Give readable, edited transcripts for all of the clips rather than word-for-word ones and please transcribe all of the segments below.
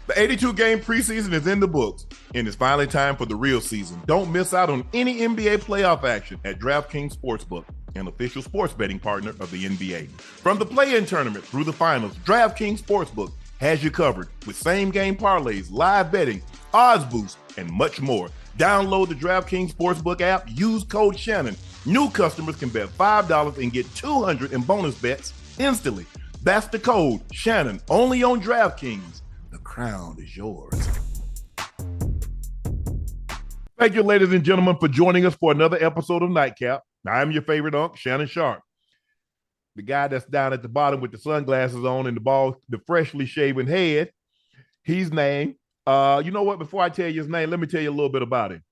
The 82-game preseason is in the books, and it's finally time for the real season. Don't miss out on any NBA playoff action at DraftKings Sportsbook, an official sports betting partner of the NBA. From the play-in tournament through the finals, DraftKings Sportsbook has you covered with same-game parlays, live betting, odds boosts, and much more. Download the DraftKings Sportsbook app, use code Shannon. New customers can bet $5 and get $200 in bonus bets instantly. That's the code Shannon, only on DraftKings. The crown is yours. Thank you, ladies and gentlemen, for joining us for another episode of Nightcap. I'm your favorite Unc, Shannon Sharpe. The guy that's down at the bottom with the sunglasses on and the freshly shaven head, he's named. You know what? Before I tell you his name, let me tell you a little bit about him.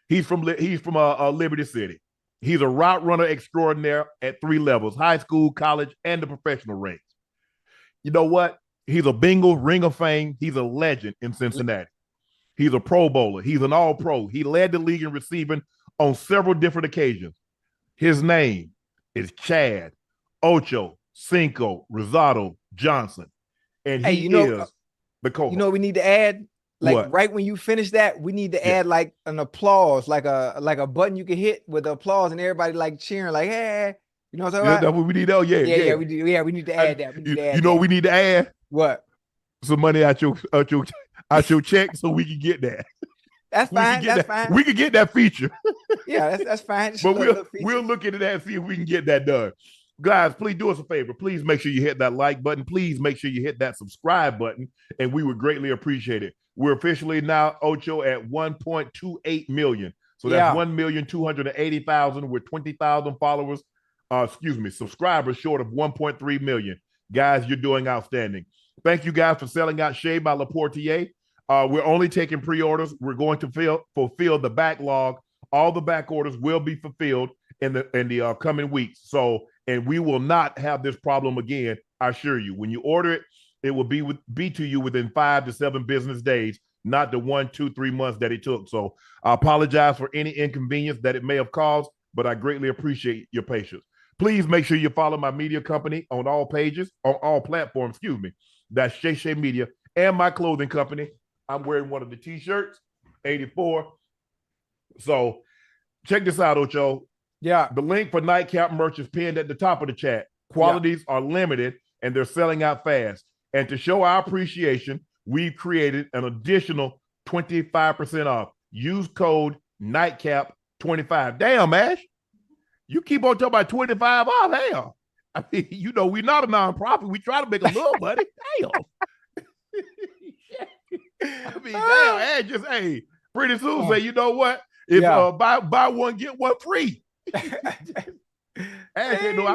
He's from Liberty City. He's a route runner extraordinaire at 3 levels: high school, college, and the professional ranks. You know what? He's a Bengal Ring of Fame. He's a legend in Cincinnati. He's a Pro Bowler. He's an All-Pro. He led the league in receiving on several different occasions. His name is Chad Ochocinco Rosado Johnson, and he is the coach. You know what we need to add? Like what? Right when you finish that, we need to add like an applause, like a button you can hit with the applause, and everybody like cheering, like hey. You know what I'm talking about? That's what we need. Oh yeah, we do. Yeah, we need to add that. You know what we need to add? What? Some money out your check so we can get that. That's fine. That's fine. We can get that feature. Yeah, that's fine. But we'll look into that and see if we can get that done. Guys, please do us a favor. Please make sure you hit that like button. Please make sure you hit that subscribe button, and we would greatly appreciate it. We're officially now, Ocho, at 1.28 million. So that's 1,280,000 with 20,000 followers. Subscribers short of 1.3 million. Guys, you're doing outstanding. Thank you guys for selling out Shea by Laportier. We're only taking pre-orders. We're going to fulfill the backlog. All the back orders will be fulfilled in the coming weeks. And we will not have this problem again, I assure you. When you order it, it will be to you within 5 to 7 business days, not the 1, 2, 3 months that it took. So I apologize for any inconvenience that it may have caused, but I greatly appreciate your patience. Please make sure you follow my media company on all pages, on all platforms, That's Shay Media, and my clothing company. I'm wearing one of the t-shirts, 84. So check this out, Ocho. Yeah. The link for Nightcap merch is pinned at the top of the chat. Quantities are limited, and they're selling out fast. And to show our appreciation, we've created an additional 25% off. Use code Nightcap25. Damn, Ash. You keep on talking about 25 off. Hell, I mean, we're not a nonprofit. We try to make a little money. Damn. I mean, damn, Ash pretty soon say, you know what? If buy one, get one free. Ash said, no,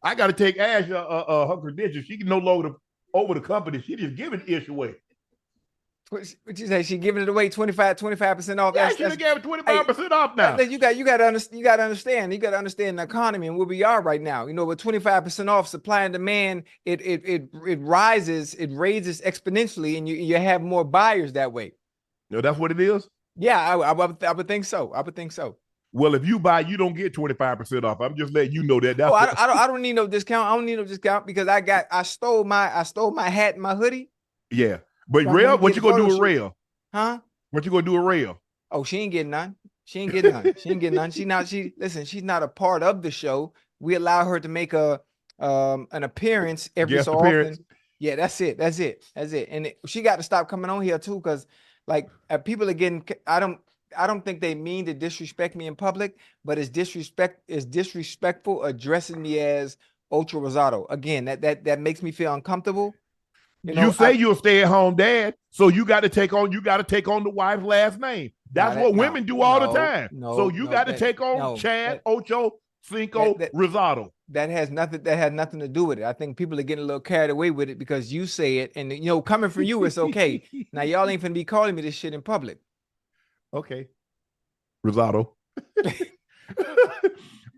I gotta take Ash her credentials. She can no longer over the company. She just giving ish away. What you say? She giving it away 25% off. Yeah, she gave it 25% off now. You got to understand. You got to understand the economy and where we are right now. With 25% off, supply and demand, it raises exponentially, and you have more buyers that way. That's what it is. Yeah, I would think so. I would think so. Well, if you buy, you don't get 25% off. I'm just letting you know that. I don't need no discount. I don't need no discount because I stole my hat and my hoodie. Yeah. But Rail, what you gonna do with Rail? Huh? What you gonna do with Rail? Oh, she ain't getting none. She ain't getting none. She's not a part of the show. We allow her to make an appearance every so often. Yeah, that's it. And she got to stop coming on here too, because people are getting. I don't think they mean to disrespect me in public, but it's disrespectful addressing me as Ocho Rosado. Again, that makes me feel uncomfortable. You say you're a stay-at-home dad, so you got to take on the wife's last name. That's what women do all the time. So you got to take on Chad Ochocinco Rosado. That has nothing to do with it. I think people are getting a little carried away with it because you say it, and coming from you, it's okay. Now y'all ain't finna be calling me this shit in public. Okay, Rosado.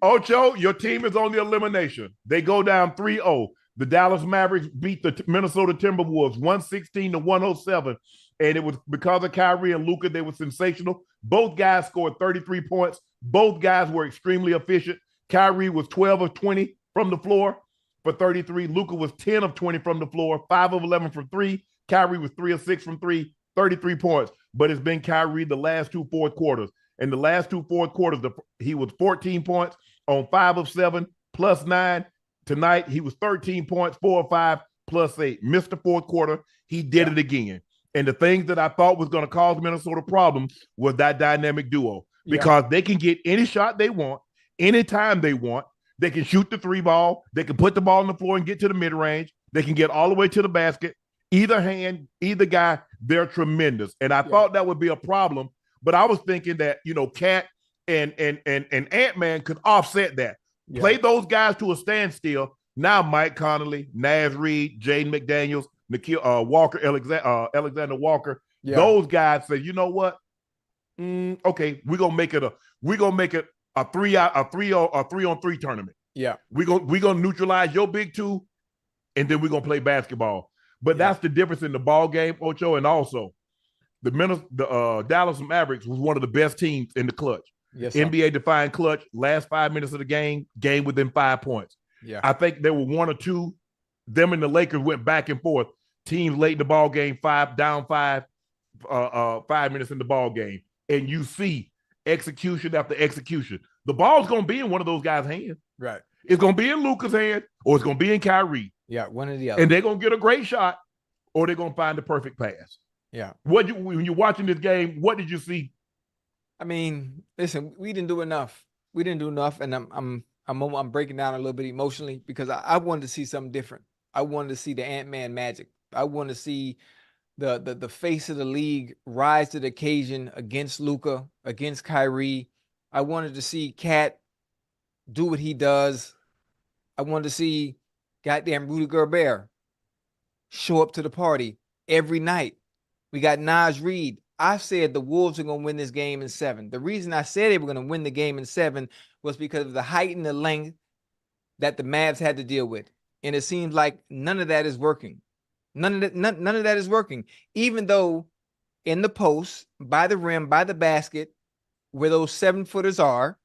Ocho, your team is on the elimination. They go down 3-0. The Dallas Mavericks beat the Minnesota Timberwolves 116-107, and it was because of Kyrie and Luka. They were sensational. Both guys scored 33 points. Both guys were extremely efficient. Kyrie was 12 of 20 from the floor for 33. Luka was 10 of 20 from the floor, 5 of 11 from 3, Kyrie was 3 of 6 from 3, 33 points, but it's been Kyrie the last 2 fourth quarters. In the last 2 fourth quarters, he was 14 points on 5 of 7, plus 9. Tonight, he was 13 points, 4 of 5, plus 8. Missed the fourth quarter. He did it again. And the things that I thought was going to cause Minnesota problems was that dynamic duo, because they can get any shot they want, anytime they want. They can shoot the 3 ball. They can put the ball on the floor and get to the mid-range. They can get all the way to the basket. Either hand, either guy, they're tremendous. And I thought that would be a problem, but I was thinking that, Cat and Ant-Man could offset that. Play those guys to a standstill. Now Mike Conley, Naz Reid, Jaden McDaniels, Nikhil Walker, Alexander Walker, those guys say, you know what? Okay, we're gonna make it a 3-on-3 tournament. Yeah, we're gonna neutralize your big two, and then we're gonna play basketball. But that's the difference in the ball game, Ocho, and also the Dallas Mavericks was one of the best teams in the clutch. Yes, NBA defined clutch. Last 5 minutes of the game within 5 points. Yeah, I think there were 1 or 2. Them and the Lakers went back and forth. Teams late in the ball game, 5 down 5, 5 minutes in the ball game, and you see execution after execution. The ball's gonna be in one of those guys' hands. Right. It's gonna be in Luka's hand, or it's gonna be in Kyrie. Yeah, one or the other. And they're gonna get a great shot, or they're gonna find the perfect pass. Yeah. When you're watching this game, what did you see? I mean, listen, we didn't do enough. And I'm breaking down a little bit emotionally because I wanted to see something different. I wanted to see the Ant-Man magic. I want to see the face of the league rise to the occasion against Luka, against Kyrie. I wanted to see Cat do what he does. I wanted to see goddamn Rudy Gobert show up to the party every night. We got Naz Reid. I said the Wolves are going to win this game in 7. The reason I said they were going to win the game in 7 was because of the height and the length that the Mavs had to deal with. And it seems like none of that is working. None of that is working. Even though in the post, by the rim, by the basket, where those 7-footers are,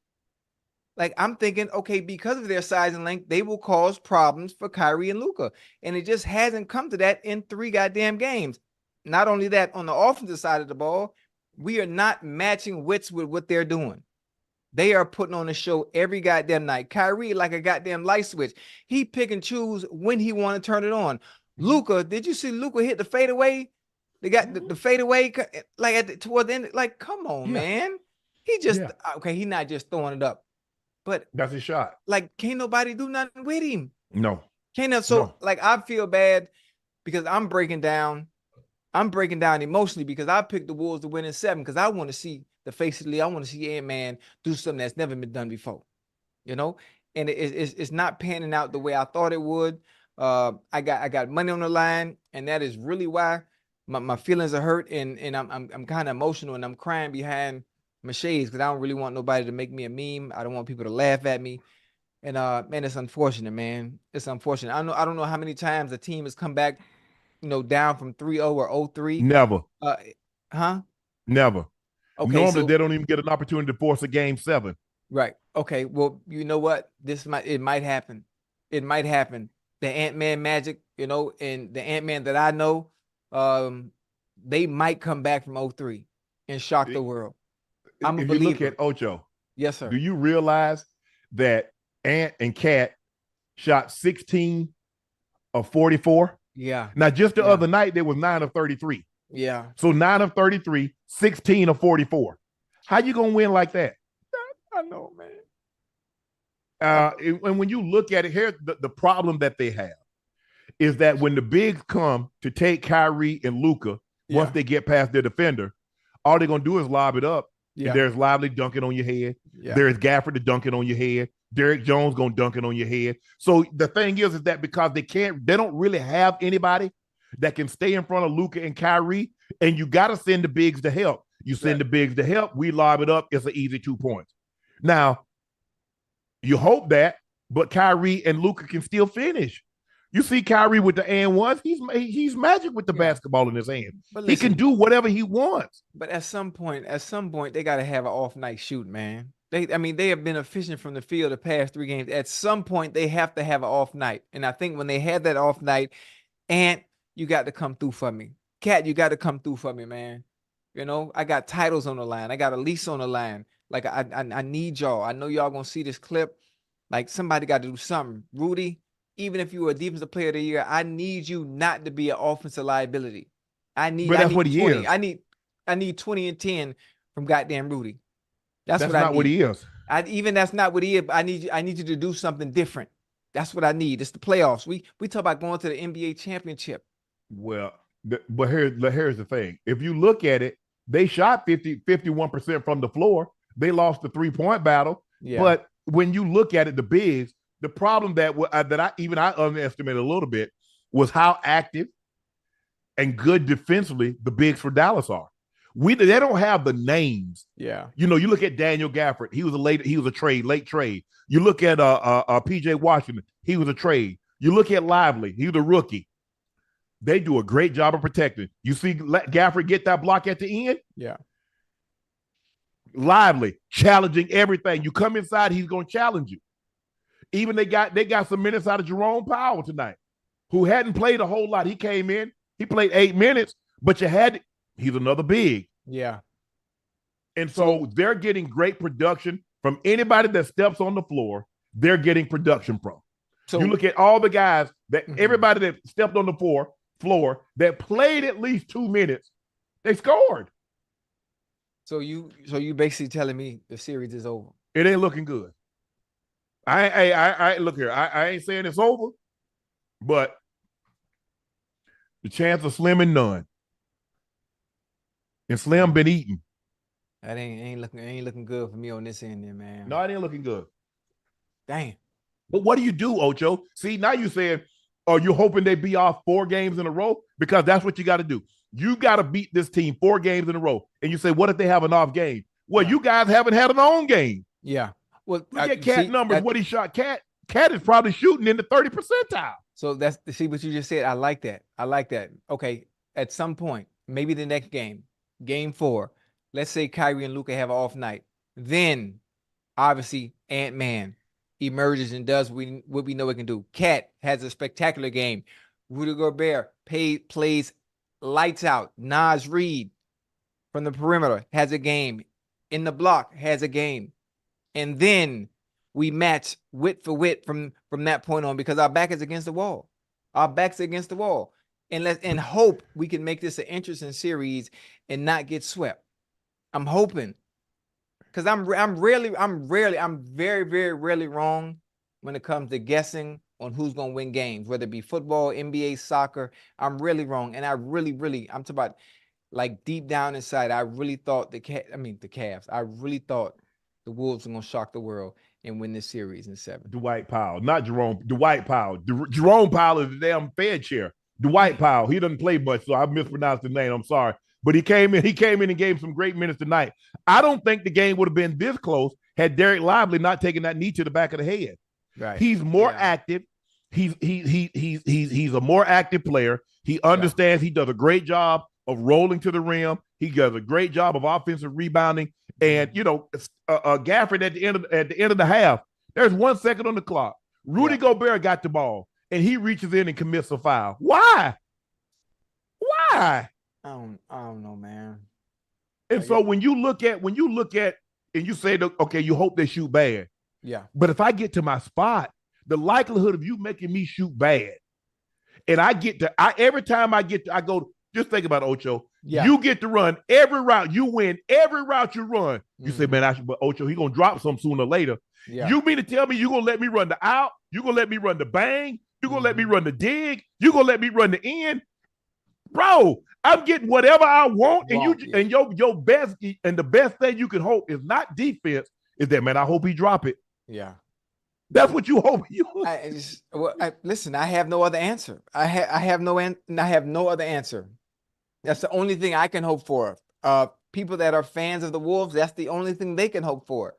like I'm thinking, okay, because of their size and length, they will cause problems for Kyrie and Luka. And it just hasn't come to that in 3 goddamn games. Not only that, on the offensive side of the ball, we are not matching wits with what they're doing. They are putting on a show every goddamn night. Kyrie, like a goddamn light switch. He pick and choose when he want to turn it on. Luka, did you see Luka hit the fadeaway? They got the fadeaway like toward the end. Like, come on, man. He just okay. He's not just throwing it up, but that's his shot. Like, can't nobody do nothing with him. No, can't. So like, I feel bad because I'm breaking down emotionally because I picked the Wolves to win in 7 because I want to see the face of the league. I want to see Ant-Man do something that's never been done before, and it's not panning out the way I thought it would. I got money on the line, and that is really why my feelings are hurt, and I'm kind of emotional, and I'm crying behind my shades because I don't really want nobody to make me a meme. I don't want people to laugh at me, and man, it's unfortunate, man. It's unfortunate. I don't know how many times a team has come back, down from 3-0 or 0-3. Never. Never. Okay, normally they don't even get an opportunity to force a game 7. Right. Okay. Well, you know what? It might happen. It might happen. The Ant-Man magic, and the Ant-Man that I know, they might come back from 0-3 and shock the world. I'm a believer. You look at Ocho. Yes, sir. Do you realize that Ant and Cat shot 16 of 44? Yeah. Now, just the other night, they was 9 of 33. Yeah. So 9 of 33, 16 of 44. How you gonna win like that? I know, man. And when you look at it, here the problem that they have is that when the bigs come to take Kyrie and Luka, once they get past their defender, all they're gonna do is lob it up. Yeah. And there's Lively dunking on your head. Yeah. There's Gafford to dunking on your head. Derek Jones gonna dunk it on your head. So the thing is that because they don't really have anybody that can stay in front of Luka and Kyrie, and you got to send the bigs to help. You send the bigs to help, we lob it up, it's an easy 2 points. Now, you hope that, but Kyrie and Luka can still finish. You see Kyrie with the and ones, he's magic with the basketball in his hand. Listen, he can do whatever he wants. But at some point, they got to have an off night shoot, man. They have been efficient from the field the past 3 games. At some point, they have to have an off night. And I think when they had that off night, Ant you got to come through for me. Cat, you got to come through for me, man. You know, I got titles on the line. I got a lease on the line. Like I need y'all. I know y'all gonna see this clip. Like somebody got to do something. Rudy, even if you were a defensive player of the year, I need you not to be an offensive liability. But that's what he 20. is. I need 20 and 10 from goddamn Rudy. That's what not what he is. That's not what he is. I need you to do something different. That's what I need. It's the playoffs. We talk about going to the NBA championship. Well, but here's the thing. If you look at it, they shot 51% from the floor. They lost the 3-point battle. Yeah. But when you look at it, the bigs, the problem that I underestimated a little bit was how active and good defensively the bigs for Dallas are. They don't have the names. Yeah. You know, you look at Daniel Gafford, he was a late trade. You look at PJ Washington, he was a trade. You look at Lively, he was a rookie. They do a great job of protecting. You see Gafford get that block at the end? Yeah. Lively, challenging everything. You come inside, he's going to challenge you. Even they got some minutes out of Jerome Powell tonight, who hadn't played a whole lot. He came in, he played 8 minutes, but he's another big. Yeah. And so they're getting great production from anybody that steps on the floor. They're getting production from. So you look at all the guys everybody that stepped on the floor that played at least 2 minutes, they scored. So you basically telling me the series is over? It ain't looking good. I look here. I ain't saying it's over, but the chance of slim and none. And Slim been eating. That ain't looking good for me on this end, there, man. No, it ain't looking good. Dang. But what do you do, Ocho? See, now you saying, are you hoping they be off 4 games in a row? Because that's what you got to do. You got to beat this team 4 games in a row. And you say, what if they have an off game? Well, you guys haven't had an on game. Yeah. Well, look at Cat numbers. What he shot. Cat is probably shooting in the 30 percentile. So see what you just said. I like that. Okay. At some point, maybe the next game, game 4, let's say Kyrie and Luka have an off night. Then, obviously, Ant-Man emerges and does what we know it can do. Cat has a spectacular game. Rudy Gobert plays lights out. Naz Reid from the perimeter has a game. In the block has a game. And then we match wit for wit from that point on, because our back is against the wall. Our back's against the wall. And hope we can make this an interesting series and not get swept. I'm hoping. Because I'm very, very rarely wrong when it comes to guessing on who's going to win games, whether it be football, NBA, soccer. I'm really wrong. And I'm talking about, like, deep down inside, I really thought the Cavs, I really thought the Wolves were going to shock the world and win this series in 7. Dwight Powell, not Jerome. Dwight Powell. Jerome Powell is the damn Fed chair. Dwight Powell, he doesn't play much, so I mispronounced the name. I'm sorry. But he came in and gave some great minutes tonight. I don't think the game would have been this close had Derek Lively not taken that knee to the back of the head. Right. He's more active. He's a more active player. He understands. He does a great job of rolling to the rim. He does a great job of offensive rebounding. And Gafford at the end of the half, there's 1 second on the clock. Rudy Gobert got the ball, and he reaches in and commits a foul. Why? I don't know, man. And so when you look at and you say, okay, you hope they shoot bad. Yeah. But if I get to my spot, the likelihood of you making me shoot bad, and every time I go, just think about it, Ocho. Yeah. You get to run every route. You win every route you run. You say, man, but Ocho, he's going to drop some sooner or later. Yeah. You mean to tell me you're going to let me run the out? You're going to let me run the bang? You're going to let me run the dig? You're going to let me run the in? Bro, I'm getting whatever I want, and your best, and the best thing you can hope is not defense, is that, man, I hope he drop it. Yeah. That's what you hope. Listen, I have no other answer. I have no other answer. That's the only thing I can hope for. People that are fans of the Wolves, that's the only thing they can hope for.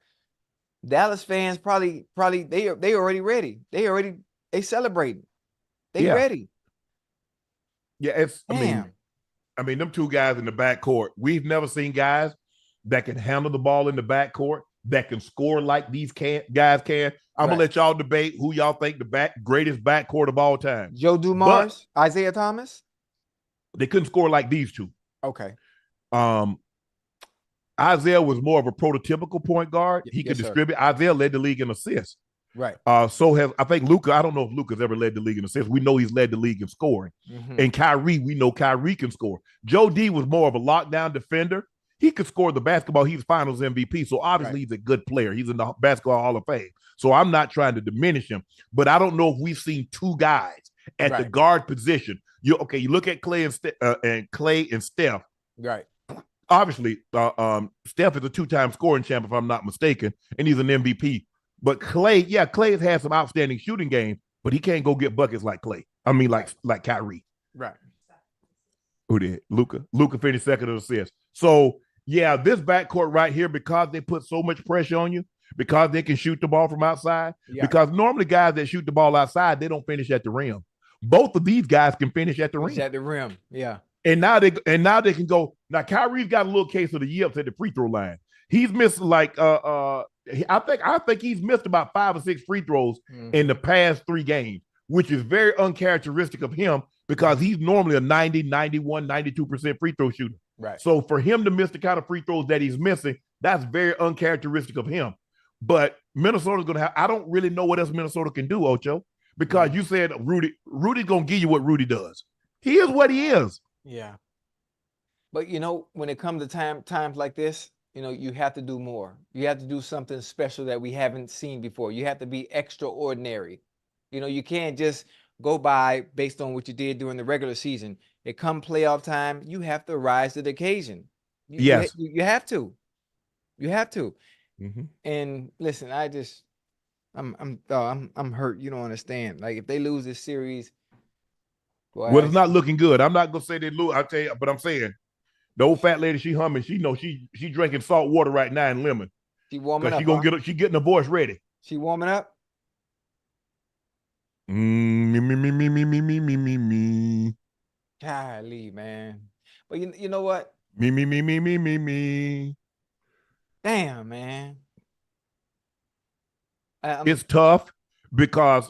Dallas fans probably they already ready. They celebrating. They ready. Yeah, I mean, them two guys in the backcourt, we've never seen guys that can handle the ball in the backcourt, that can score like these guys can. I'm going to let y'all debate who y'all think the greatest backcourt of all time. Joe Dumars, Isaiah Thomas? They couldn't score like these two. Okay. Isaiah was more of a prototypical point guard. He could distribute. Isaiah led the league in assists. Right. So has, I think, Luka. I don't know if Luka's ever led the league in assists. We know he's led the league in scoring. And Kyrie, we know Kyrie can score. Joe D was more of a lockdown defender. He could score the basketball. He's finals MVP. So obviously he's a good player. He's in the Basketball Hall of Fame. So I'm not trying to diminish him. But I don't know if we've seen two guys at the guard position. You look at Clay and Steph. Right. Obviously, Steph is a two-time scoring champ, if I'm not mistaken, and he's an MVP. But Clay has had some outstanding shooting game, but he can't go get buckets like Clay. I mean, like Kyrie. Right. Who did? Luka. Luka finished second in assists. So, yeah, this backcourt right here, because they put so much pressure on you, because they can shoot the ball from outside, because normally guys that shoot the ball outside, they don't finish at the rim. Both of these guys can finish at the rim. At the rim, yeah. And now they can go. Now Kyrie's got a little case of the yips at the free throw line. He's missed I think he's missed about 5 or 6 free throws in the past 3 games, which is very uncharacteristic of him because he's normally a 90, 91, 92% free throw shooter. Right. So for him to miss the kind of free throws that he's missing, that's very uncharacteristic of him. But Minnesota's going to have, I don't really know what else Minnesota can do, Ocho, because you said Rudy's going to give you what Rudy does. He is what he is. Yeah. But, when it comes to times like this, you have to do more. You have to do something special that we haven't seen before. You have to be extraordinary. You can't just go by based on what you did during the regular season. It come playoff time, you have to rise to the occasion. Yes. You have to. You have to. Mm-hmm. And listen, I'm hurt. You don't understand. Like if they lose this series, well, it's not looking good. I'm not gonna say they lose. I'll tell you, but I'm saying the old fat lady, she humming. She know she drinking salt water right now and lemon. She warming up. She getting her voice ready. She warming up. Me. Golly, man. But you know what? Me. Damn, man. It's tough because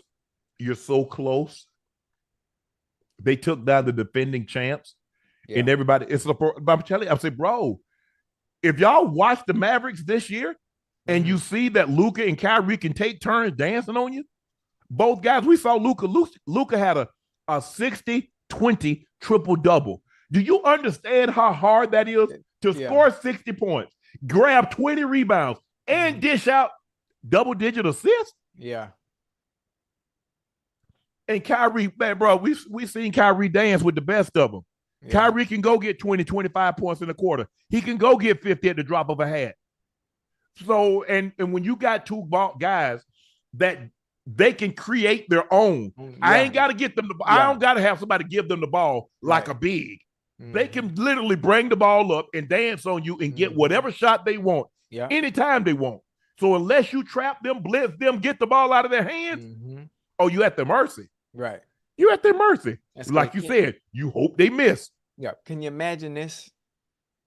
you're so close. They took down the defending champs, and everybody. I'm telling you, I'm saying, bro, if y'all watch the Mavericks this year, and you see that Luka and Kyrie can take turns dancing on you, both guys, we saw Luka. Luka had a 60-20 triple-double. Do you understand how hard that is to score 60 points, grab 20 rebounds, and dish out double-digit assists? Yeah. And Kyrie, man, bro, we seen Kyrie dance with the best of them. Yeah. Kyrie can go get 20, 25 points in a quarter. He can go get 50 at the drop of a hat. So, and when you got two guys that they can create their own, I ain't got to get them I don't got to have somebody give them the ball like a big. They can literally bring the ball up and dance on you and get whatever shot they want anytime they want. So unless you trap them, blitz them, get the ball out of their hands, you at their mercy. Right. You're at their mercy. Like you said, you hope they miss. Yeah. Can you imagine this?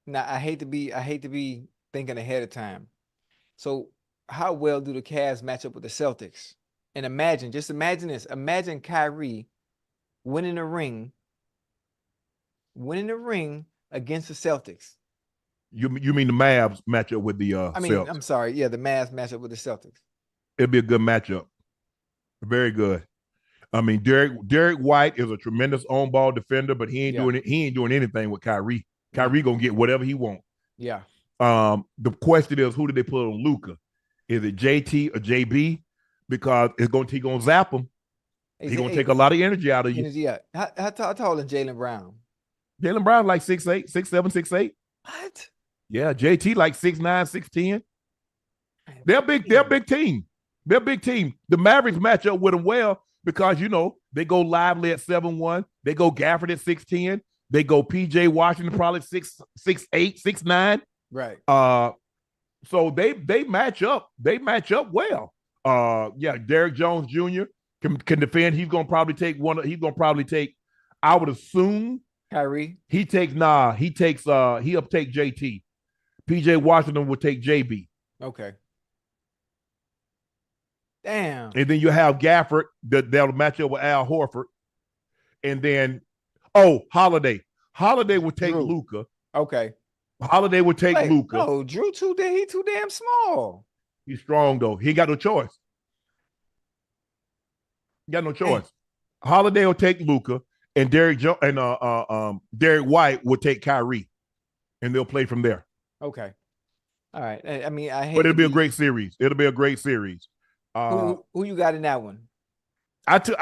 Now, I hate to be thinking ahead of time. So how well do the Cavs match up with the Celtics? And imagine this. Imagine Kyrie winning the ring against the Celtics. You mean the Mavs match up with the Celtics? I'm sorry. Yeah, the Mavs match up with the Celtics. It'd be a good matchup. Very good. I mean, Derek White is a tremendous on-ball defender, but he ain't doing anything with Kyrie. Kyrie gonna get whatever he wants. Yeah. The question is, who did they put on Luka? Is it JT or JB? Because he gonna zap him. He's gonna take a lot of energy out of you. Yeah. How tall is Jaylen Brown? Jaylen Brown like 6'8", 6'7", 6'8". What? Yeah, JT like 6'9", 6'10". They're a big team. They're a big team. The Mavericks match up with them well because, they go Lively at 7'1". They go Gafford at 6'10". They go PJ Washington probably 6'8", 6'9". Right. So they match up. They match up well. Derrick Jones Jr. can defend. He's gonna probably take I would assume Kyrie. He'll take JT. PJ Washington will take JB. Okay. Damn. And then you have Gafford that'll match up with Al Horford. And then Holiday. Holiday would take Drew. Luka. Okay. Holiday would take Luka. No, Drew he too damn small. He's strong though. He got no choice. He got no choice. Holiday will take Luka, and Derek White will take Kyrie, and they'll play from there. Okay. All right. I mean, I hate. But it'll be a great series. It'll be a great series. Who you got in that one? I took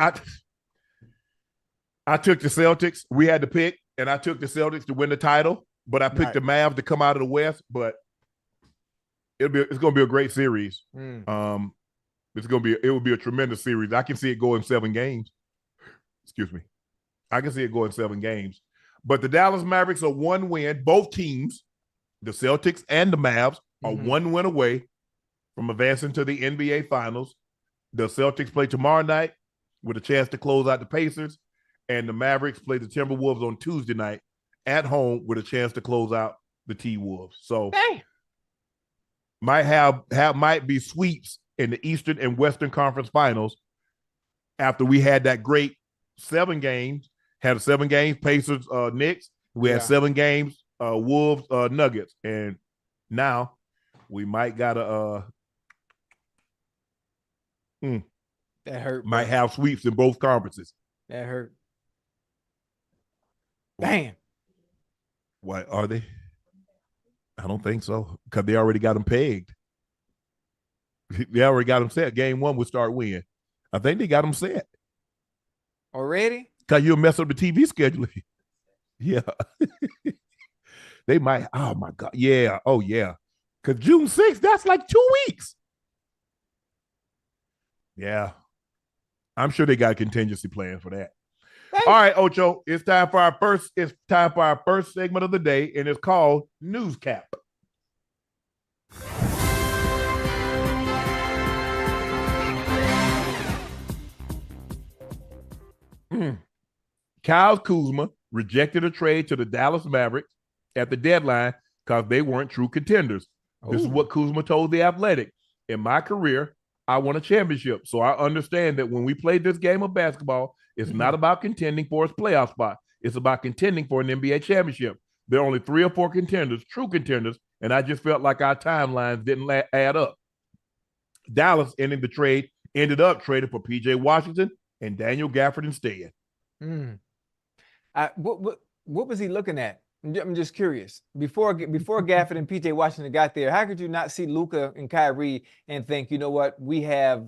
the Celtics. We had to pick, and I took the Celtics to win the title. But I picked the Mavs to come out of the West. But it's going to be a great series. It will be a tremendous series. I can see it going 7 games. Excuse me. I can see it going 7 games. But the Dallas Mavericks are 1 win. Both teams, the Celtics and the Mavs, are 1 win away from advancing to the NBA Finals. The Celtics play tomorrow night with a chance to close out the Pacers, and the Mavericks play the Timberwolves on Tuesday night at home with a chance to close out the T-Wolves. So might be sweeps in the Eastern and Western Conference Finals after we had that great 7 games. Had 7 games, Pacers, Knicks. We had 7 games, Wolves, Nuggets. And now we might gotta that hurt. Might have sweeps in both conferences. That hurt. Damn. What are they? I don't think so, because they already got them pegged. They already got them set. Game 1 would start when. I think they got them set already. Because you'll mess up the TV schedule. Yeah. They might. Oh my God. Yeah. Oh yeah. Because June 6th, that's like 2 weeks. Yeah. I'm sure they got a contingency plan for that. All right, Ocho, it's time for our first segment of the day, and it's called Newscap. Kyle Kuzma rejected a trade to the Dallas Mavericks at the deadline because they weren't true contenders. This is what Kuzma told The Athletic. In my career, I won a championship, so I understand that when we play this game of basketball, it's not about contending for its playoff spot. It's about contending for an NBA championship. There are only 3 or 4 contenders, true contenders, and I just felt like our timelines didn't add up. Dallas ended up trading for P.J. Washington and Daniel Gafford instead. What was he looking at? I'm just curious. Before Gafford and P.J. Washington got there, how could you not see Luka and Kyrie and think, you know what, we have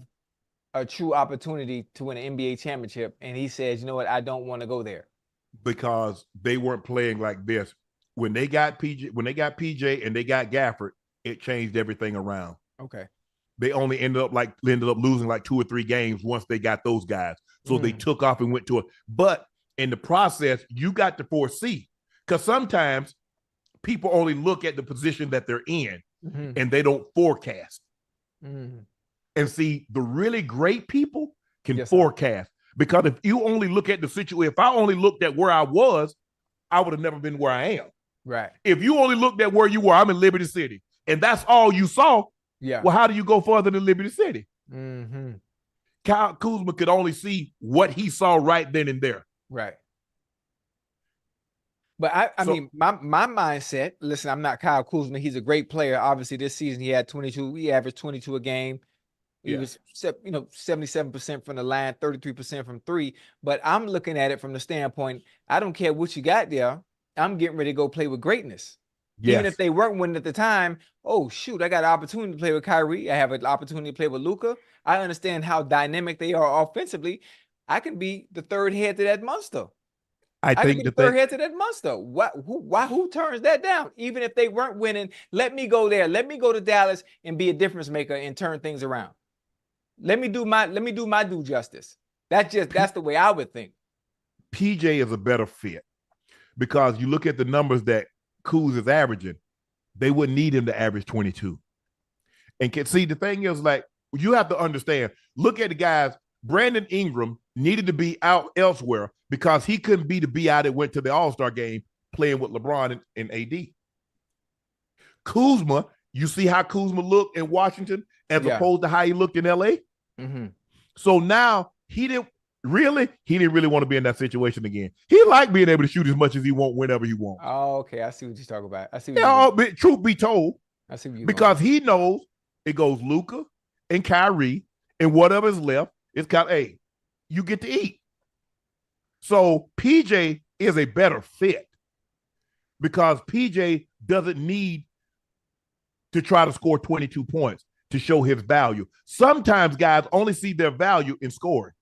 a true opportunity to win an NBA championship? And he says, you know what, I don't want to go there. Because they weren't playing like this. When they got PJ and they got Gafford, it changed everything around. Okay. They only ended up losing like 2 or 3 games once they got those guys. So they took off and went to it. But in the process, you got to foresee. Because sometimes people only look at the position that they're in and they don't forecast. And see, the really great people can forecast. Because if you only look at the situation, if I only looked at where I was, I would have never been where I am. Right. If you only looked at where you were, I'm in Liberty City, and that's all you saw. Yeah. Well, how do you go further than Liberty City? Kyle Kuzma could only see what he saw right then and there. Right. But I mean, my mindset, listen, I'm not Kyle Kuzma. He's a great player. Obviously, this season he had 22. He averaged 22 a game. He was, 77% from the line, 33% from 3. But I'm looking at it from the standpoint, I don't care what you got there. I'm getting ready to go play with greatness. Yes. Even if they weren't winning at the time, oh, shoot, I got an opportunity to play with Kyrie. I have an opportunity to play with Luka. I understand how dynamic they are offensively. I can be the third head to that monster. I think the third head to that monster. Who turns that down? Even if they weren't winning, let me go there. Let me go to Dallas and be a difference maker and turn things around. Let me do my due justice. That's the way I would think. PJ is a better fit because you look at the numbers that Kuz is averaging, they wouldn't need him to average 22. And can see the thing is, like, you have to understand, look at the guys. Brandon Ingram needed to be out elsewhere because he couldn't be the BI that went to the All-Star game playing with LeBron and AD. Kuzma, you see how Kuzma looked in Washington as opposed to how he looked in LA? So now he didn't, Really, he didn't really want to be in that situation again. He liked being able to shoot as much as he want whenever he wants. Oh, okay. I see what you're talking about. I see what but truth be told, I see what you're because he knows it goes Luka and Kyrie, and whatever's left, it's kind of, hey, you get to eat. So PJ is a better fit because PJ doesn't need to try to score 22 points to show his value. Sometimes guys only see their value in scoring.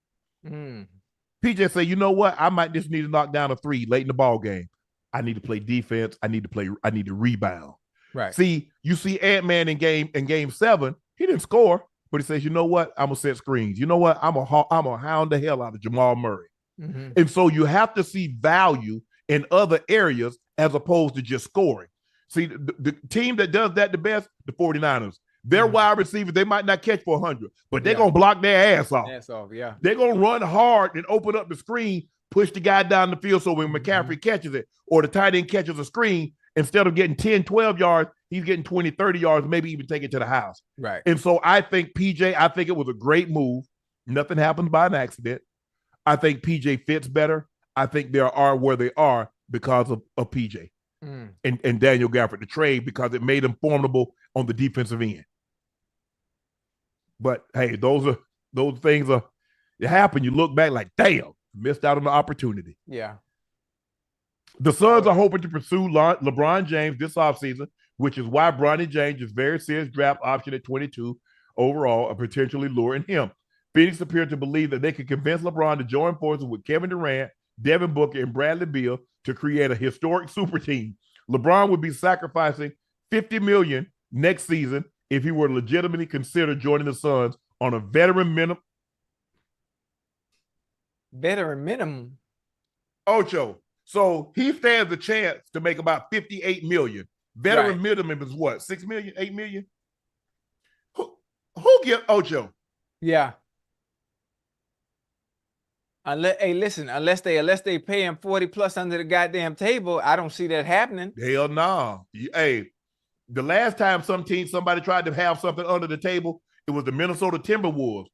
PJ say, you know what? I might just need to knock down a 3 late in the ball game. I need to play defense. I need to rebound. Right. See, you see Ant-Man in game 7, he didn't score, but he says, you know what? I'm gonna set screens. You know what? I'm gonna hound the hell out of Jamal Murray. And so you have to see value in other areas as opposed to just scoring. See, the team that does that the best, the 49ers. Their wide receivers, they might not catch for 100, but they're going to block their ass off. Yeah. They're going to run hard and open up the screen, push the guy down the field so when McCaffrey catches it or the tight end catches a screen, instead of getting 10, 12 yards, he's getting 20, 30 yards, maybe even take it to the house. Right. And so I think PJ, I think it was a great move. Nothing happens by an accident. I think PJ fits better. I think they are where they are because of PJ and Daniel Gafford, the trade, because it made them formidable on the defensive end. But hey, those things it happen. You look back like, damn, missed out on the opportunity. Yeah. The Suns are hoping to pursue LeBron James this offseason, which is why Bronny James is very serious draft option at 22 overall, potentially luring him. Phoenix appeared to believe that they could convince LeBron to join forces with Kevin Durant, Devin Booker, and Bradley Beal to create a historic super team. LeBron would be sacrificing $50 million next season if he were legitimately considered joining the Suns on a veteran minimum. Veteran minimum? Ocho. So he stands a chance to make about $58 million. Veteran minimum is what? $6 million, $8 million? Who get Ocho? Yeah. Unless they pay him 40 plus under the goddamn table, I don't see that happening. Hell no. Hey, the last time somebody tried to have something under the table, it was the Minnesota Timberwolves.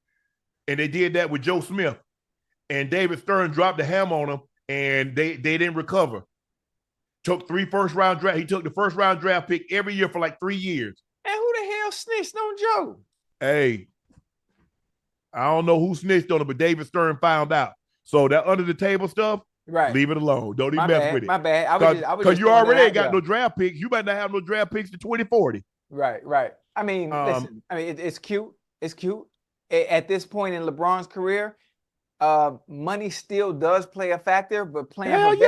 And they did that with Joe Smith. And David Stern dropped the hammer on them, and they didn't recover. Took 3 first-round draft. He took the first-round draft pick every year for like 3 years. And who the hell snitched on Joe? Hey, I don't know who snitched on him, but David Stern found out. So that under-the-table stuff, leave it alone. Don't even mess with it. My bad. Because you already ain't got no draft picks. You might not have no draft picks to 2040. Right. I mean, listen. I mean, it's cute. It's cute. At this point in LeBron's career, money still does play a factor, but playing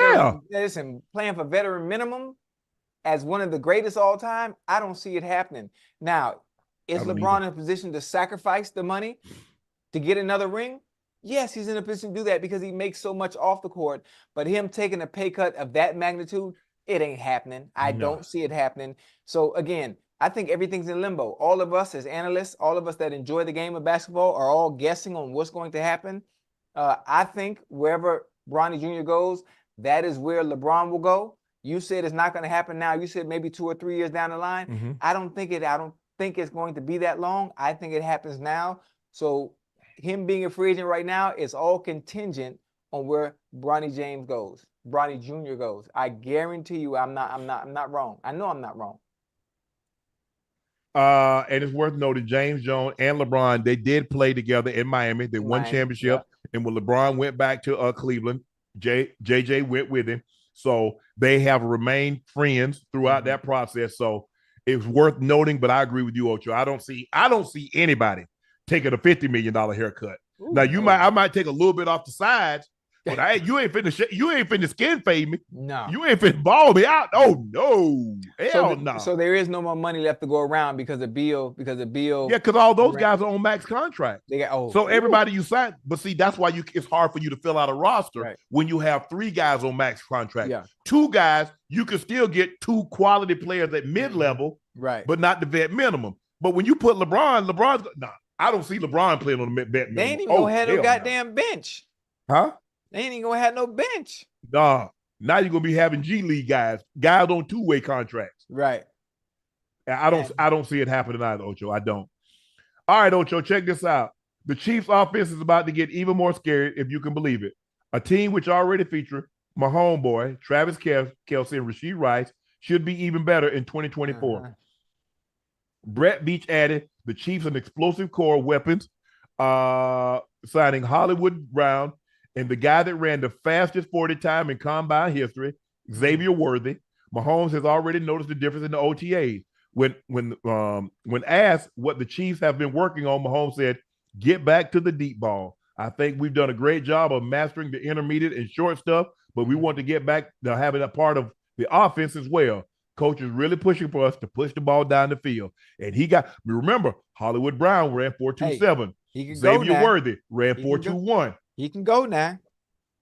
for veteran minimum as one of the greatest all time, I don't see it happening. Now, is LeBron in a position to sacrifice the money to get another ring? Yes, he's in a position to do that because he makes so much off the court. But him taking a pay cut of that magnitude, it ain't happening. I don't see it happening. So again, I think everything's in limbo. All of us as analysts, all of us that enjoy the game of basketball are all guessing on what's going to happen. I think wherever Bronny Jr. goes, that is where LeBron will go. You said it's not going to happen now. You said maybe 2 or 3 years down the line. I don't think it's going to be that long. I think it happens now. So him being a free agent right now is all contingent on where Bronny James goes, Bronny Jr. goes. I guarantee you, I'm not wrong. I know I'm not wrong. And it's worth noting, James Jones and LeBron, they did play together in Miami. They won championship. And when LeBron went back to Cleveland, JJ went with him. So they have remained friends throughout that process. So it's worth noting, but I agree with you, Ocho. I don't see anybody taking a $50 million haircut. Ooh, now I might take a little bit off the sides, but you ain't finna skin fade me. No, you ain't finna ball me out. Oh no, hell no. So there is no more money left to go around because of Beal. Yeah, because all those guys are on max contract. They got so everybody you sign, but see that's why it's hard for you to fill out a roster when you have 3 guys on max contract. Yeah. 2 guys, you can still get 2 quality players at mid level, but not the vet minimum. But when you put LeBron's I don't see LeBron playing on the vet minimum. They ain't even gonna have no goddamn bench. Huh? They ain't even gonna have no bench. Nah. Now you're gonna be having G League guys on 2-way contracts. Right. I don't see it happening either, Ocho. I don't. All right, Ocho, check this out. The Chiefs' offense is about to get even more scary, if you can believe it. A team which already featured my homeboy, Travis Kelce and Rashee Rice, should be even better in 2024. Brett Beach added the Chiefs an explosive core of weapons, signing Hollywood Brown and the guy that ran the fastest 40 time in combine history, Xavier Worthy. Mahomes has already noticed the difference in the OTAs. When asked what the Chiefs have been working on, Mahomes said, "Get back to the deep ball. I think we've done a great job of mastering the intermediate and short stuff, but we want to get back to having a part of the offense as well. Coach is really pushing for us to push the ball down the field." And remember, Hollywood Brown ran 4.27. Xavier Worthy ran 4.21. He can go now.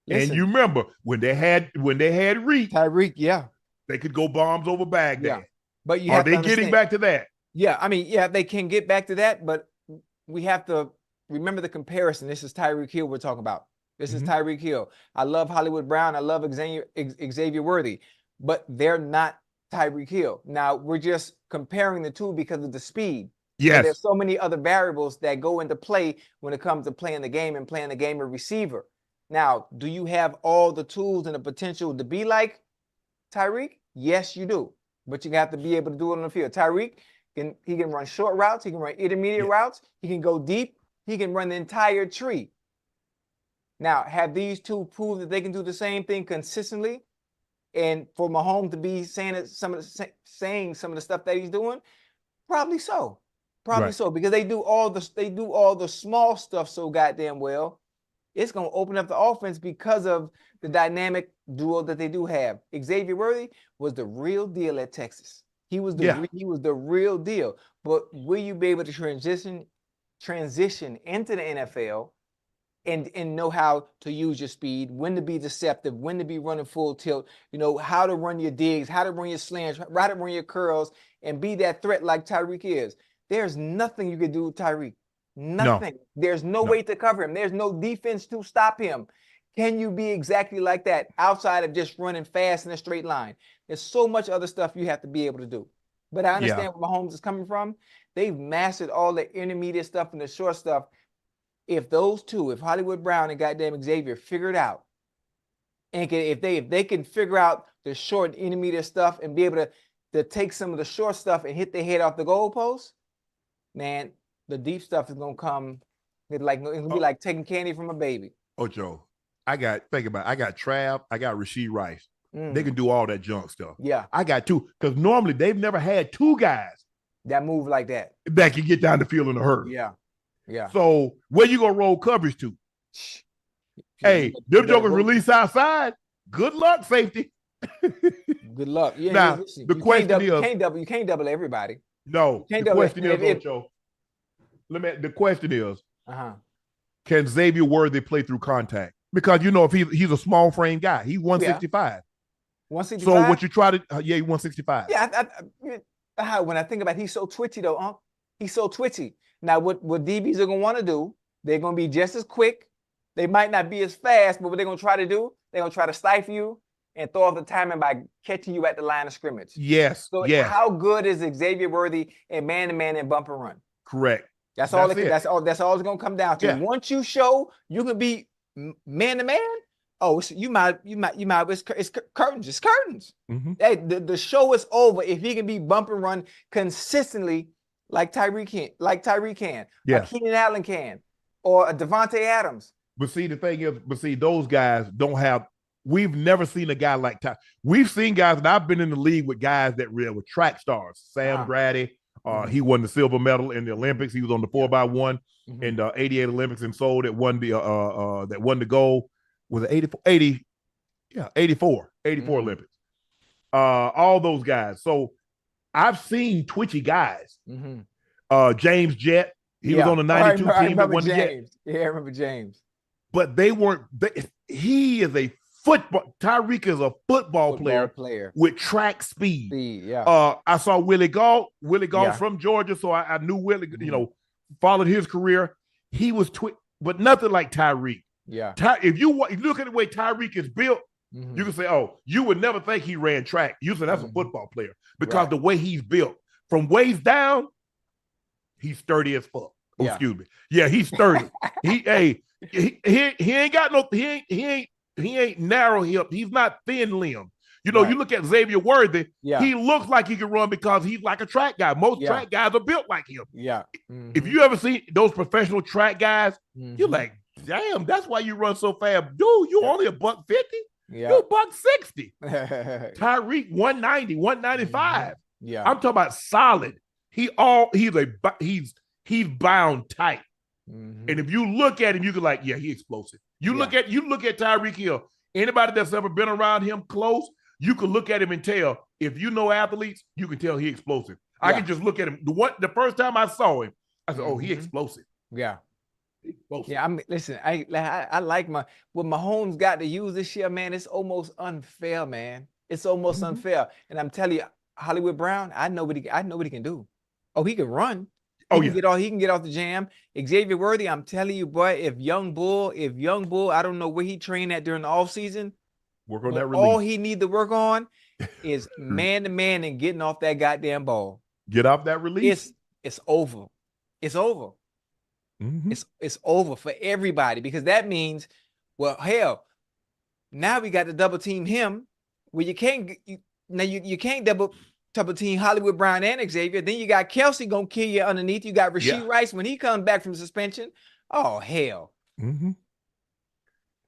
Listen. And you remember when they had Tyreek, yeah. They could go bombs over Baghdad. Yeah. But are they getting back to that? Yeah, I mean, yeah, they can get back to that, but we have to remember the comparison. This is Tyreek Hill we're talking about. This is Tyreek Hill. I love Hollywood Brown. I love Xavier Worthy, but they're not Tyreek Hill. Now, we're just comparing the two because of the speed. Yes. But there's so many other variables that go into play when it comes to playing the game and playing the game of receiver. Now, do you have all the tools and the potential to be like Tyreek? Yes, you do. But you have to be able to do it on the field. Tyreek, he can run short routes. He can run intermediate routes. He can go deep. He can run the entire tree. Now, have these two proved that they can do the same thing consistently? And for Mahomes to be saying some of the stuff that he's doing, probably so. Probably so, because they do all the small stuff so goddamn well. It's going to open up the offense because of the dynamic duo that they do have. Xavier Worthy was the real deal at Texas. He was the real deal. But will you be able to transition into the NFL and know how to use your speed, when to be deceptive, when to be running full tilt, how to run your digs, how to run your slants, how to run your curls, and be that threat like Tyreek is? There's nothing you can do with Tyreek. Nothing. No. There's no way to cover him. There's no defense to stop him. Can you be exactly like that outside of just running fast in a straight line? There's so much other stuff you have to be able to do. But I understand where Mahomes is coming from. They've mastered all the intermediate stuff and the short stuff. If those two, if Hollywood Brown and goddamn Xavier figure it out, and if they can figure out the short intermediate stuff and be able to take some of the short stuff and hit their head off the goalpost, man, the deep stuff is gonna come. It'll be like taking candy from a baby. Ocho, I got Trav, I got Rashee Rice. They can do all that junk stuff. Yeah. I got two, because normally they've never had two guys that move like that can get down the field in a hurry. Yeah. Yeah. So where you gonna roll coverage to? Hey, them jokers release outside. Good luck, safety. Good luck. Yeah. Now, the question is, you can't double everybody. No. The question is, Ocho. The question is, can Xavier Worthy play through contact? Because if he's a small frame guy, he's 165. 165. So what you try to, he 165. Yeah. When I think about it, he's so twitchy though, Unc. He's so twitchy. Now, what DBs are gonna want to do? They're gonna be just as quick. They might not be as fast, but what they're gonna try to do? They're gonna try to stifle you and throw off the timing by catching you at the line of scrimmage. Yes. So how good is Xavier Worthy in man-to-man and bump and run? Correct. That's all it's gonna come down to. Yeah. Once you show you can be man-to-man, you might it's curtains. It's curtains. Hey, the show is over if he can be bump and run consistently like Tyreek can, like Keenan Allen can, or a Devontae Adams. But see, the thing is, those guys don't have. We've never seen a guy like Ty. We've seen guys, and I've been in the league with guys that were track stars. Sam Brady, he won the silver medal in the Olympics. He was on the 4x1 in the '88 Olympics and sold that won the gold. Was it 84 Olympics. All those guys. So I've seen twitchy guys. James Jett, he was on the 92 team that won the Jet. Yeah, I remember James. But they weren't. He is a football. Tyreek is a football player with track speed. I saw Willie Gault. Willie Gault from Georgia, so I knew Willie. Followed his career. He was but nothing like Tyreek. Yeah. If you look at the way Tyreek is built, you can say, "Oh, you would never think he ran track." You say that's a football player because the way he's built, from waist down, he's sturdy as fuck. Oh, excuse me. Yeah, he's 30. he ain't got no he ain't narrow hip. He's not thin limb. You know, you look at Xavier Worthy, he looks like he can run because he's like a track guy. Most track guys are built like him. Yeah. If you ever see those professional track guys, you're like, damn, that's why you run so fast. Dude, you only $150? You're $160. Tyreek 190, 195. Yeah. I'm talking about solid. He's bound tight. And if you look at him, you can like, yeah, he explosive. You look at Tyreek Hill. Anybody that's ever been around him close, you can look at him and tell. If you know athletes, you can tell he explosive. I can just look at him. The first time I saw him, I said, "Oh, he explosive." Yeah. Yeah, listen, I like what Mahomes got to use this year, man. It's almost unfair, man. It's almost unfair. And I'm telling you, Hollywood Brown, I know what he can do. Oh, he can run. He can get off the jam. Xavier Worthy, I'm telling you, boy, if Young Bull, I don't know where he trained at during the offseason. Work on that release. All he need to work on is man to man and getting off that goddamn ball. Get off that release. It's over. It's over. It's over for everybody, because that means, well, hell, now we got to double team him. Well, you can't double team Hollywood Brown and Xavier. Then you got Kelsey gonna kill you underneath. You got Rasheed Rice when he comes back from suspension. Oh hell. And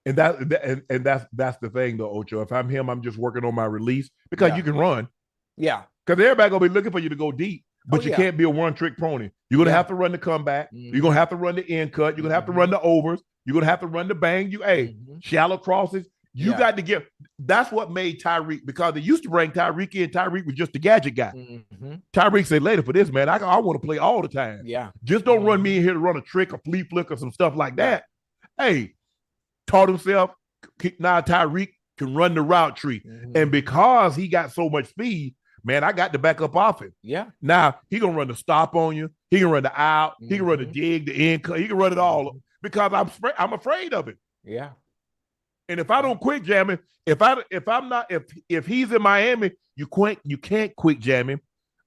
that's the thing though, Ocho. If I'm him, I'm just working on my release because you can run. Yeah. Because everybody gonna be looking for you to go deep, but you can't be a one-trick pony. You're gonna have to run the comeback. You're gonna have to run the end cut. You're gonna have to run the overs. You're gonna have to run the bang. Shallow crosses. You got to get. That's what made Tyreek, because they used to bring Tyreek in. Tyreek was just a gadget guy. Tyreek said, later for this, man, I want to play all the time. Yeah. Just don't run me in here to run a trick, a flea flick, or some stuff like that. Hey, taught himself. Now Tyreek can run the route tree. And because he got so much speed, man, I got to back up off him. Yeah. Now he gonna run the stop on you. He can run the out. He can run the dig, the end cut. He can run it all because I'm afraid of it. Yeah. And if I don't quick jam him, if he's in Miami, you can't quick jam him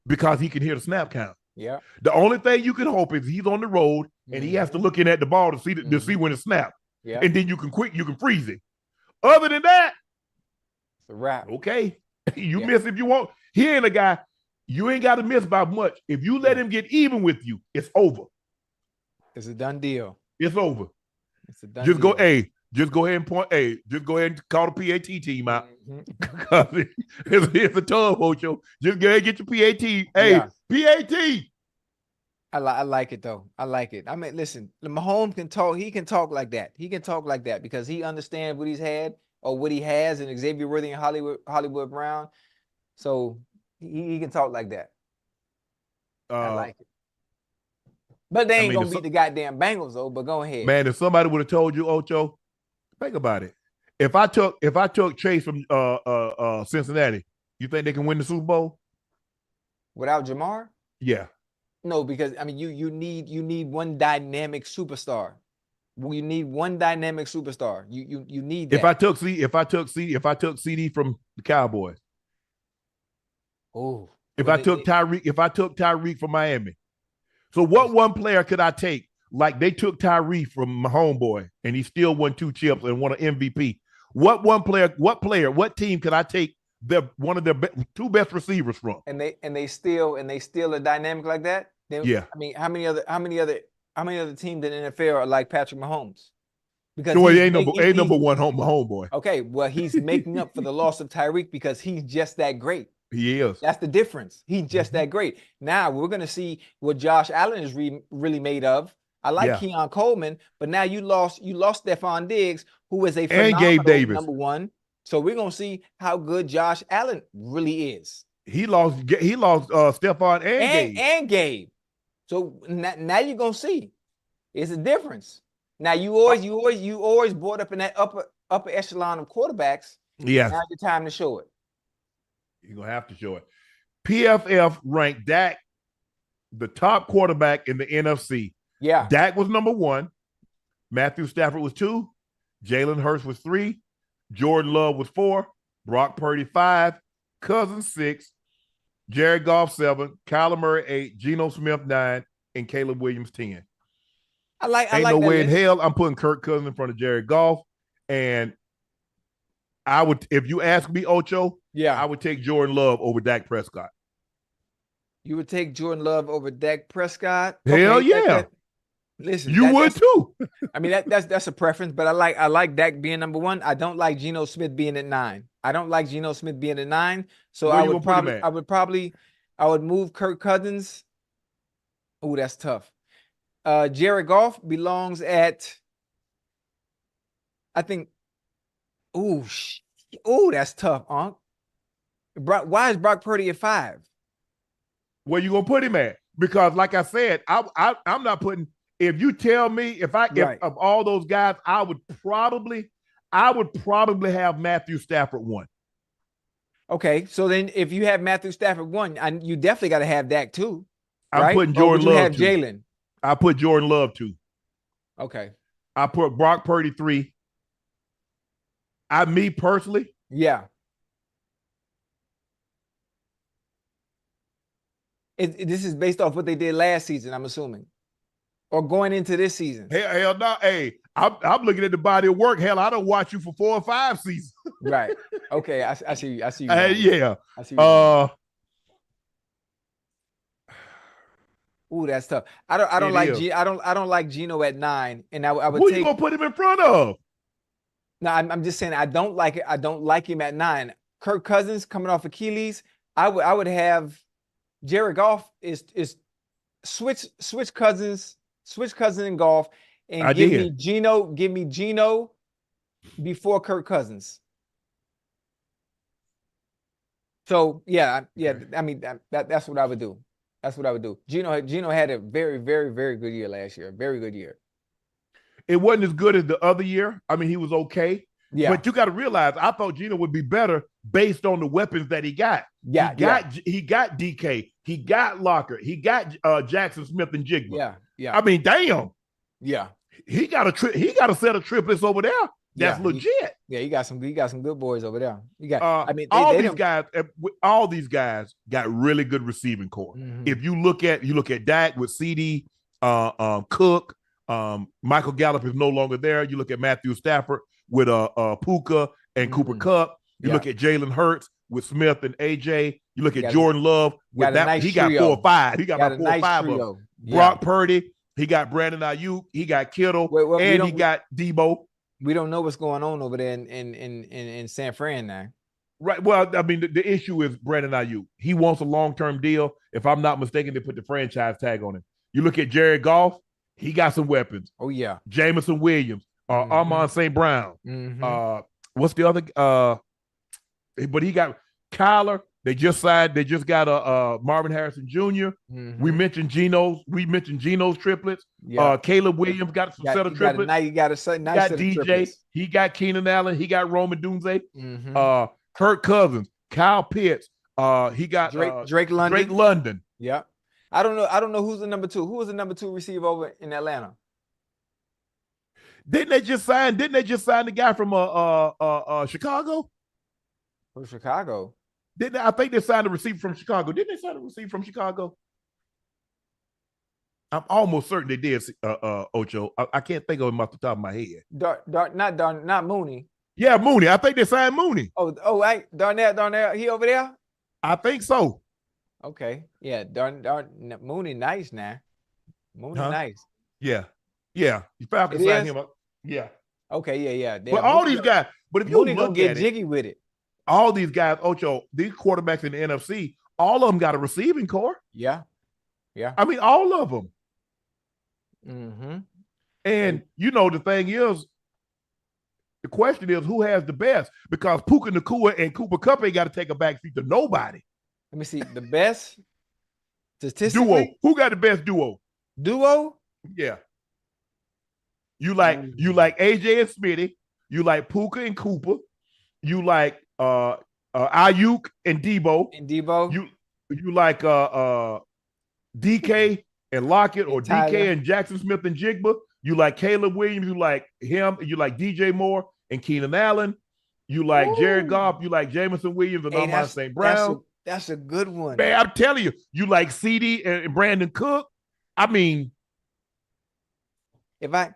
because he can hear the snap count. Yeah. The only thing you can hope is he's on the road and he has to look in at the ball to see when it snaps. Yeah. And then you can freeze it. Other than that, it's a wrap. Okay. You miss if you want. He ain't a guy. You ain't got to miss by much. If you let him get even with you, it's over. It's a done deal. It's over. It's a done deal. Just go ahead and point. Just go ahead and call the PAT team out. It's a tub, Ocho. Just go ahead and get your PAT. PAT. I like it though. I like it. I mean, listen, Mahomes can talk. He can talk like that. He can talk like that because he understands what he's had or what he has in Xavier Worthy and Hollywood Brown. So he can talk like that. I like it. But they ain't gonna beat the goddamn Bengals though. But go ahead, man. If somebody would have told you, Ocho, think about it. If I took Chase from Cincinnati, you think they can win the Super Bowl without Jamar? Yeah. No, because I mean, you need one dynamic superstar. You need one dynamic superstar. You need that. If I took CD from the Cowboys. Oh. If I took Tyreek from Miami. So what one player could I take? Like they took Tyreek from my homeboy, and he still won 2 chips and won an MVP. What team could I take one of their 2 best receivers from? And they still a dynamic like that? Yeah. I mean, how many other teams in the NFL are like Patrick Mahomes? Because he ain't number one homeboy. Okay, well, he's making up for the loss of Tyreek because he's just that great. He is. That's the difference. He's just that great. Now we're gonna see what Josh Allen is really made of. I like Keon Coleman, but now you lost Stephon Diggs, who is a phenomenal Gabe Davis. number 1. So we're gonna see how good Josh Allen really is. He lost Stephon and Gabe. So now you're gonna see it's a difference. Now you always brought up in that upper echelon of quarterbacks. Yeah. Now's your time to show it. You're gonna have to show it. PFF ranked Dak the top quarterback in the NFC. Yeah. Dak was number 1. Matthew Stafford was 2. Jalen Hurts was 3. Jordan Love was 4. Brock Purdy 5. Cousins 6. Jared Goff 7. Kyler Murray 8. Geno Smith 9. And Caleb Williams 10. Ain't like no that way in list. hell I'm putting Kirk Cousins in front of Jared Goff. And I would, if you ask me, Ocho, Yeah. I would take Jordan Love over Dak Prescott. You would take Jordan Love over Dak Prescott? Hell Okay, yeah. listen, You would that's too. I mean that's a preference, but I like Dak being number one. I don't like Geno Smith being at 9. I don't like Geno Smith being at 9. So Where you gonna put him at? I would move Kirk Cousins. Oh, that's tough. Jared Goff belongs at, I think. Oh, that's tough, Unc. Why is Brock Purdy at 5? Where you gonna put him at? Because, like I said, I'm not putting. If you tell me if of all those guys, I would probably have Matthew Stafford 1. Okay, so then if you have Matthew Stafford 1, you definitely got to have Dak 2. I'm right? putting Jordan Love. Love Have Jalen. I put Jordan Love 2. Okay. I put Brock Purdy 3. Me personally. Yeah. This is based off what they did last season, I'm assuming, or going into this season. Hell no. Hey, I'm looking at the body of work. Hell, I don't watch you for 4 or 5 seasons. Right. Okay. I see. I see. Yeah. I see. Ooh, that's tough. I don't like Geno at 9, and I would. Who you gonna put him in front of? No, I'm just saying I don't like it. I don't like him at 9. Kirk Cousins coming off Achilles. I would have Jared Goff is switch Cousins and Goff, and give me Geno before Kirk Cousins. So yeah. I mean that's what I would do. That's what I would do. Geno had a very, very, very good year last year. Very good year. It wasn't as good as the other year. I mean, he was okay. Yeah. But you got to realize, I thought Geno would be better based on the weapons that he got. Yeah. He got DK. He got Locker. He got Jackson Smith and Jigba. Yeah. I mean, damn. Yeah. He got a set of triplets over there. That's legit. You got some good boys over there. You got. All these guys got really good receiving core. Mm-hmm. If you look at Dak with CD, Cook, Michael Gallup is no longer there. You look at Matthew Stafford with Puka and Cooper Kupp. You look at Jalen Hurts with Smith and AJ. You look at Jordan Love with that. Nice he got trio. 4 or 5. He got about 4 or 5 of them. Brock Purdy. He got Brandon Ayuk. He got Kittle, and he got Debo. We don't know what's going on over there in San Fran now. Right. Well, I mean, the issue is Brandon Ayuk. He wants a long-term deal. If I'm not mistaken, they put the franchise tag on him. You look at Jared Goff. He got some weapons. Oh yeah. Jameson Williams, Amon St. Brown. What's the other? But he got Kyler. They just got Marvin Harrison Jr. We mentioned Geno's triplets. Yeah. Caleb Williams got some set of triplets. Now you got a nice set DJ. Of triplets. He got Keenan Allen. He got Roman Dunze. Kirk Cousins, Kyle Pitts. He got Drake London. Drake London. Yeah. I don't know who's the number 2. Who was the number 2 receiver over in Atlanta? Didn't they just sign the guy from Chicago? From Chicago. I think they signed a receiver from Chicago. Didn't they sign a receiver from Chicago? I'm almost certain they did, Ocho. I can't think of him off the top of my head. Not Mooney. Yeah, Mooney. I think they signed Mooney. Right. Darnell, he over there? I think so. Okay. Yeah, Mooney nice now. Mooney nice. Yeah. You Falcons signed him up. Yeah. Okay, yeah. But all these guys, but if you Mooney look gonna get at jiggy with it. All these guys, Ocho, these quarterbacks in the NFC, all of them got a receiving core. Yeah. I mean, all of them. Mm-hmm. And the thing is, the question is who has the best? Because Puka Nacua and Cooper Kupp ain't got to take a backseat to nobody. Let me see the best statistically. Duo. Who got the best duo? Yeah. You like AJ and Smitty. You like Puka and Cooper. You like Ayuk and Debo. You like DK and Lockett, or DK and Jackson Smith and Jigba. You like Caleb Williams. You like him. You like DJ Moore and Keenan Allen. You like Jared Goff. You like Jameson Williams and Amon St. Brown. That's a good one. Man, I'm telling you, you like CD and Brandon Cook. I mean, If I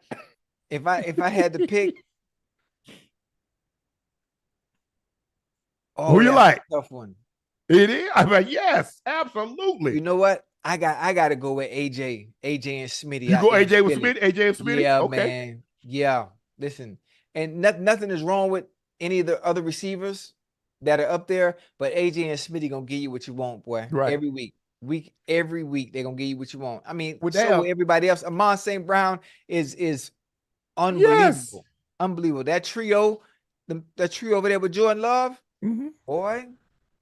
had to pick, who you like? Tough one. It is. I mean, yes, absolutely. You know what? I got to go with AJ and Smitty. You go AJ with Smitty, AJ and Smitty. Yeah, okay. Man. Yeah. Listen, and nothing is wrong with any of the other receivers that are up there, but AJ and Smitty gonna give you what you want, boy. Right. Every week they're gonna give you what you want. I mean, With everybody else. Amon St. Brown is unbelievable. Yes. Unbelievable. That trio, the trio over there with Jordan Love, boy.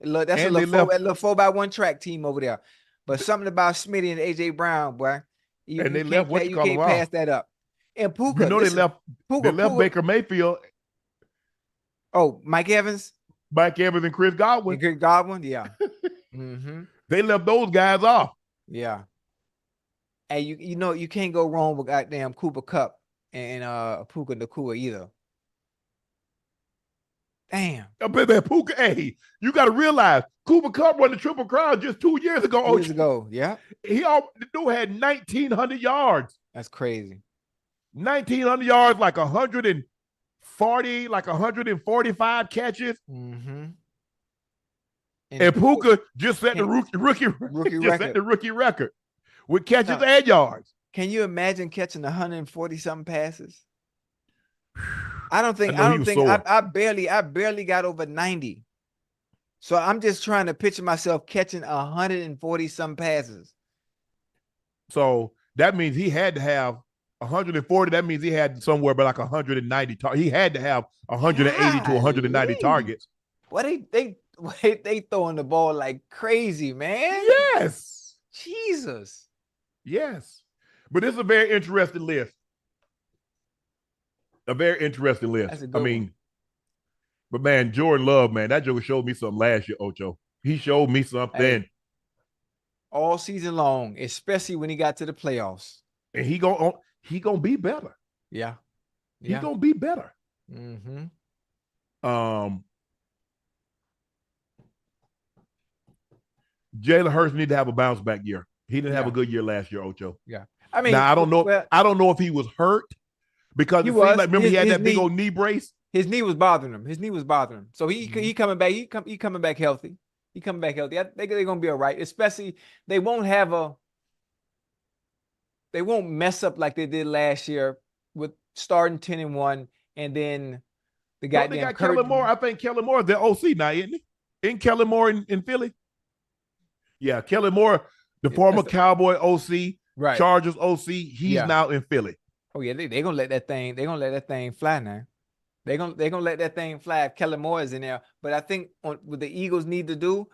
Look, that's a little 4x1 track team over there. But something about Smitty and AJ Brown, boy. You can't pass that up. And Puka, they left Baker Mayfield. Oh, Mike Evans and Chris Godwin. Yeah. They left those guys off. Yeah. And you can't go wrong with goddamn Cooper Kupp and Puka Nacua either. Damn. Puka, hey, you got to realize Cooper Kupp won the Triple Crown just 2 years ago. 2 years ago, yeah. The dude had 1,900 yards. That's crazy. 1,900 yards, like 140, like 145 catches. And Puka just set the rookie record. Set the rookie record with catches and yards. Can you imagine catching 140 something passes? I barely got over 90. So I'm just trying to picture myself catching 140 some passes. So that means he had to have 140. That means he had somewhere but like 190. He had to have 180 to 190 targets. What they throwing the ball like crazy, man. Yes. Jesus. Yes. But it's a very interesting list. A very interesting list. But man, Jordan Love, man, that joker showed me something last year, Ocho. He showed me something. All season long, especially when he got to the playoffs. And he gonna be better. Yeah. He gonna be better. Jalen Hurts need to have a bounce back year. He didn't have a good year last year, Ocho. Yeah. I mean, now I don't know if he was hurt because it seemed like, remember he had that big old knee brace. His knee was bothering him. So he coming back. He coming back healthy. They're gonna be all right. Especially they won't mess up like they did last year with starting 10-1 and then the guy. They got Kellen Moore. I think Kellen Moore is their OC now, isn't he? Isn't Kellen Moore in Philly? Yeah, Kellen Moore, the former Cowboy OC, right. Chargers OC. He's now in Philly. Oh yeah, they're gonna let that thing. They're gonna let that thing fly now. They're gonna let that thing fly if Kellen Moore is in there. But I think what the Eagles need to do,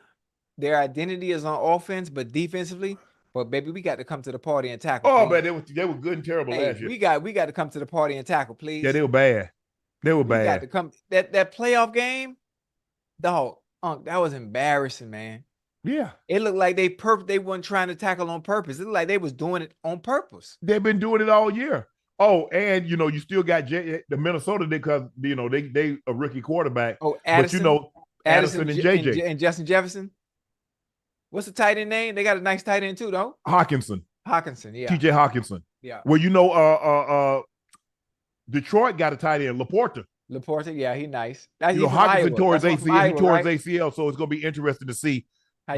their identity is on offense, but defensively. But baby, we got to come to the party and tackle. Oh man, they were good and terrible last year. We got to come to the party and tackle, please. Yeah, they were bad. We got to come that playoff game, dog. That was embarrassing, man. Yeah, it looked like they weren't trying to tackle on purpose. It looked like they was doing it on purpose. They've been doing it all year. Oh, and you still got the Minnesota because they a rookie quarterback. Oh, Addison, but Addison and JJ and Justin Jefferson. What's the tight end name? They got a nice tight end too, though. Hawkinson, yeah. TJ Hawkinson. Yeah. Well, Detroit got a tight end, Laporta, yeah, he nice. Hawkinson tore his ACL. He tore his ACL, so it's gonna be interesting to see.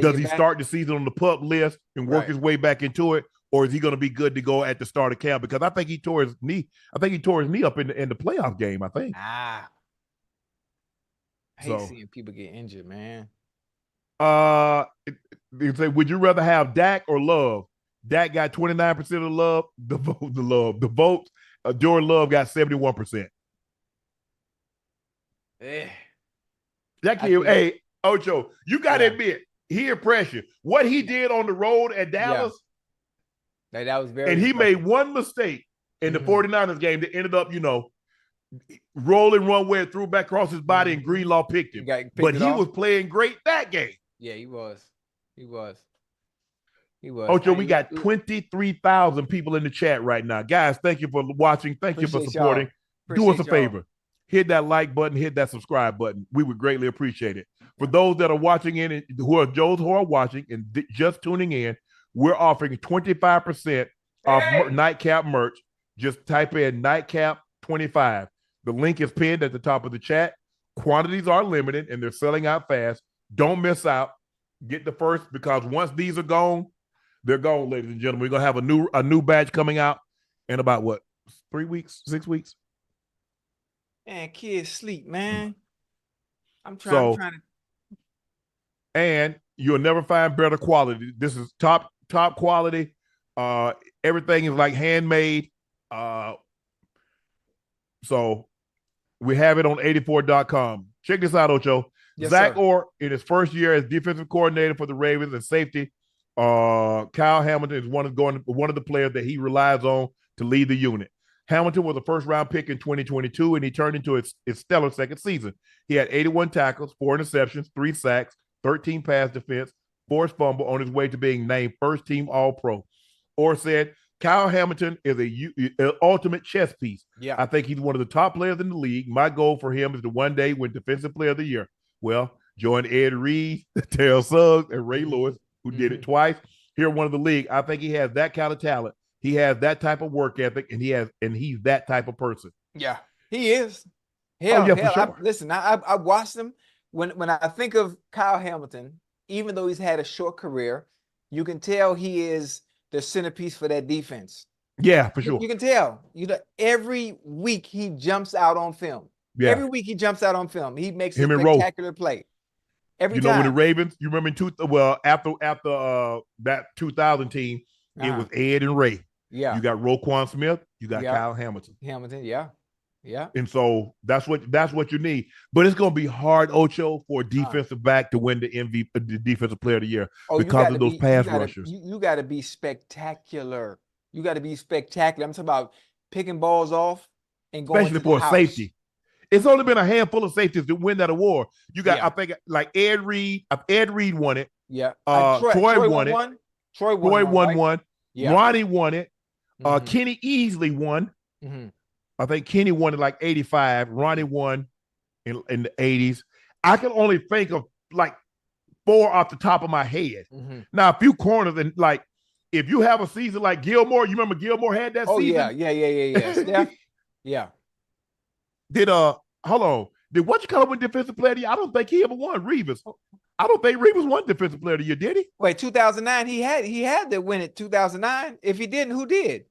Does he start the season on the PUP list and work his way back into it, or is he going to be good to go at the start of camp? Because I think he tore his knee. I think he tore his knee up in the playoff game. I think. I hate seeing people get injured, man. They say, would you rather have Dak or Love? Dak got 29% of the love. The votes. Jordan Love got 71%. That kid, hey, Ocho, you got to admit. He impressed you. What he did on the road at Dallas, that was very. And he made one mistake in the 49ers game that ended up, rolling one way, threw back across his body, and Greenlaw picked him. But he was playing great that game. Yeah, he was. Ocho, we got 23,000 people in the chat right now. Guys, thank you for watching. Thank you for supporting. Do us a favor. Hit that like button, hit that subscribe button. We would greatly appreciate it. For those that are watching in, who are watching and just tuning in, we're offering 25% off Nightcap merch. Just type in Nightcap 25. The link is pinned at the top of the chat. Quantities are limited and they're selling out fast. Don't miss out. Get the first, because once these are gone, they're gone, ladies and gentlemen. We're gonna have a new batch coming out in about what, 3 weeks, 6 weeks? Man, kids sleep, man. I'm trying to. And you'll never find better quality. This is top quality. Everything is like handmade. So we have it on 84.com. Check this out, Ocho. Yes, Zach sir. Orr, in his first year as defensive coordinator for the Ravens and safety, Kyle Hamilton is one of the players that he relies on to lead the unit. Hamilton was a first-round pick in 2022, and he turned into his stellar second season. He had 81 tackles, 4 interceptions, 3 sacks, 13 pass defense, forced fumble on his way to being named first-team All-Pro. Orr said, Kyle Hamilton is an ultimate chess piece. Yeah. I think he's one of the top players in the league. My goal for him is to one day win Defensive Player of the Year. Well, join Ed Reed, Terrell Suggs, and Ray Lewis, who did it twice. Here, one of the league. I think he has that kind of talent. He has that type of work ethic, and he's that type of person. Yeah, he is. Hell, for sure. I watched him. When I think of Kyle Hamilton, even though he's had a short career, you can tell he is the centerpiece for that defense. Yeah, for sure. You can tell. Every week he jumps out on film. Yeah. Every week he jumps out on film. He makes a spectacular play. Every time. When the Ravens, you remember after that 2000 team, it was Ed and Ray. Yeah. You got Roquan Smith, you got Kyle Hamilton. Yeah. And so that's what you need. But it's going to be hard, Ocho, for a defensive back to win the MVP, the Defensive Player of the Year, because of those pass rushers. You got to be spectacular. You got to be spectacular. I'm talking about picking balls off and going, especially for a safety. It's only been a handful of safeties to win that award. You got, I think, like Ed Reed. Ed Reed won it. Yeah. Troy won it. Troy won one. Yeah. Ronnie won it. Kenny Easley won. I think Kenny won in like 85. Ronnie won in the 80s. I can only think of like 4 off the top of my head. Now, a few corners, and like if you have a season like Gilmore, you remember Gilmore had that season? Oh, yeah. Yeah. Did hold on. Did what you call him with Defensive Player of the Year? I don't think he ever won. Reeves. I don't think Reeves won Defensive Player of the Year, did he? Wait, 2009, he had to win it 2009. If he didn't, who did?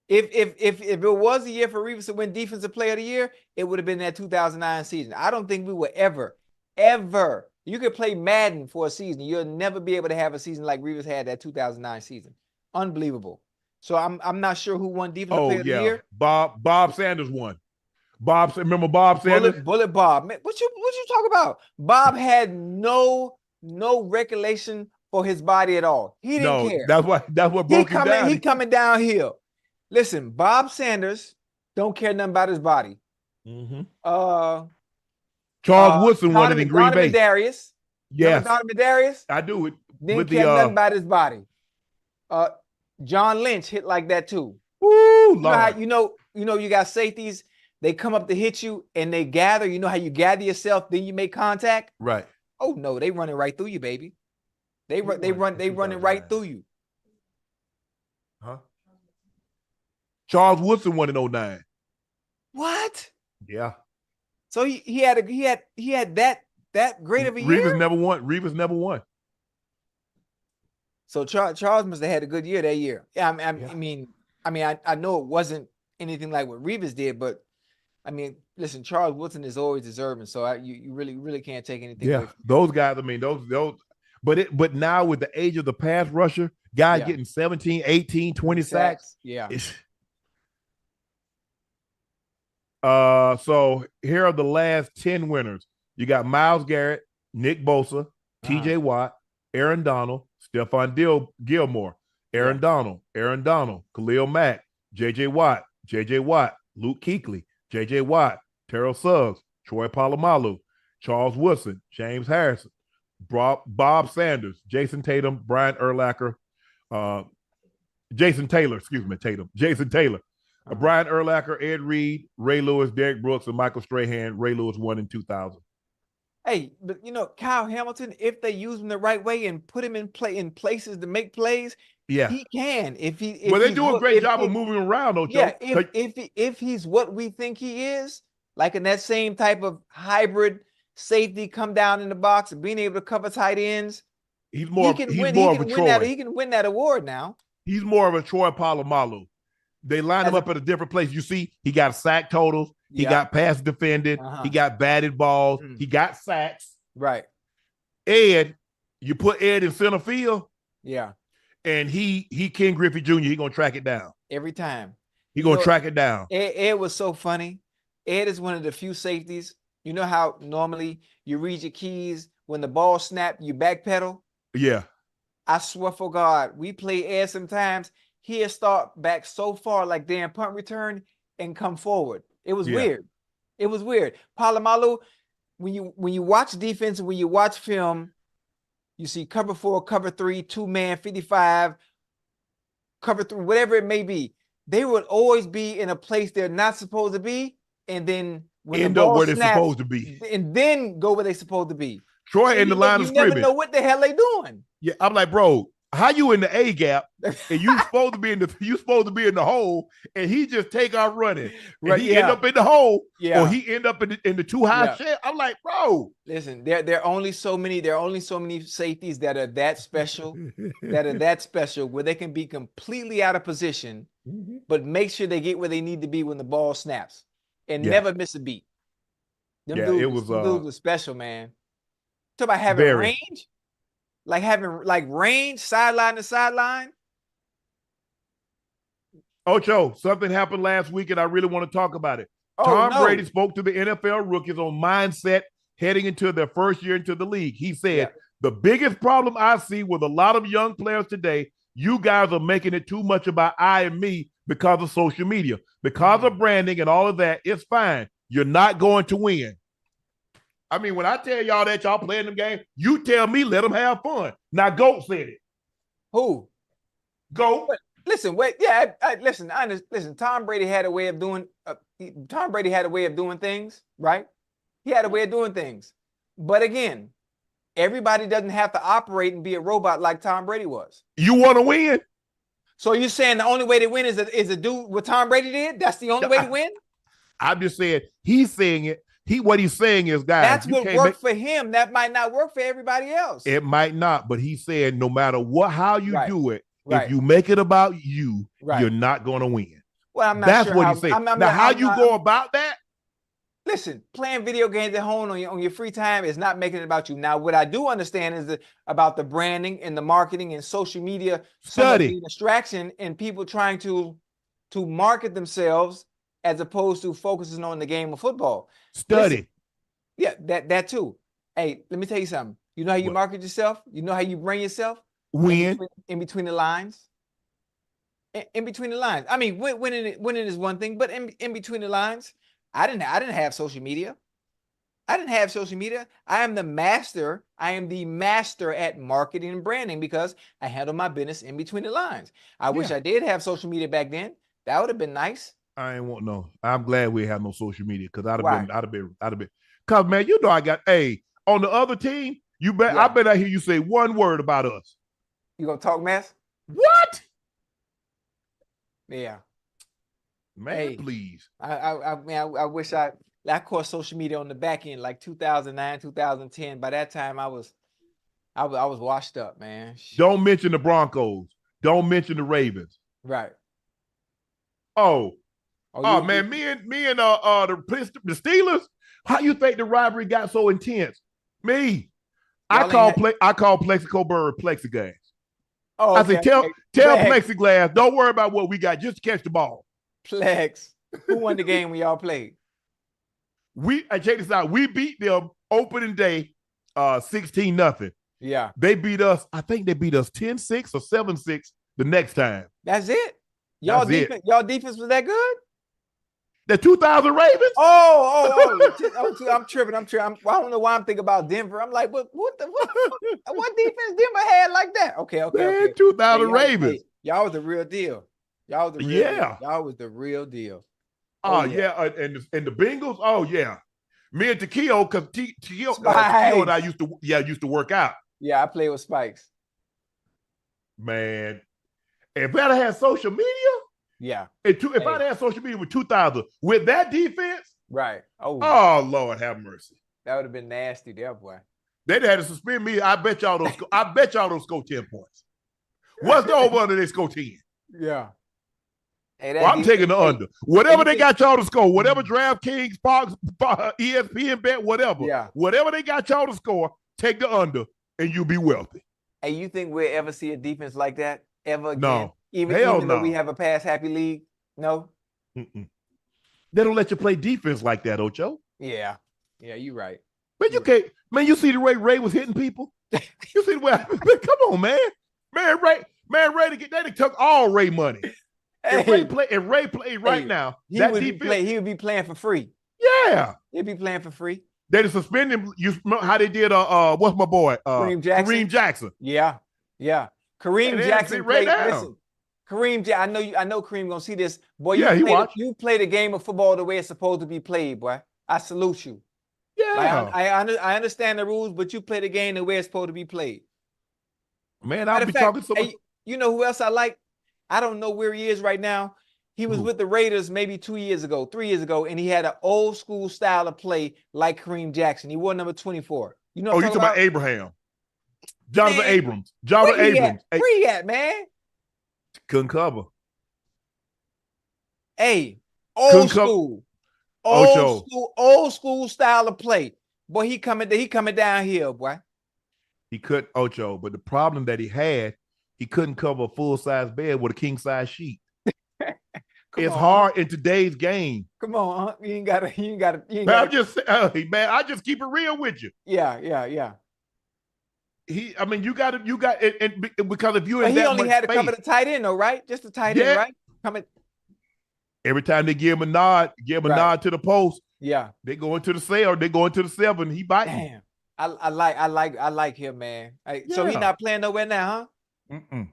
If it was a year for Reeves to win Defensive Player of the Year, it would have been that 2009 season. I don't think we would ever. You could play Madden for a season. You'll never be able to have a season like Reeves had that 2009 season. Unbelievable. So I'm not sure who won Defensive Player of the Year. Bob Sanders won. Remember Bob Sanders? Bullet Bob. Man, what you talk about? Bob had no recollection for his body at all. He didn't care. That's what broke him down. He coming downhill. Listen, Bob Sanders don't care nothing about his body. Charles Woodson won it in Green Bay. Darius. Yes. Darius? I do it. Didn't care nothing about his body. John Lynch hit like that too. Woo, you know you got safeties. They come up to hit you and they gather. You know how you gather yourself, then you make contact? Right. Oh no, they running right through you, baby. They running right through you. Huh? Charles Woodson won in 2009. What? Yeah. So he had that great of a year. Reeves never won. So Charles must have had a good year that year. Yeah, I know it wasn't anything like what Reeves did, but I mean, listen, Charles Woodson is always deserving. So you really can't take anything away from those guys. I mean, those. But now with the age of the pass rusher, guys getting 17, 18, 20 sacks. Yeah. So here are the last 10 winners. You got Myles Garrett, Nick Bosa, TJ Watt, Aaron Donald, Stephon Gilmore, Aaron Donald, Khalil Mack, JJ Watt, Luke Kuechly, JJ Watt, Terrell Suggs, Troy Polamalu, Charles Woodson, James Harrison, Bob Sanders, Jason Tatum, Brian Urlacher, Jason Taylor, Brian Urlacher, Ed Reed, Ray Lewis, Derek Brooks, and Michael Strahan. Ray Lewis won in 2000. Hey, but Kyle Hamilton, if they use him the right way and put him in places to make plays, Yeah. He can if well, they he's do a great job of moving around, Ocho. Yeah, if he's what we think he is, like in that same type of hybrid safety, come down in the box and being able to cover tight ends, he's more of a Troy. He can win that award now. He's more of a Troy Polamalu. They line him up at a different place. You see, he got sack totals. He got pass defended. He got batted balls. He got sacks. Right. Ed, you put Ed in center field. Yeah. And he Ken Griffey Jr., he going to track it down. Every time. He going to track it down. Ed was so funny. Ed is one of the few safeties. You know how normally you read your keys, when the ball snapped, you backpedal? Yeah. I swear for God, we play Ed sometimes. He'll start back so far, like damn punt return, and come forward. It was weird. It was weird. Polamalu, when you watch defense, when you watch film, you see cover 4, cover 3, 2-man, 55, cover 3, whatever it may be. They would always be in a place they're not supposed to be, and then when end up where they're supposed to be, and then go where they're supposed to be. Troy in the line of scrimmage. You never know what the hell they doing. Yeah, I'm like, bro, how you in the A gap and you supposed to be in the hole, and he just take off running, right? He end up in the hole, or he end up in the too high shell. I'm like, bro, listen, there are only so many safeties that are that special, where they can be completely out of position, but make sure they get where they need to be when the ball snaps, and never miss a beat. Them dudes was special, man. Talk about having range. Like having range, sideline to sideline. Ocho, something happened last week, and I really want to talk about it. Tom Brady spoke to the NFL rookies on mindset heading into their first year into the league. He said, the biggest problem I see with a lot of young players today, you guys are making it too much about I and me because of social media. Because of branding and all of that, it's fine. You're not going to win. I mean, when I tell y'all that y'all playing them games, you tell me let them have fun. Now, Goat said it. Who? Goat. Listen, wait, yeah, listen. Tom Brady had a way of doing. Tom Brady had a way of doing things, right? He had a way of doing things. But again, everybody doesn't have to operate and be a robot like Tom Brady was. You want to win? So you're saying the only way to win is a do what Tom Brady did? That's the only way to win? I'm just saying. He's saying it. What he's saying is, guys, that's what worked for him. That might not work for everybody else. It might not, but he said no matter how you do it, if you make it about you, you're not going to win. Well, I'm not that's sure what he said. Now, how you go about that? Listen, playing video games at home on your free time is not making it about you. Now, what I do understand is about the branding and the marketing and social media study distraction and people trying to market themselves as opposed to focusing on the game of football. Study. Listen, that too. Hey, let me tell you something. You know how you market yourself? You know how you brand yourself? Win. In between the lines. In between the lines. I mean, winning is one thing, but in between the lines, I didn't have social media. I am the master. I am the master at marketing and branding because I handle my business in between the lines. I wish I did have social media back then. That would have been nice. I ain't want no. I'm glad we have no social media because I'd have been. Cause man, you know I got on the other team. I bet I hear you say one word about us. You gonna talk mess? What? Yeah. Man, please. I wish I caught social media on the back end like 2009, 2010. By that time, I was washed up, man. Don't mention the Broncos. Don't mention the Ravens. Right. Man, me and the Steelers. How you think the rivalry got so intense? Me, I call Plexico Bird Plexiglass. Oh, okay. I said, tell Plexiglass, don't worry about what we got, just catch the ball. Plex. Who won the game when y'all played? Check this out. We beat them opening day 16-0. Yeah. They beat us, I think they beat us 10-6 or 7-6 the next time. That's it? Y'all defense was that good? The 2000 Ravens? I'm tripping. I don't know why I'm thinking about Denver. I'm like, what defense Denver had like that? Okay. 2000 Ravens. Y'all was the real deal. Y'all was the real deal. And the Bengals. Oh yeah, me and Takio, because Takio and I used to work out. Yeah, I played with Spikes. Man, If I'd had social media, yeah. If I'd had social media with 2000 with that defense, right. Oh Lord, have mercy. That would have been nasty, there, boy. They'd had to suspend me. I bet y'all don't score 10 points. What's the over under they score 10? Yeah. Hey, I'm taking the under. Whatever they got y'all to score, whatever DraftKings, Fox, ESPN bet, whatever. Yeah. Whatever they got y'all to score, take the under and you'll be wealthy. Hey, you think we'll ever see a defense like that ever again? No. Even though we have a pass happy league? No? Mm-mm. They don't let you play defense like that, Ocho. Yeah. Yeah, you're right. Man, you can't. Man, you see the way Ray was hitting people? You see the way? Come on, man. Ray, they took all Ray money. If Ray played right now, he would be playing for free. Yeah. He'd be playing for free. They just suspended him. You know how they did what's my boy? Kareem Jackson. Yeah. Kareem Jackson played. Listen, I know Kareem gonna see this. Boy, you play the game of football the way it's supposed to be played, boy. I salute you. Yeah. I understand the rules, but you play the game the way it's supposed to be played. Man, I'll be talking so much. Hey, you know who else I like? I don't know where he is right now. He was with the Raiders maybe 3 years ago, and he had an old school style of play like Kareem Jackson. He wore number 24. You know? You talking about Abraham? Jonathan Abrams. Jonathan Abrams. Where he at, man? Couldn't cover. Hey, old school style of play. Boy, he coming down here, boy. He could Ocho, but the problem that he couldn't cover a full-size bed with a king-size sheet. It's hard in today's game. Come on, you ain't gotta. Man, I just keep it real with you. Yeah. You got it, because if you he only had to cover the tight end, though, right? Just the tight end, right? Every time they give him a nod, to the post. Yeah, they go into the cell, they go into the 7. He biting. Damn, I like him, man. So he's not playing nowhere now, huh? Mm-mm.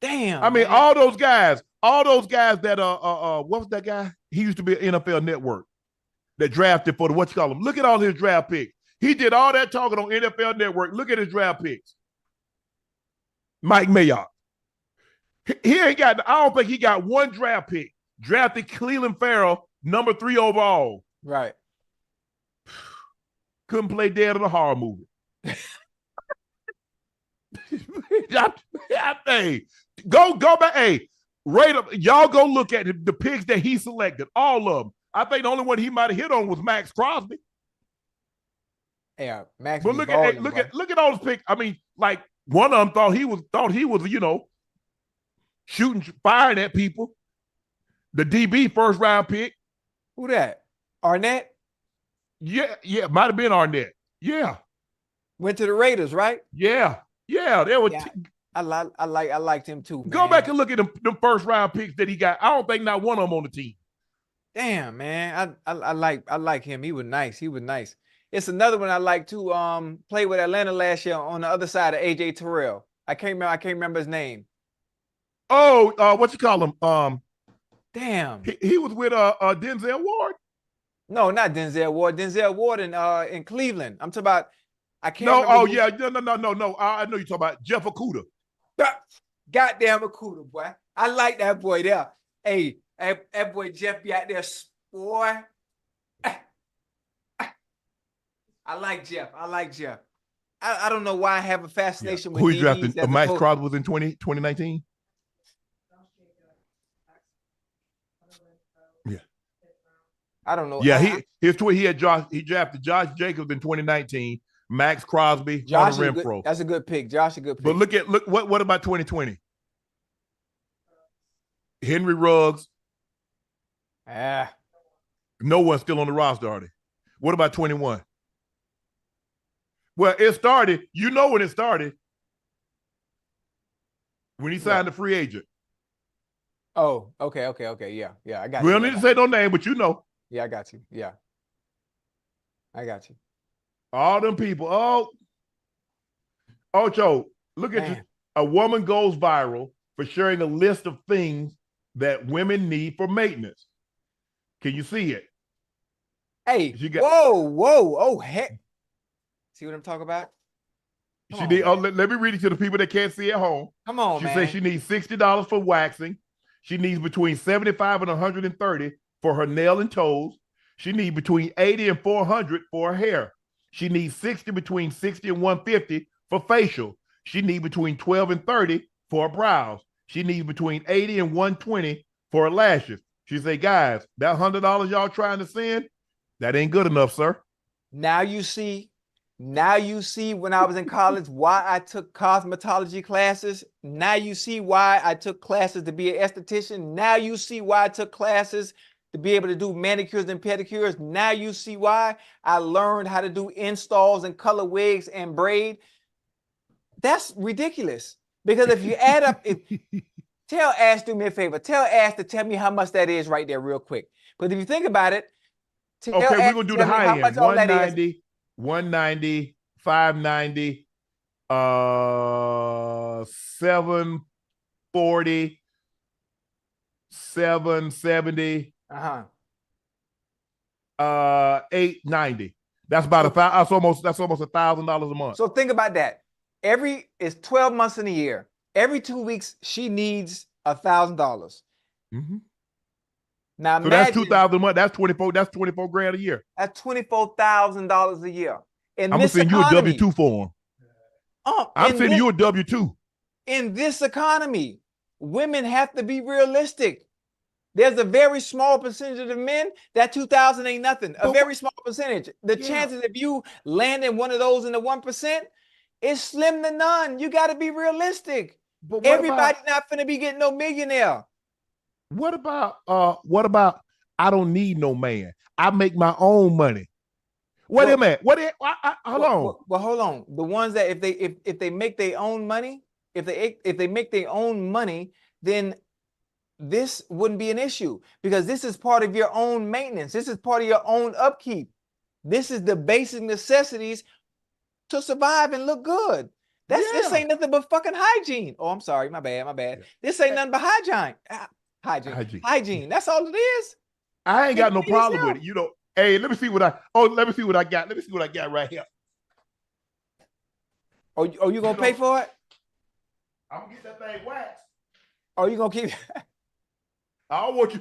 Damn. I mean, man. all those guys that what was that guy? He used to be an NFL Network that drafted for the Look at all his draft picks. He did all that talking on NFL Network. Look at his draft picks. Mike Mayock. He ain't got. I don't think he got one draft pick. Drafted Cleveland Farrell, number 3 overall. Right. Couldn't play dead in a horror movie. Hey, go back. Hey, y'all go look at the picks that he selected. All of them. I think the only one he might have hit on was Max Crosby. Yeah, Max. But look at all those picks. I mean, like one of them thought he was shooting, firing at people. The DB first round pick. Who that? Arnett? Yeah, might have been Arnett. Yeah. Went to the Raiders, right? Yeah. They were. I liked him too. Man. Go back and look at them first round picks that he got. I don't think not one of them on the team. Damn, man. I like him. He was nice. It's another one I like too. Played with Atlanta last year on the other side of AJ Terrell. I can't remember his name. Oh, what you call him? Damn. He was with Denzel Ward. No, not Denzel Ward. Denzel Ward in Cleveland. I'm talking about. I can't. No. Oh yeah. No. I know you're talking about Jeff Okudah. Goddamn Okudah, boy. I like that boy there. Hey, that boy Jeff be out there, boy. I like Jeff. I don't know why I have a fascination with who he drafted. Max Crosby was in 2019. Yeah. I don't know. Yeah, he drafted Josh Jacobs in 2019. Max Crosby, Hunter Renfrow. That's a good pick. Josh, a good pick. But look what about 2020? Henry Ruggs. No one's still on the roster, are they? What about 21? Well, it started. You know when it started. When he signed the free agent. Oh, okay. Yeah, I got you. We don't need to say no name, but you know. Yeah, I got you. Yeah. I got you. All them people. Oh, Ocho, look at you. A woman goes viral for sharing a list of things that women need for maintenance. Can you see it? Hey, whoa. Oh, heck. See what I'm talking about? She need. Oh, let me read it to the people that can't see at home. Come on, man. She says she needs $60 for waxing. She needs between 75 and 130 for her nail and toes. She needs between 80 and 400 for her hair. She needs between 60 and 150 for facial. She needs between 12 and 30 for her brows. She needs between 80 and 120 for her lashes. She say, guys, that $100 y'all trying to send, that ain't good enough, sir. Now you see when I was in college why I took cosmetology classes. Now you see why I took classes to be an esthetician. Now you see why I took classes to be able to do manicures and pedicures. Now you see why I learned how to do installs and color wigs and braid. That's ridiculous. Because if you add up, tell Ash, do me a favor. Tell Ash to tell me how much that is right there real quick. But if you think about it, okay, we're going to do the high end. 190, 190, 590, 740, 770, 890. That's about that's almost $1,000 a month. So think about that. It's 12 months in a year. Every 2 weeks, she needs $1,000. Mm-hmm. Now, so that's 2,000 a month. That's 24 grand a year. That's $24,000 a year. I'm gonna send you a W-2 form. I'm sending you a W-2. In this economy, women have to be realistic. There's a very small percentage of the men that 2,000 ain't nothing. A very small percentage. The chances of you landing one of those in the 1% is slim to none. You got to be realistic. But everybody's not finna be getting no millionaire. What about I don't need no man. I make my own money. Hold on. Well, hold on. The ones that if they make their own money, if they make their own money, then this wouldn't be an issue because this is part of your own maintenance. This is part of your own upkeep. This is the basic necessities to survive and look good. This ain't nothing but fucking hygiene. Oh, I'm sorry, my bad. This ain't nothing but hygiene. That's all it is. I ain't got no problem with it. You know, hey, let me see what I got. Let me see what I got right here. Oh, you gonna pay for it? I'm gonna get that thing waxed. Oh, you gonna keep I don't want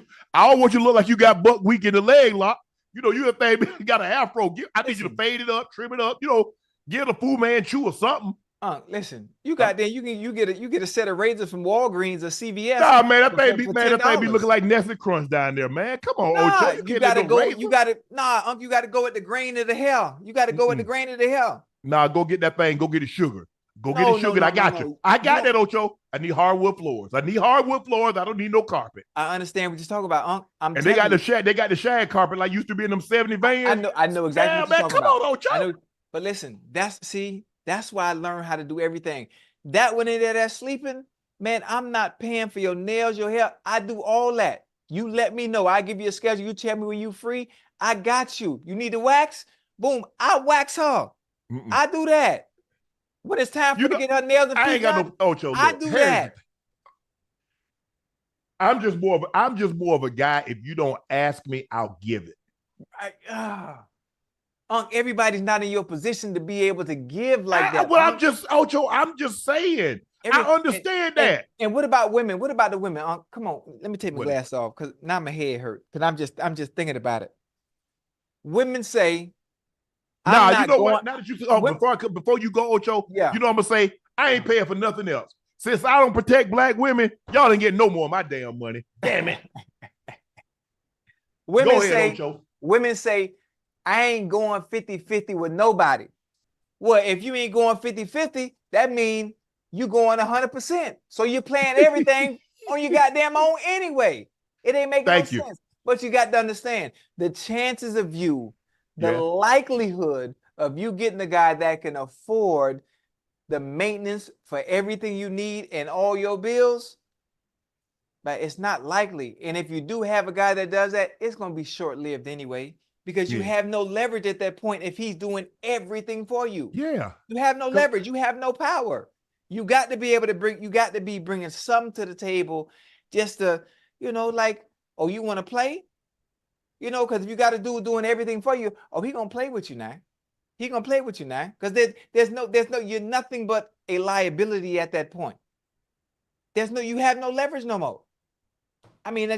you to look like you got buck weak in the leg lock. You know, you got an afro. I need you to fade it up, trim it up, you know, get a Fu Manchu or something. Listen, you get a set of razors from Walgreens or CVS. Nah, man, that thing be looking like Nestle Crunch down there, man. Come on, Ocho. You gotta go at the grain of the hair. You gotta go at the grain of the hair. Nah, go get that thing, go get the sugar. Get the sugar. I got you. I got that, Ocho. I need hardwood floors. I don't need no carpet. I understand what you're talking about, Unc. They got the shag carpet like used to be in them 70 vans. I know exactly what you're talking about. Come on, Ocho. But listen, that's why I learned how to do everything. That one in there that's sleeping, man, I'm not paying for your nails, your hair. I do all that. You let me know. I give you a schedule. You tell me when you free. I got you. You need to wax? Boom. I wax her. I do that. When it's time for her to get her nails and feet, I ain't got no Ocho. I do that. I'm just more of a guy. If you don't ask me, I'll give it. Everybody's not in your position to be able to give like that. Well, I'm just saying. I understand that. And what about women? What about the women? Come on, let me take my glass off because now my head hurt. Because I'm just thinking about it. Women say, what? Now that you before you go, Ocho, you know what I'm gonna say? I ain't paying for nothing else. Since I don't protect black women, y'all ain't getting no more of my damn money. Damn it. Women say, I ain't going 50-50 with nobody. Well, if you ain't going 50-50, that means you going 100%. So you're playing everything on your goddamn own anyway. It ain't making no sense. But you got to understand the chances of you, the likelihood of you getting a guy that can afford the maintenance for everything you need and all your bills, but it's not likely. And if you do have a guy that does that, it's going to be short-lived anyway. Because you have no leverage at that point if he's doing everything for you. Yeah. You have no leverage. You have no power. You got to be able to be bringing something to the table just to, you want to play? Because if you got a dude doing everything for you, he going to play with you now. He gonna play with you now because there's no you're nothing but a liability at that point. You have no leverage no more. I mean,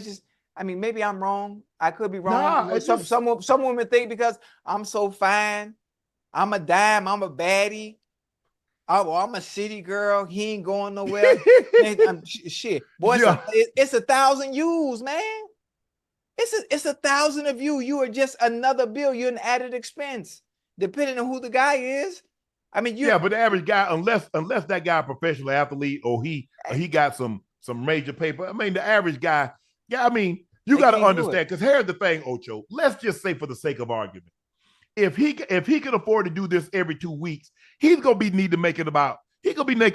maybe I'm wrong. I could be wrong. Nah, some women think because I'm so fine, I'm a dime, I'm a baddie. I'm a city girl. He ain't going nowhere. Man, shit, boy, yeah. It's 1,000 U's, man. It's 1,000 of you. You are just another bill. You're an added expense, depending on who the guy is. I mean, but the average guy, unless that guy a professional athlete or he got some major paper. I mean, the average guy, I mean, you got to understand, because here's the thing, Ocho. Let's just say, for the sake of argument, if he can afford to do this every 2 weeks, he's gonna be making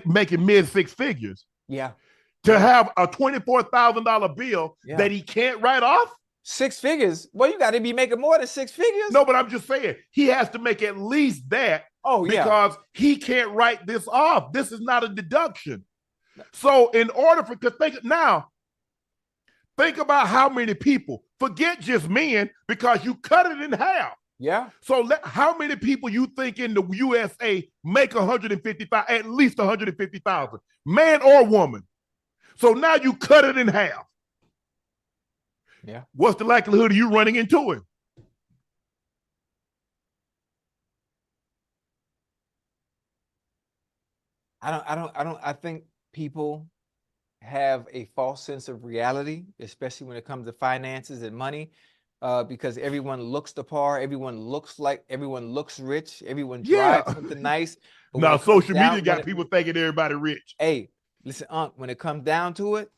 making mid six figures. Yeah. To have a $24,000 bill that he can't write off. 6 figures. Well, you got to be making more than 6 figures. No, but I'm just saying he has to make at least that. Oh, because he can't write this off. This is not a deduction. So in order to think about how many people, forget just men, because you cut it in half. Yeah. So how many people you think in the USA make 155, at least 150,000, man or woman? So now you cut it in half. Yeah. What's the likelihood of you running into him? I think people have a false sense of reality, especially when it comes to finances and money, because everyone looks the par, everyone looks rich, everyone drives something nice. Now social media got people thinking everybody rich. Hey, listen, Unc, when it comes down to it,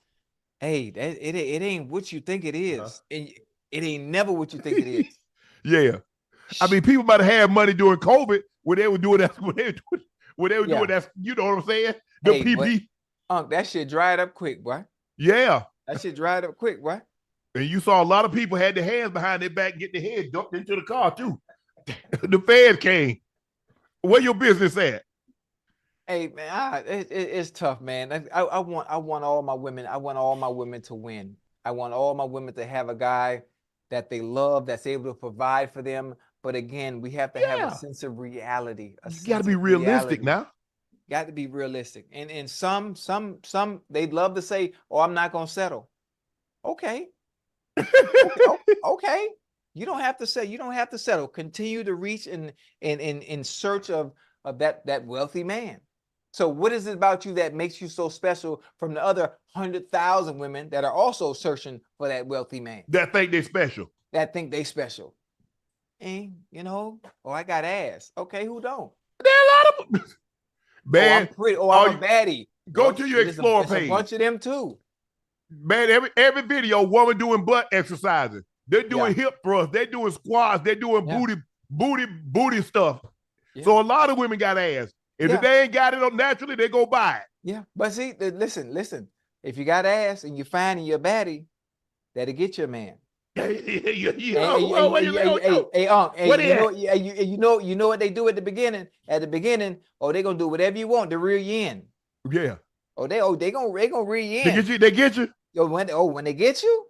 hey, it ain't what you think it is. And it ain't never what you think it is. Yeah. I mean, people might have had money during COVID when they were doing that. When they were doing that, you know what I'm saying? The PP. Unc, that shit dried up quick, boy. Yeah. That shit dried up quick, boy. And you saw a lot of people had their hands behind their back and get their head dumped into the car, too. The feds came. Where your business at? Hey, man, it's tough, man. I want all my women. I want all my women to win. I want all my women to have a guy that they love, that's able to provide for them. But again, we have to have a sense of reality. You got to be realistic now. Got to be realistic. And some they'd love to say, "Oh, I'm not gonna settle." Okay. Okay. You don't have to say. You don't have to settle. Continue to reach in search of that wealthy man. So what is it about you that makes you so special from the other 100,000 women that are also searching for that wealthy man? That think they special. And I got ass. Okay, who don't? There are a lot of them. Man, I'm pretty. I'm a baddie. Go to your Explore page. A bunch of them too. Man, every video, woman doing butt exercises. They're doing hip thrusts. They're doing squats. They're doing booty stuff. Yeah. So a lot of women got ass. If they ain't got it naturally, they go buy it. Yeah, but see, listen. If you got ass and you're fine and you're a baddie, that'll get you a man. You know what they do at the beginning? At the beginning, they're gonna do whatever you want to reel you in. Yeah. They gonna reel you in. They get you. When they get you,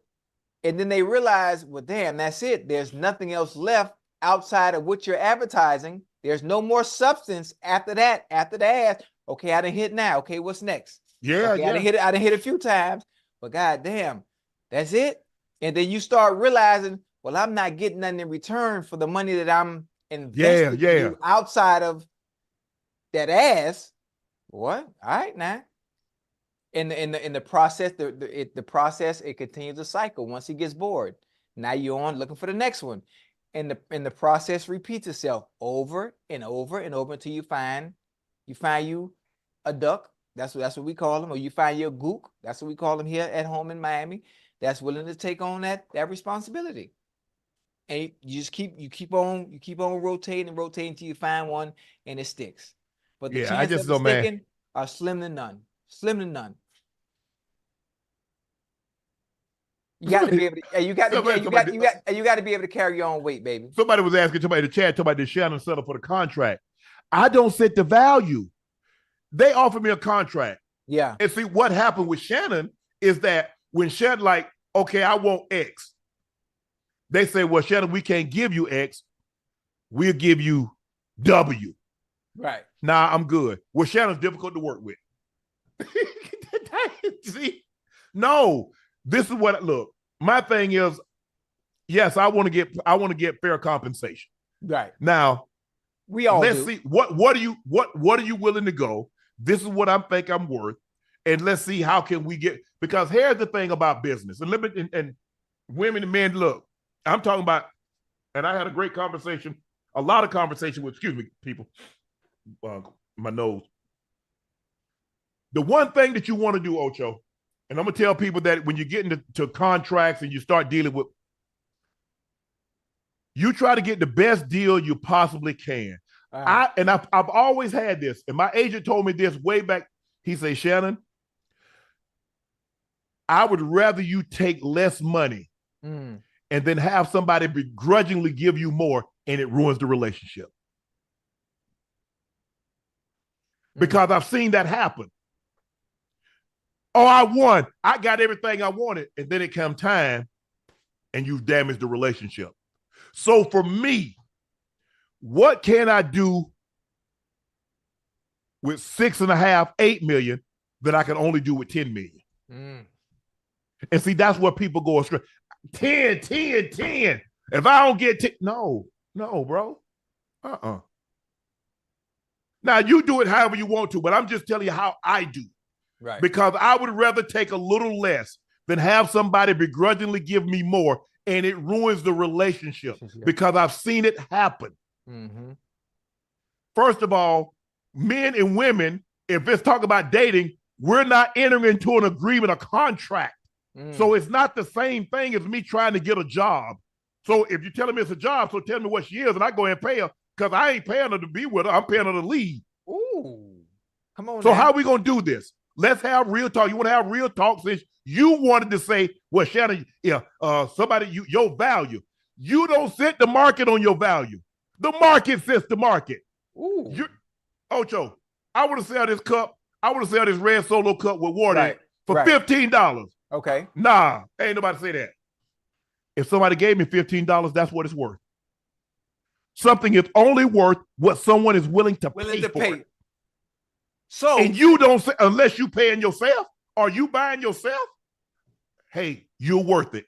and then they realize, well, damn, that's it. There's nothing else left outside of what you're advertising. There's no more substance after that. After the ass, okay, I done hit now. Okay, what's next? Yeah, okay, I done hit a few times, but goddamn, that's it. And then you start realizing, well, I'm not getting nothing in return for the money that I'm investing outside of that ass. What? All right, now. In the process, the process, it continues to cycle. Once he gets bored, now you're on looking for the next one. And the process repeats itself over and over and over until you find you a duck. That's what we call them. Or you find your gook. That's what we call them here at home in Miami. That's willing to take on that responsibility. And you just keep on rotating until you find one and it sticks. But the chances of sticking are slim to none. Slim to none. You got to be able to. You got to be able to carry your own weight, baby. Somebody was asking somebody in the chat, talking about did Shannon settle for the contract? I don't set the value. They offered me a contract. Yeah. And see what happened with Shannon is that when Shannon like, okay, I want X. They say, well, Shannon, we can't give you X. We'll give you W. Right. Nah, I'm good. Well, Shannon's difficult to work with. See? No, this is what look. My thing is, yes, I want to get fair compensation. Right. Now, we all let's do. see what are you willing to go? This is what I think I'm worth, and let's see how can we get. Because here's the thing about business and women and men. Look, I'm talking about, and I had a great conversation, a lot of conversation with. Excuse me, people. My nose. The one thing that you want to do, Ocho, and I'm gonna tell people that when you get into contracts and you start dealing with, you try to get the best deal you possibly can. I've always had this, and my agent told me this way back. He said, Shannon, I would rather you take less money and then have somebody begrudgingly give you more, and it ruins the relationship. Because I've seen that happen. Oh, I won. I got everything I wanted. And then it comes time and you've damaged the relationship. So for me, what can I do with 6.5, 8 million that I can only do with 10 million? And see, that's where people go astray. 10. If I don't get 10, no, bro. Now, you do it however you want to, but I'm just telling you how I do. Right. Because I would rather take a little less than have somebody begrudgingly give me more, and it ruins the relationship because I've seen it happen. First of all, men and women, if it's talking about dating, we're not entering into an agreement, a contract. So it's not the same thing as me trying to get a job. So if you're telling me it's a job, so tell me what she is, and I go ahead and pay her. Because I ain't paying her to be with her. I'm paying her to leave. Ooh. Come on. So how are we going to do this? Let's have real talk. You want to have real talk since you wanted to say, well, Shannon, somebody, your value. You don't set the market on your value. The market sets the market. Ooh. Ocho, I want to sell this cup. I want to sell this red Solo cup with water for $15. Okay. Nah, ain't nobody say that. If somebody gave me $15, that's what it's worth. Something is only worth what someone is willing to pay for it. So, and you don't say, unless you paying yourself or you buying yourself, hey, you're worth it.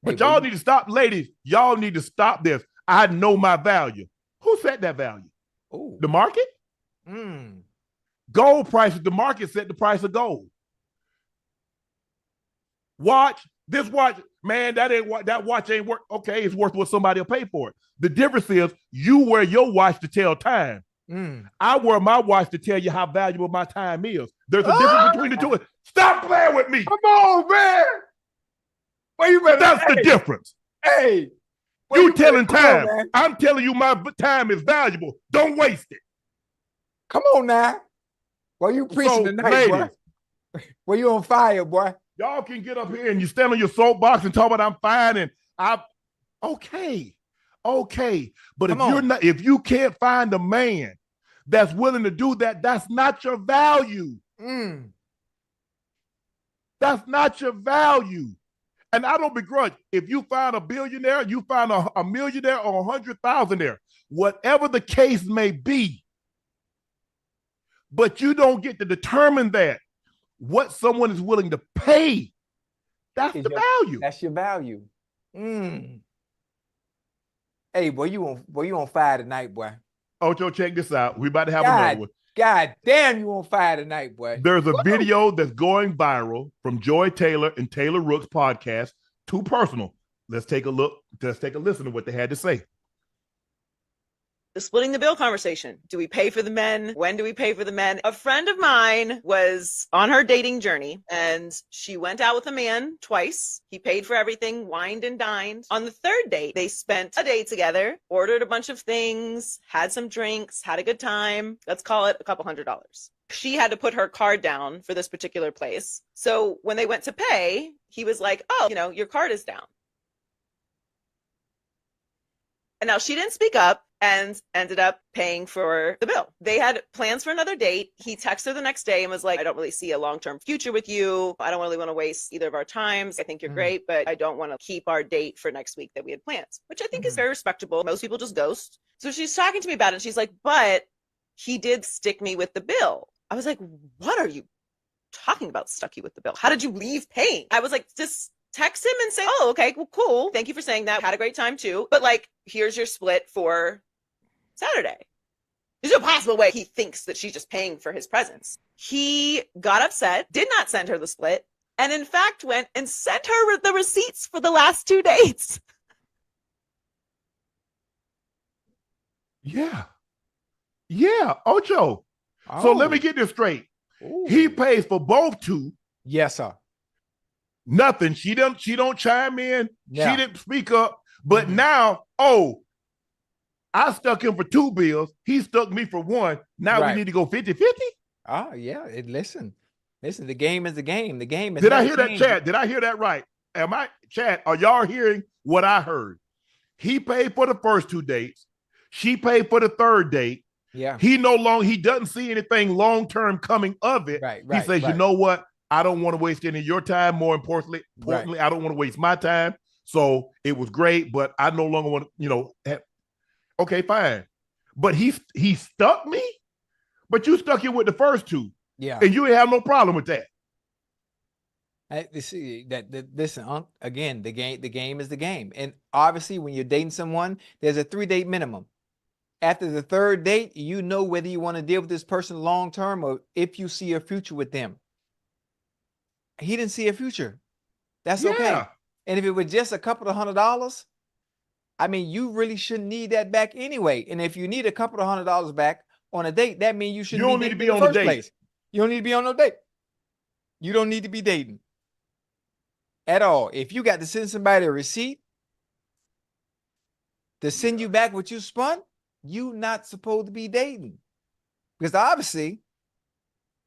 But y'all need to stop, ladies. Y'all need to stop this. I know my value. Who set that value? Ooh. The market? Gold prices, the market set the price of gold. This watch, man, that watch ain't worth. Okay, it's worth what somebody will pay for it. The difference is you wear your watch to tell time. I wear my watch to tell you how valuable my time is. There's a difference between the two. Stop playing with me. Come on, man. That's the difference. Hey. You telling time. I'm telling you my time is valuable. Don't waste it. Come on now. Well, you preaching tonight, ladies, boy. Well, you on fire, boy. Y'all can get up here and you stand on your soapbox and talk about I'm fine and okay. But if you can't find a man that's willing to do that, that's not your value. That's not your value. And I don't begrudge. If you find a billionaire, you find a millionaire or 100,000 whatever the case may be. But you don't get to determine that. What someone is willing to pay, that's the value. That's your value. Hey, boy, you on fire tonight, boy. Ocho, check this out. We about to have another one. God damn, you on fire tonight, boy. There's a video that's going viral from Joy Taylor and Taylor Rook's podcast, Too Personal. Let's take a look. Let's take a listen to what they had to say. The splitting the bill conversation. Do we pay for the men? When do we pay for the men? A friend of mine was on her dating journey and she went out with a man twice. He paid for everything, wined and dined. On the third date, they spent a day together, ordered a bunch of things, had some drinks, had a good time. Let's call it a couple $100. She had to put her card down for this particular place. So when they went to pay, he was like, oh, your card is down. And now she didn't speak up. and ended up paying for the bill. They had plans for another date. He texted her the next day and was like, I don't really see a long-term future with you. I don't really want to waste either of our times. I think you're great, but I don't want to keep our date for next week that we had planned, which I think is very respectable. Most people just ghost. So she's talking to me about it. And she's like, but he did stick me with the bill. I was like, what are you talking about, stuck you with the bill? How did you leave paying? I was like, just text him and say, oh, okay, well, cool. Thank you for saying that. Had a great time too. But like, here's your split for Saturday. There's no possible way he thinks that she's just paying for his presence. He got upset, did not send her the split, and in fact went and sent her the receipts for the last 2 dates. Yeah. Ocho. So let me get this straight. He pays for both two. Yes, sir. Nothing. She don't chime in. Yeah. She didn't speak up. But now, I stuck him for 2 bills. He stuck me for 1. Now we need to go 50-50? Oh, yeah. Listen, the game is the game. The game is. Did I hear that, Chad? Did I hear that right? Chad, are y'all hearing what I heard? He paid for the first 2 dates. She paid for the 3rd date. Yeah. He doesn't see anything long-term coming of it. Right. He says, you know what? I don't want to waste any of your time. More importantly, I don't want to waste my time. So it was great, but I no longer want to, okay, fine. But he stuck me, but you stuck it with the first 2. Yeah. And you ain't have no problem with that. Listen, Unc, again, the game is the game. And obviously when you're dating someone, there's a 3-date minimum. After the 3rd date, you know whether you want to deal with this person long-term or if you see a future with them. He didn't see a future. That's okay. And if it was just a couple of $100, I mean, you really shouldn't need that back anyway. And if you need a couple of $100 back on a date, that means you shouldn't don't need to be on the date. You don't need to be on no date. You don't need to be dating at all. If you got to send somebody a receipt to send you back what you spun, you not supposed to be dating. Because obviously,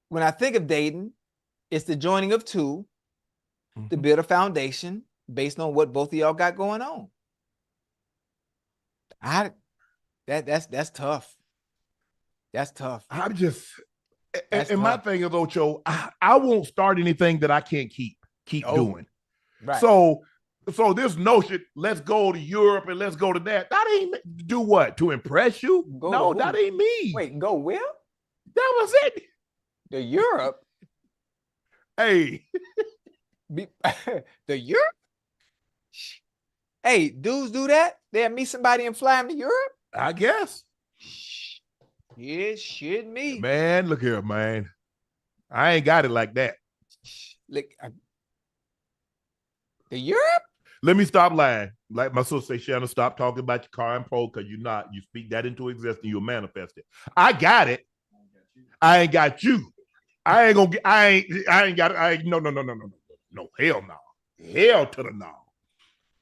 when I think of dating, it's the joining of 2 to build a foundation based on what both of y'all got going on. That's tough. That's tough. I'm just, and my thing is, Ocho, I won't start anything that I can't keep doing. Right. So this notion, let's go to Europe and let's go to that ain't do what? To impress you? No, that ain't me. Wait, go where? That was it. To Europe? Hey. The Europe? Hey, dudes do that? They'll meet somebody and fly them to Europe? I guess. Yeah, shit me. Man, look here, man. I ain't got it like that. Look, the Europe? Let me stop lying. Like my sister say, Shannon, stop talking about your car and pro because you're not. You speak that into existence, you'll manifest it. I got it. I ain't got you. I ain't gonna get. I ain't got it. No. Hell no. Hell to the no.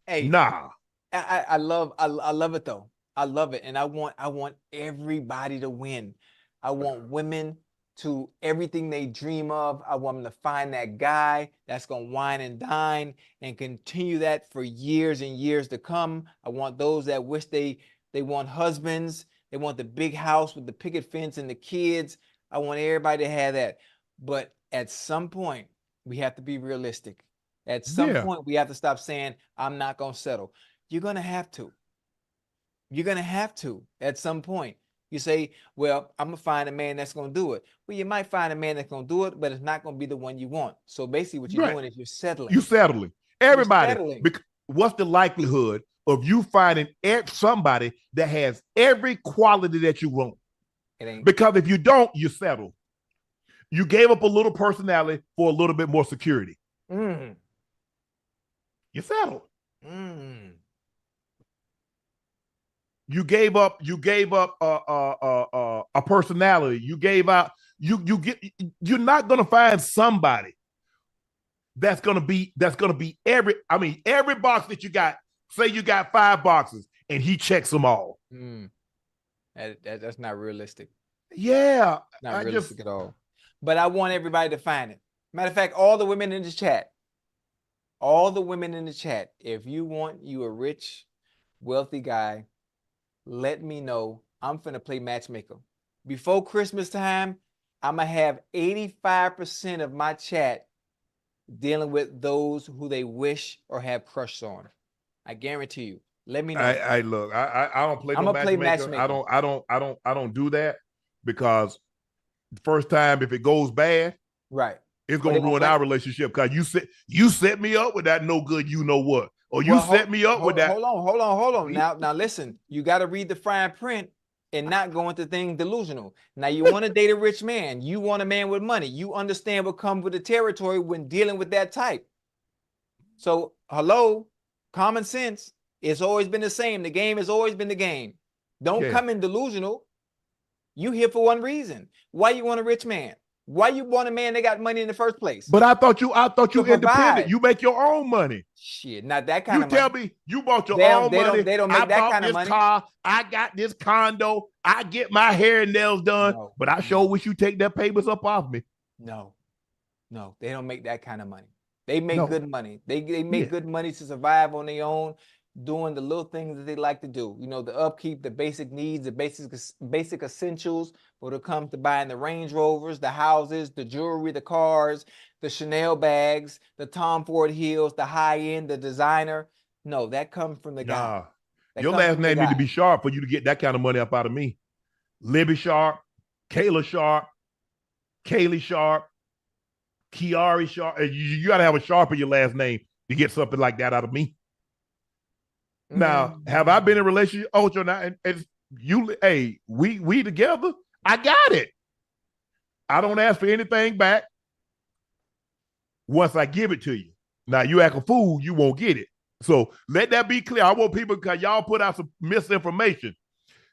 Hey, nah. I love it though. I love it, and I want everybody to win. I want women to everything they dream of. I want them to find that guy that's gonna wine and dine and continue that for years and years to come. I want those that wish they want husbands. They want the big house with the picket fence and the kids. I want everybody to have that. But at some point, we have to be realistic. At some point, we have to stop saying, I'm not going to settle. You're going to have to. You're going to have to at some point. You say, well, I'm going to find a man that's going to do it. Well, you might find a man that's going to do it, but it's not going to be the one you want. So basically what you're doing is you're settling. You're settling. Everybody. What's the likelihood of you finding somebody that has every quality that you want? It ain't. Because if you don't, you settle. You gave up a little personality for a little bit more security. You settled. You gave up a personality. You gave out. You're not gonna find somebody that's gonna be every box that you got. Say you got 5 boxes and he checks them all. That's not realistic. Yeah, not realistic at all. But I want everybody to find it. Matter of fact, all the women in the chat, if you want you a rich, wealthy guy let me know. I'm finna play matchmaker. Before Christmas time, I'm gonna have 85% of my chat dealing with those who they wish or have crushes on. I guarantee you. Let me know. I look. I don't play no matchmaker. I don't do that because the first time if it goes bad, right, it's gonna ruin our relationship because you set me up with that no good you know what, or you set me up with that. Hold on. Now listen, you got to read the fine print and not go into things delusional. Now you want to date a rich man, you want a man with money, you understand what comes with the territory when dealing with that type. So hello, common sense. It's always been the same. The game has always been the game. Don't come in delusional. You here for one reason. Why you want a rich man? Why you want a man that got money in the first place? But I thought you independent. You make your own money. Shit, not that kind of money. You tell me you bought your own money. They don't make that kind of money. Car, I got this condo. I get my hair and nails done. But I sure wish you take that papers up off me. No, they don't make that kind of money. They make good money. They make good money to survive on their own, doing the little things that they like to do. You know, the upkeep, the basic needs, the basic essentials. When it comes to buying the Range Rovers, the houses, the jewelry, the cars, the Chanel bags, the Tom Ford heels, the high end, the designer. No, that comes from the guy. Your last name need to be Sharp for you to get that kind of money up out of me. Libby Sharp, Kayla Sharp, Kaylee Sharp, Kiari Sharp. You got to have a Sharp in your last name to get something like that out of me. Now, have I been in a relationship, Ocho? Now, and you, hey, we together. I got it. I don't ask for anything back once I give it to you. Now, you act a fool, you won't get it. So let that be clear. I want people, because y'all put out some misinformation.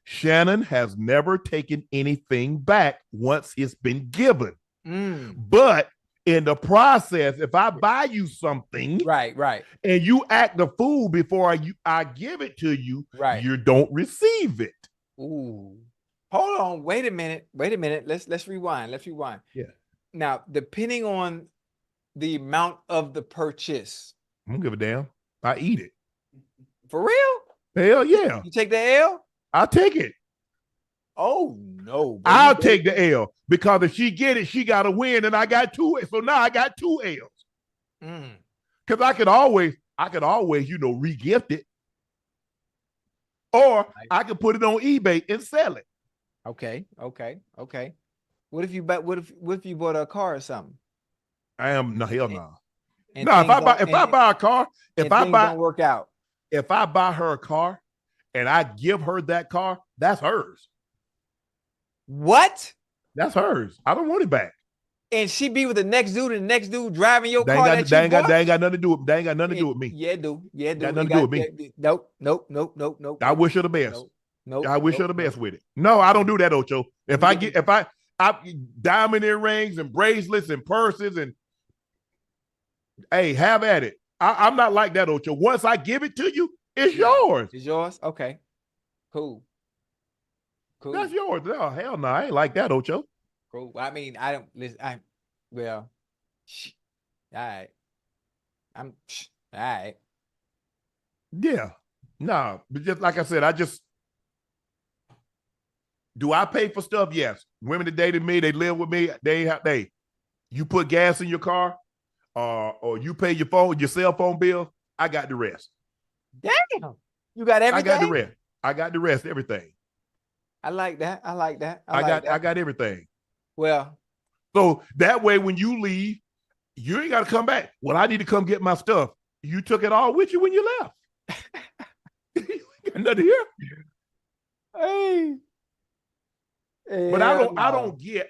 Shannon has never taken anything back once it's been given. But in the process, if I buy you something, right, and you act a fool before I give it to you, you don't receive it. Ooh. Hold on, wait a minute. Let's rewind. Yeah. Now, depending on the amount of the purchase, I don't give a damn. I eat it. For real? Hell yeah. You take the L? I'll take it. Oh no. I'll take the L because if she get it, she got to win, and I got two. So now I got two L's. Because I could always, re-gift it, or I could put it on eBay and sell it. Okay. What if you bought a car or something? Hell no. No, if I buy a car, don't work out. If I buy her a car and I give her that car, that's hers. What? That's hers. I don't want it back. And she be with the next dude, and the next dude driving your car. They ain't got nothing to do with. They ain't got nothing to do with me. Yeah, do. Got nothing to do with me. Nope. I wish her the best. Nope. I wish her the best with it. No, I don't do that, Ocho. If I diamond earrings and bracelets and purses and hey, have at it. I'm not like that, Ocho. Once I give it to you, it's yours. It's yours? Okay. Cool. That's yours. No, hell no. I ain't like that, Ocho. Cool. I mean, I don't listen. All right. All right. Yeah. No, but just like I said, do I pay for stuff? Yes. Women that dated me, they live with me. You put gas in your car, or you pay your cell phone bill. I got the rest. Damn. You got everything? I got the rest, everything. I like that. I got everything. Well, so that way when you leave, you ain't got to come back. Well, I need to come get my stuff. You took it all with you when you left. You ain't got nothing here. Hey. But I don't get.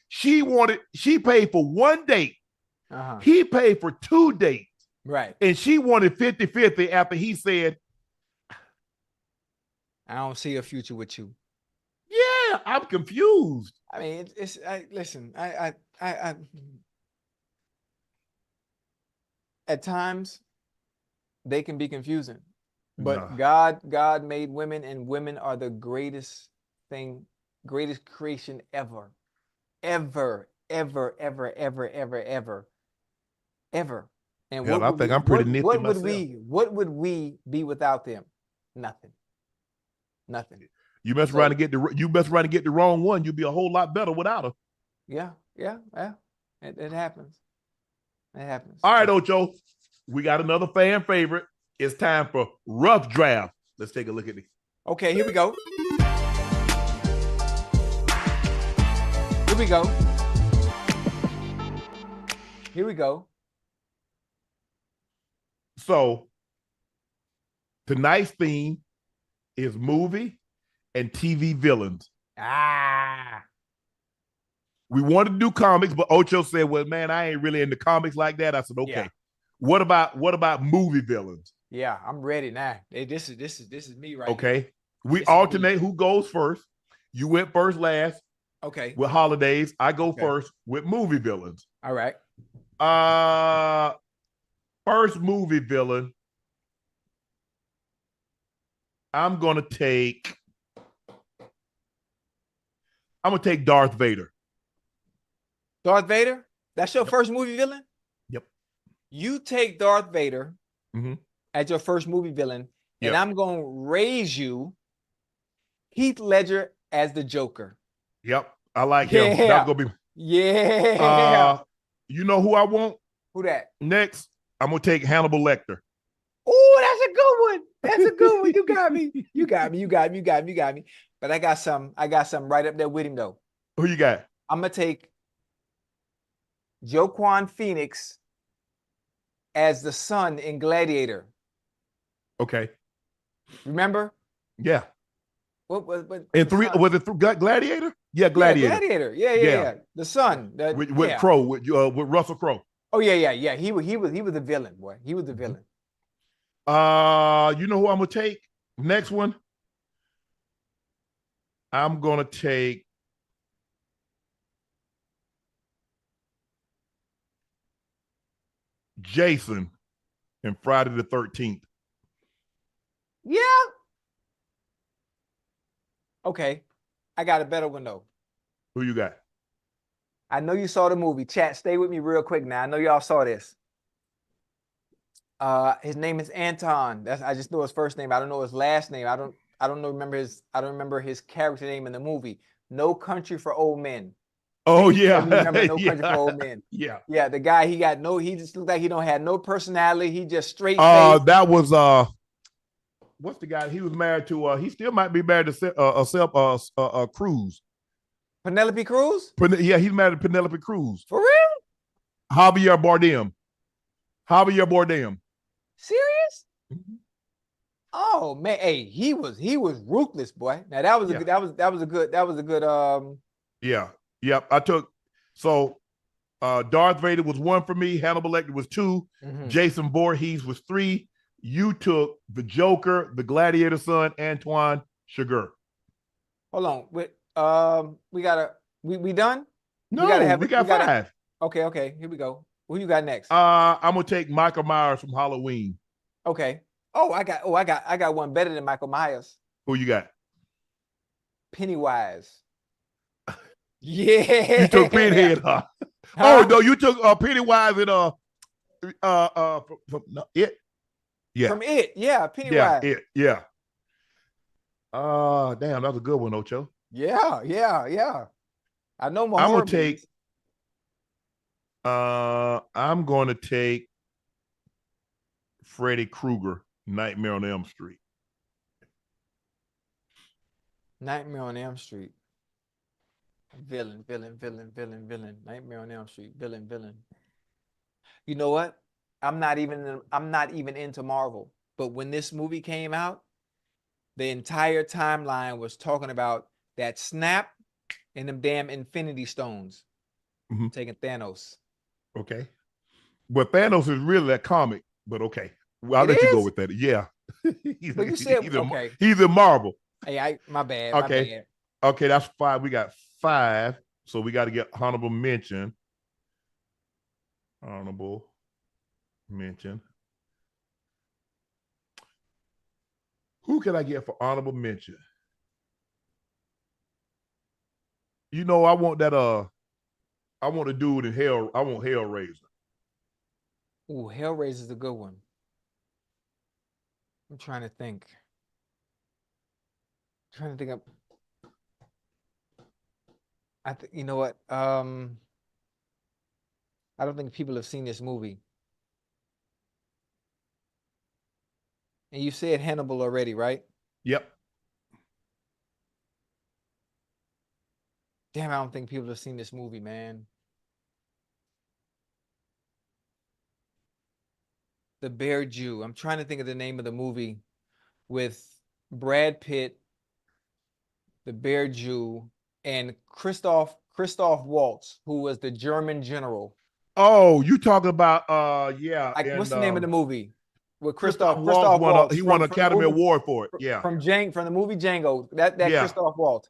She paid for one date. He paid for 2 dates. Right. And she wanted 50-50 after he said, I don't see a future with you. Yeah, I'm confused. I mean, listen, I at times they can be confusing, but God made women, and women are the greatest creation ever. And hell, I think I'm pretty nifty myself. What would we be without them? Nothing. Nothing. You mess around and get the wrong one, you'll be a whole lot better without her. Yeah. It happens. It happens. All right, Ocho. We got another fan favorite. It's time for Rough Draft. Let's take a look at this. Okay, here we go. Here we go. Here we go. So tonight's theme is movie and TV villains. We wanted to do comics, but Ocho said, well, man, I ain't really into comics like that. I said, okay. Yeah. What about movie villains? Yeah, I'm ready now. Hey, this is me right okay. here. We alternate who goes first. You went first last. Okay. With holidays. I go first with movie villains. All right. First movie villain. I'm gonna take Darth Vader. Darth Vader? That's your first movie villain? Yep. You take Darth Vader as your first movie villain, and I'm going to raise you Heath Ledger as the Joker. Yep. I like him. That's going to be. Yeah. You know who I want? Who that? Next, I'm going to take Hannibal Lecter. Oh, that's a good one. That's a good one. You got me. You got me. But I got some right up there with him, though. Who you got? I'm going to take Joaquin Phoenix as the son in Gladiator. Okay. Remember? Yeah. What in three son? Was it Gladiator? Yeah, Gladiator. Yeah, Gladiator. Yeah. The son with Crow, with Russell Crowe. Oh yeah. He was the villain, boy. He was the villain. You know who I'm gonna take? Next one. I'm gonna take Jason in Friday the 13th. Yeah. Okay. I got a better one though. Who you got? I know you saw the movie. Chat, stay with me real quick now. I know y'all saw this. His name is Anton. I just know his first name. I don't know his last name. I don't remember his character name in the movie. No Country for Old Men. Oh yeah. Remember No Country for Old Men. Yeah. Yeah, the guy he just looked like he don't have no personality. He just straight face. That was what's the guy? He was married to he still might be married to Cruz. Penelope Cruz? Yeah, he's married to Penelope Cruz. For real? Javier Bardem. Serious? Mm-hmm. Oh man, hey, he was ruthless, boy. Now that was a good Yeah. Yep. I took Darth Vader was 1 for me, Hannibal Lecter was 2, Jason Voorhees was 3. You took the Joker, the Gladiator son, Antoine Chigurh. Hold on. We done? No, we got 5. Okay. Here we go. Who you got next? I'm gonna take Michael Myers from Halloween. Okay. I got one better than Michael Myers. Who you got? Pennywise. Yeah. You took Pinhead, huh? Oh no, you took Pennywise and from It. Yeah. From It, yeah, Pennywise. Yeah, It, yeah. Damn, that was a good one, Ocho. Yeah. I know my I'm gonna take Freddy Krueger, Nightmare on Elm Street. Nightmare on Elm Street. Villain. Nightmare on Elm Street. Villain. You know what? I'm not even into Marvel. But when this movie came out, the entire timeline was talking about that snap and them damn Infinity Stones taking Thanos. Okay. But Thanos is really that comic, but okay. Well, I'll let you go with that. Yeah. He's a Marvel. Hey, my bad. Okay. Okay, that's 5. We got 5. So we got to get honorable mention. Who can I get for honorable mention? You know, I want a dude in Hell. I want Hellraiser. Ooh, Hellraiser's a good one. I'm trying to think. trying to think of. You know what? I don't think people have seen this movie. And you said Hannibal already, right? Yep. Damn, I don't think people have seen this movie, man. The Bear Jew. I'm trying to think of the name of the movie with Brad Pitt, the Bear Jew, and Christoph Waltz, who was the German general. Oh, you talking about yeah. What's the name of the movie? With Christoph Waltz. He won an Academy Award for it. Yeah. From the movie Django. That Christoph Waltz.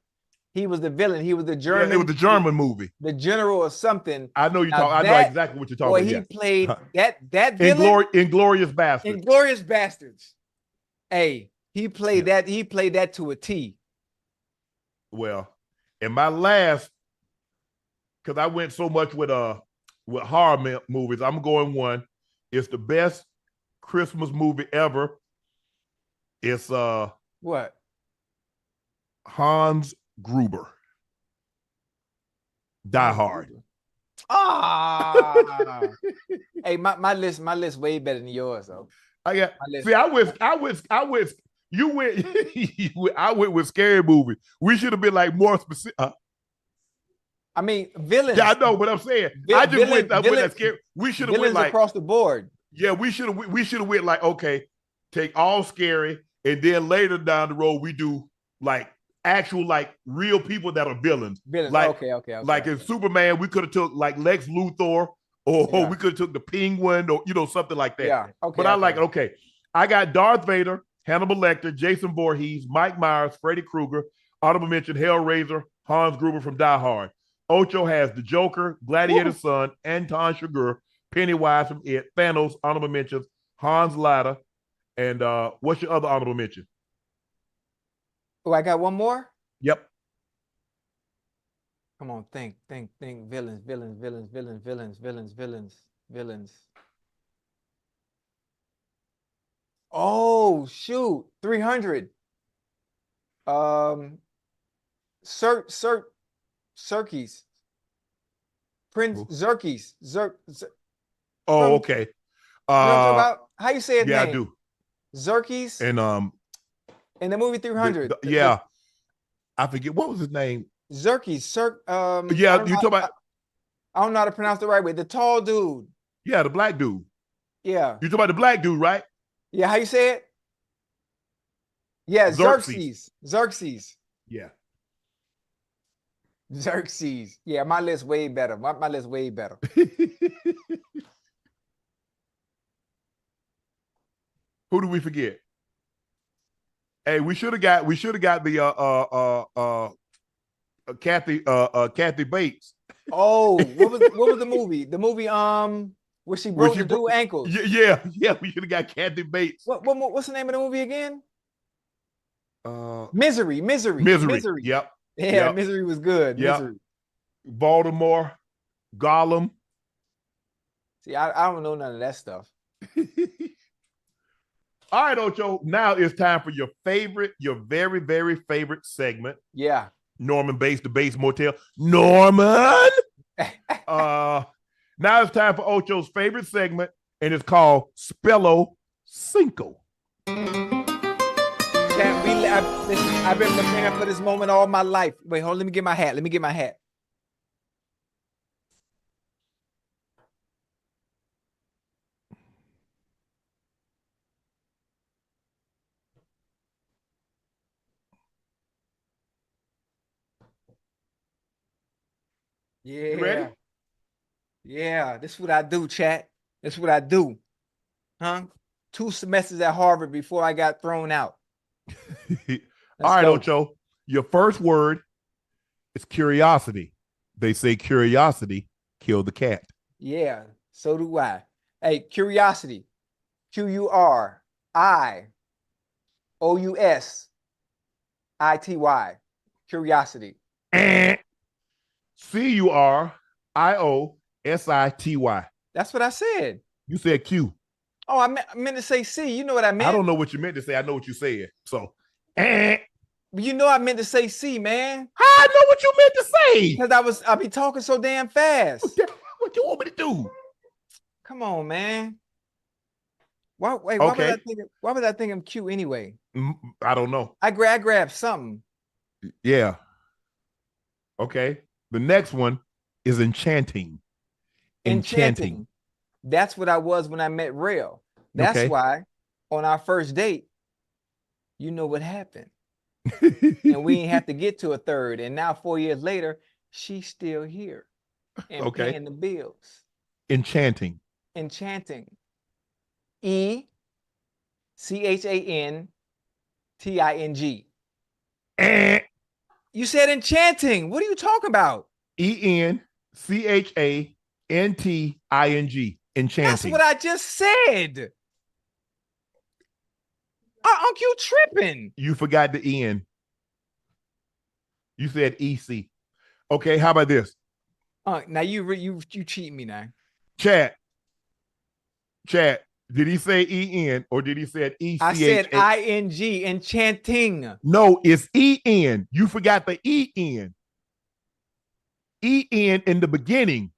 He was the villain. He was the German. Yeah, it was the German movie. The general or something. I know you talk. I know exactly what you're talking about. He played that villain. Inglourious Basterds. Inglourious Basterds. Hey, he played that. He played that to a T. Well, in my last, because I went so much with horror movies, I'm going one. It's the best Christmas movie ever. It's what? Hans Gruber. Die Hard. Hey, my list way better than yours though. I went you went I went with scary movie. We should have been like more specific. I mean, villains. Yeah, I know what I'm saying. I went that scary. We should have went like across the board. Yeah, we should have went like, okay, take all scary, and then later down the road we do like actual like real people that are villains. Like, okay. Like in Superman, we could have took like Lex Luthor, or we could have took the Penguin, or something like that. Yeah, okay. But I like it. Okay, I got Darth Vader, Hannibal Lecter, Jason Voorhees, Mike Myers, Freddy Krueger, honorable mention Hellraiser, Hans Gruber from Die Hard. Ocho has the Joker, Gladiator's son, Anton Chigurh, Pennywise from It, Thanos, honorable mentions, Hans Lada, and what's your other honorable mention? Oh, I got one more? Yep. Come on, think. Villains. Oh, shoot. 300. Xerxes. Prince Xerxes. Oh, okay. You know what I'm talking about? How you say his name? Yeah, I do. Xerxes. And in the movie 300. I forget what was his name. Xerxes. Yeah, you talking about? I don't know how to pronounce the right way. The tall dude. Yeah, the black dude. Yeah. You talking about the black dude, right? Yeah, how you say it? Yeah, Xerxes. Yeah. Xerxes. Yeah, my list way better. My list way better. Who do we forget? Hey, we should have got the Kathy Bates. Oh, what was the movie? The movie where she broke the dude's ankles. Yeah, we should have got Kathy Bates. What's the name of the movie again? Misery. Yep. Yeah, Misery was good. Yep. Misery. Baltimore, Gollum. See, I don't know none of that stuff. All right, Ocho. Now it's time for your very, very favorite segment. Yeah. Norman Bates, the Bates Motel. Norman. Now it's time for Ocho's favorite segment, and it's called Spell-O-Cinco. Listen, I've been preparing for this moment all my life. Wait, hold on. Let me get my hat. Yeah. You ready? Yeah, this is what I do, chat. This is what I do. Huh? 2 semesters at Harvard before I got thrown out. All right, Ocho. Your first word is curiosity. They say curiosity killed the cat. Yeah, so do I. Hey, curiosity. Curiosity. Curiosity. Curiosity. That's what I said. You said Q. Oh, I meant to say C. You know what I meant. I don't know what you meant to say. I know what you said. So, You know I meant to say C, man. How I know what you meant to say? Because I be talking so damn fast. What you want me to do? Come on, man. Why Okay. why was I thinking cute anyway? I don't know. I grabbed something. Yeah. Okay. The next one is enchanting. Enchanting. That's what I was when I met Rail. That's why on our first date, you know what happened. And we didn't have to get to a third. And now 4 years later, she's still here and paying the bills. Enchanting. ECHANTING. Eh. You said enchanting. What are you talking about? ENCHANTING. Enchanting. That's what I just said. Unc, you tripping. You forgot the N. You said EC. Okay, how about this? Now you cheat me now. Chad, did he say EN or did he say ECH? I said ING, enchanting. No, it's EN. You forgot the EN. EN in the beginning.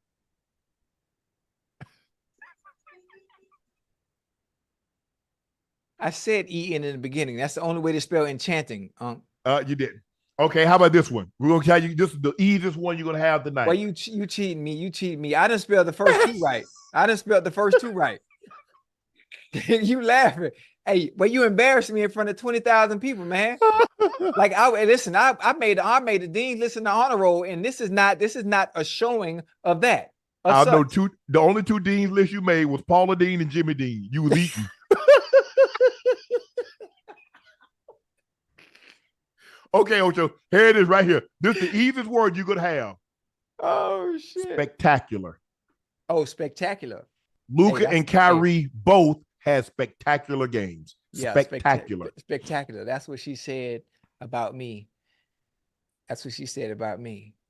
I said EN in the beginning. That's the only way to spell enchanting. You didn't. Okay, how about this one? We're gonna tell you this is the easiest one you're gonna have tonight. Well, you cheating me. You cheating me. I didn't spell the first two right. You laughing. Hey, well, you embarrassed me in front of 20,000 people, man. Like I made the dean listen to honor roll, and this is not a showing of that. I know the only two deans list you made was Paula Dean and Jimmy Dean. You was eating. Okay, Ocho, here it is right here. This is the easiest word you're gonna have. Oh shit. Spectacular. Oh, spectacular. Luka and Kyrie both had spectacular games. Yeah, spectacular. Spectacular. That's what she said about me.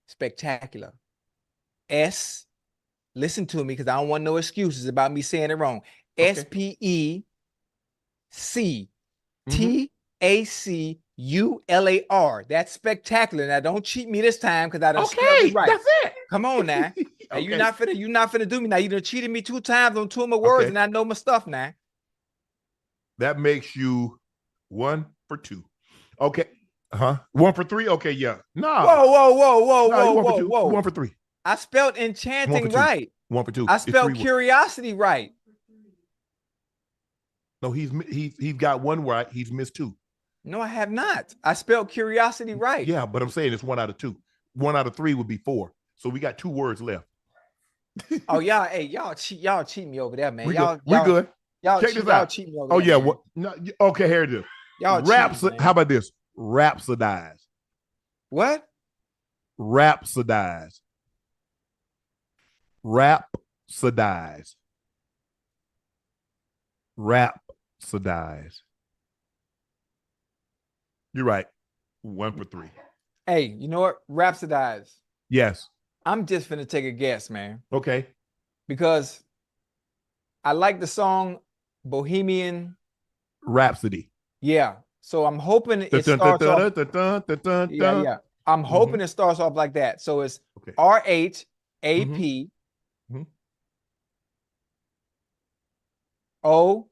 Spectacular. S, listen to me because I don't want no excuses about me saying it wrong. SPECTACULAR. That's spectacular. Now don't cheat me this time because I don't spell it right. That's it. Come on now. Okay. You're not finna do me now. You done cheated me 2 times on 2 of my words, and I know my stuff now. That makes you 1 for 2. Okay. 1 for 3? Okay, yeah. No. Whoa. 1 for 3. I spelled enchanting right. 1 for 2. I spelled curiosity right. No, he's got 1 right. He's missed 2. No, I have not. I spelled curiosity right. Yeah, but I'm saying it's 1 out of 2. 1 out of 3 would be 4. So we got 2 words left. Oh, y'all cheat me over there, man. We good. Y'all check this out. Cheat me over there, no, okay, here it is. Y'all how about this? Rhapsodize. What? Rhapsodize. You're right. 1 for 3. Hey, you know what? Rhapsodize. Yes. I'm just finna take a guess, man. Okay. Because I like the song Bohemian Rhapsody. Yeah. So I'm hoping it starts off. Yeah. I'm hoping it starts off like that. So it's RHAP OSIDIZE.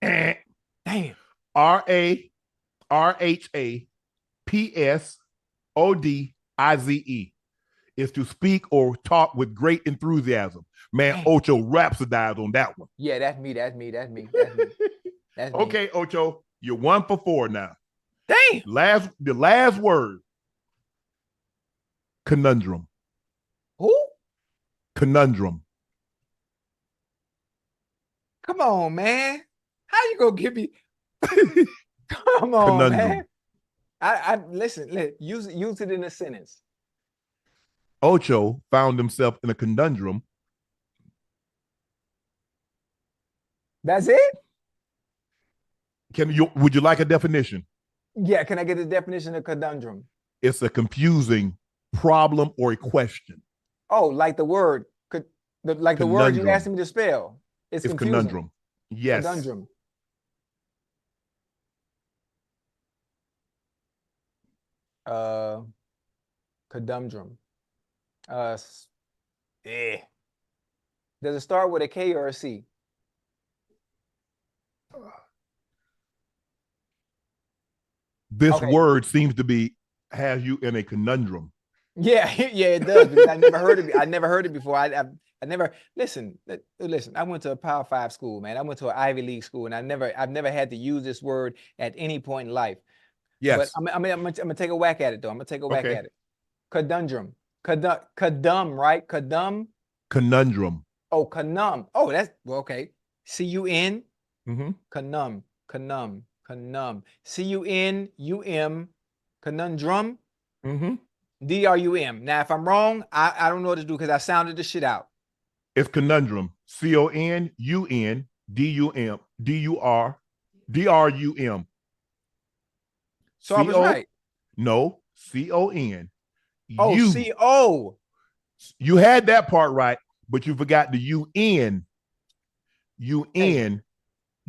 Damn. RHAPSODIZE is to speak or talk with great enthusiasm. Man, Ocho rhapsodized on that one. Yeah, that's me. That's me. Okay, Ocho, you're 1 for 4 now. Damn. The last word. Conundrum. Who? Conundrum. Come on, man. How you gonna give me? Come on, conundrum. Man. I listen. Use it in a sentence. Ocho found himself in a conundrum. That's it? Would you like a definition? Yeah, can I get a definition of conundrum? It's a confusing problem or a question. Oh, like the word, like the word you asked me to spell. It's confusing. Conundrum. Yes. Conundrum. Conundrum. Does it start with a K or a C? This word seems to has you in a conundrum. Yeah, yeah, it does. Because I never heard of it. I never heard it before. I never listen. I went to a Power 5 school, man. I went to an Ivy League school, and I've never had to use this word at any point in life. Yes, but I'm gonna take a whack at it though. I'm gonna take a whack at it. Conundrum, cadum, right? Cadum. Conundrum. Oh, conum. Oh, that's okay. CUN. Mm-hmm. Conum. CUNUM. Conundrum. Mm-hmm. DRUM. Now, if I'm wrong, I don't know what to do because I sounded the shit out. It's conundrum. CONUNDUM DRUM. So I was right. No, CON. Oh, CO. You had that part right, but you forgot the UN. UN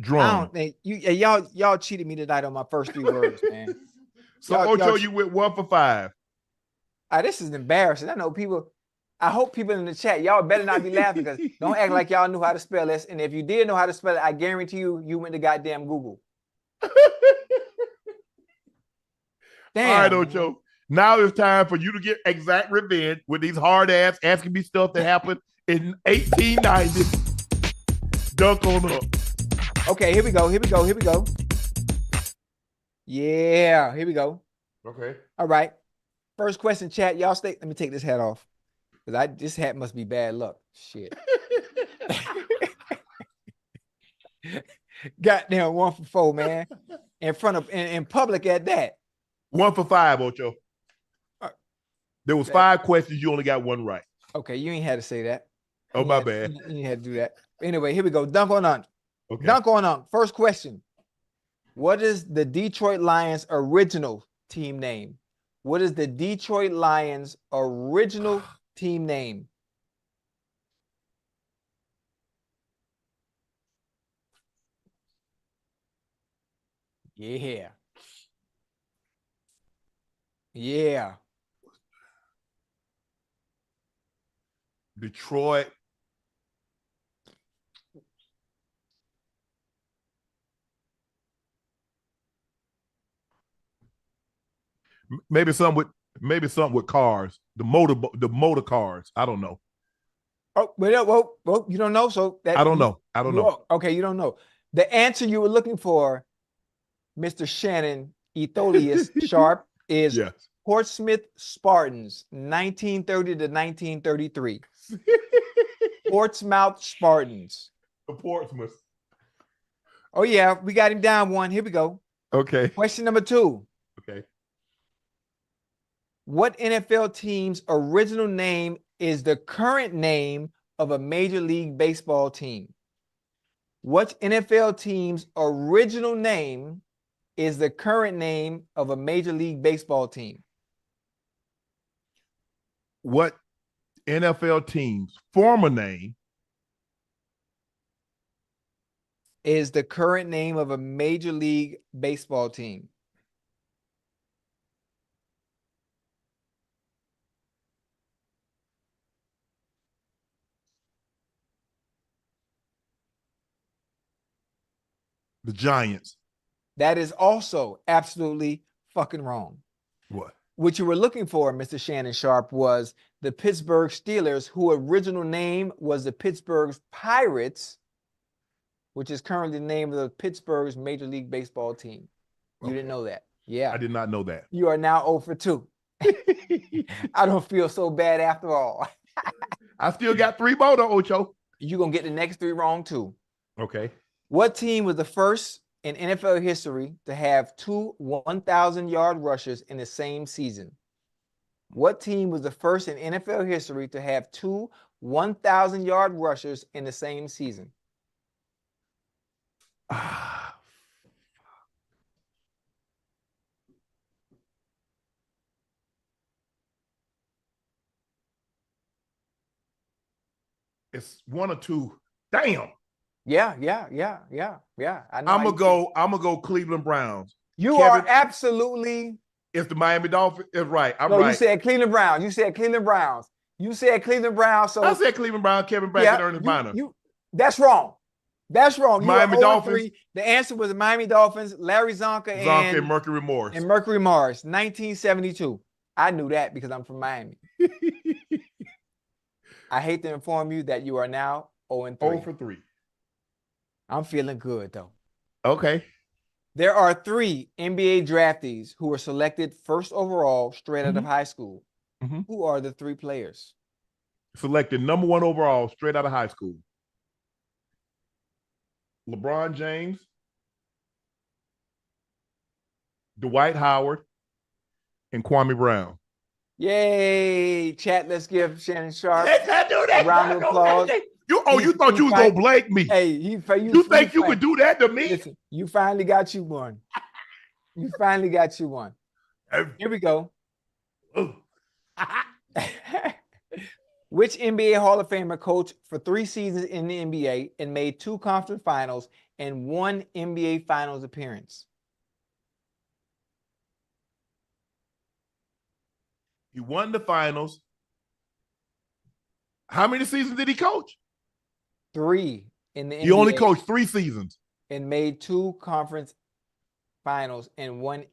drum. Y'all cheated me tonight on my first 3 words, man. So Ocho, you went 1 for 5. This is embarrassing. I know people. I hope people in the chat, y'all better not be laughing because don't act like y'all knew how to spell this. And if you did know how to spell it, I guarantee you went to goddamn Google. Damn. All right, Ocho. Now it's time for you to get exact revenge with these hard ass asking me stuff that happened in 1890. Dunk on up. Okay, here we go. Yeah, here we go. Okay. All right. First question, chat. Y'all stay. Let me take this hat off. Because this hat must be bad luck. Shit. Goddamn 1 for 4, man. In public at that. 1 for 5, Ocho. There was 5 questions. You only got 1 right. Okay, you ain't had to say that. Oh, my bad. You ain't had to do that. Anyway, here we go. Dunk on Unc. Okay. Dunk on Unc. First question. What is the Detroit Lions' original team name? What is the Detroit Lions' original team name? Yeah. Yeah. Detroit. Maybe something with cars. The motor cars. I don't know. Oh, well, you don't know. So I don't know. Okay, you don't know. The answer you were looking for, Mr. Shannon Sharpe, is yes. Portsmouth Spartans, 1930 to 1933. Portsmouth Spartans. The Portsmouth. Oh, yeah, we got him down 1. Here we go. Okay. Question number 2. Okay. What NFL team's original name is the current name of a Major League Baseball team? What NFL team's original name is the current name of a Major League Baseball team? What NFL team's former name is the current name of a Major League Baseball team? The Giants. That is also absolutely fucking wrong. What? What you were looking for, Mr. Shannon Sharpe, was the Pittsburgh Steelers, whose original name was the Pittsburgh Pirates, which is currently the name of the Pittsburgh's Major League Baseball team. You didn't know that? Yeah. I did not know that. You are now 0 for 2. I don't feel so bad after all. I still got 3 more though, Ocho. You're going to get the next 3 wrong too. Okay. What team was the first in NFL history to have 2 1,000-yard rushers in the same season? What team was the first in NFL history to have 2 1,000-yard rushers in the same season? It's 1 or 2. Damn. Yeah. I'm gonna go Cleveland Browns. You are absolutely It's the Miami Dolphins. It's right. I'm no, right. You said Cleveland Browns. You said Cleveland Browns. You said Cleveland Browns. So I said Cleveland Browns, Kevin Brackett, Ernest Minor. That's wrong. That's wrong. Miami Dolphins. The answer was the Miami Dolphins, Larry Zonka and Mercury Morris. And Mercury Morris, 1972. I knew that because I'm from Miami. I hate to inform you that you are now 0-3. 0 for 3. I'm feeling good, though. Okay. There are 3 NBA draftees who were selected first overall straight out of high school. Who are the 3 players? Selected number 1 overall straight out of high school. LeBron James, Dwight Howard, and Kwame Brown. Yay! Chat, let's give Shannon Sharpe a round of applause. You thought you was going to blank me. Hey, you think you could do that to me? Listen, you finally got you one. You finally got you one. Here we go. Which NBA Hall of Famer coached for 3 seasons in the NBA and made 2 conference finals and 1 NBA Finals appearance? He won the finals. How many seasons did he coach? 3 in the NBA. He only coached 3 seasons. And made 2 conference finals and 1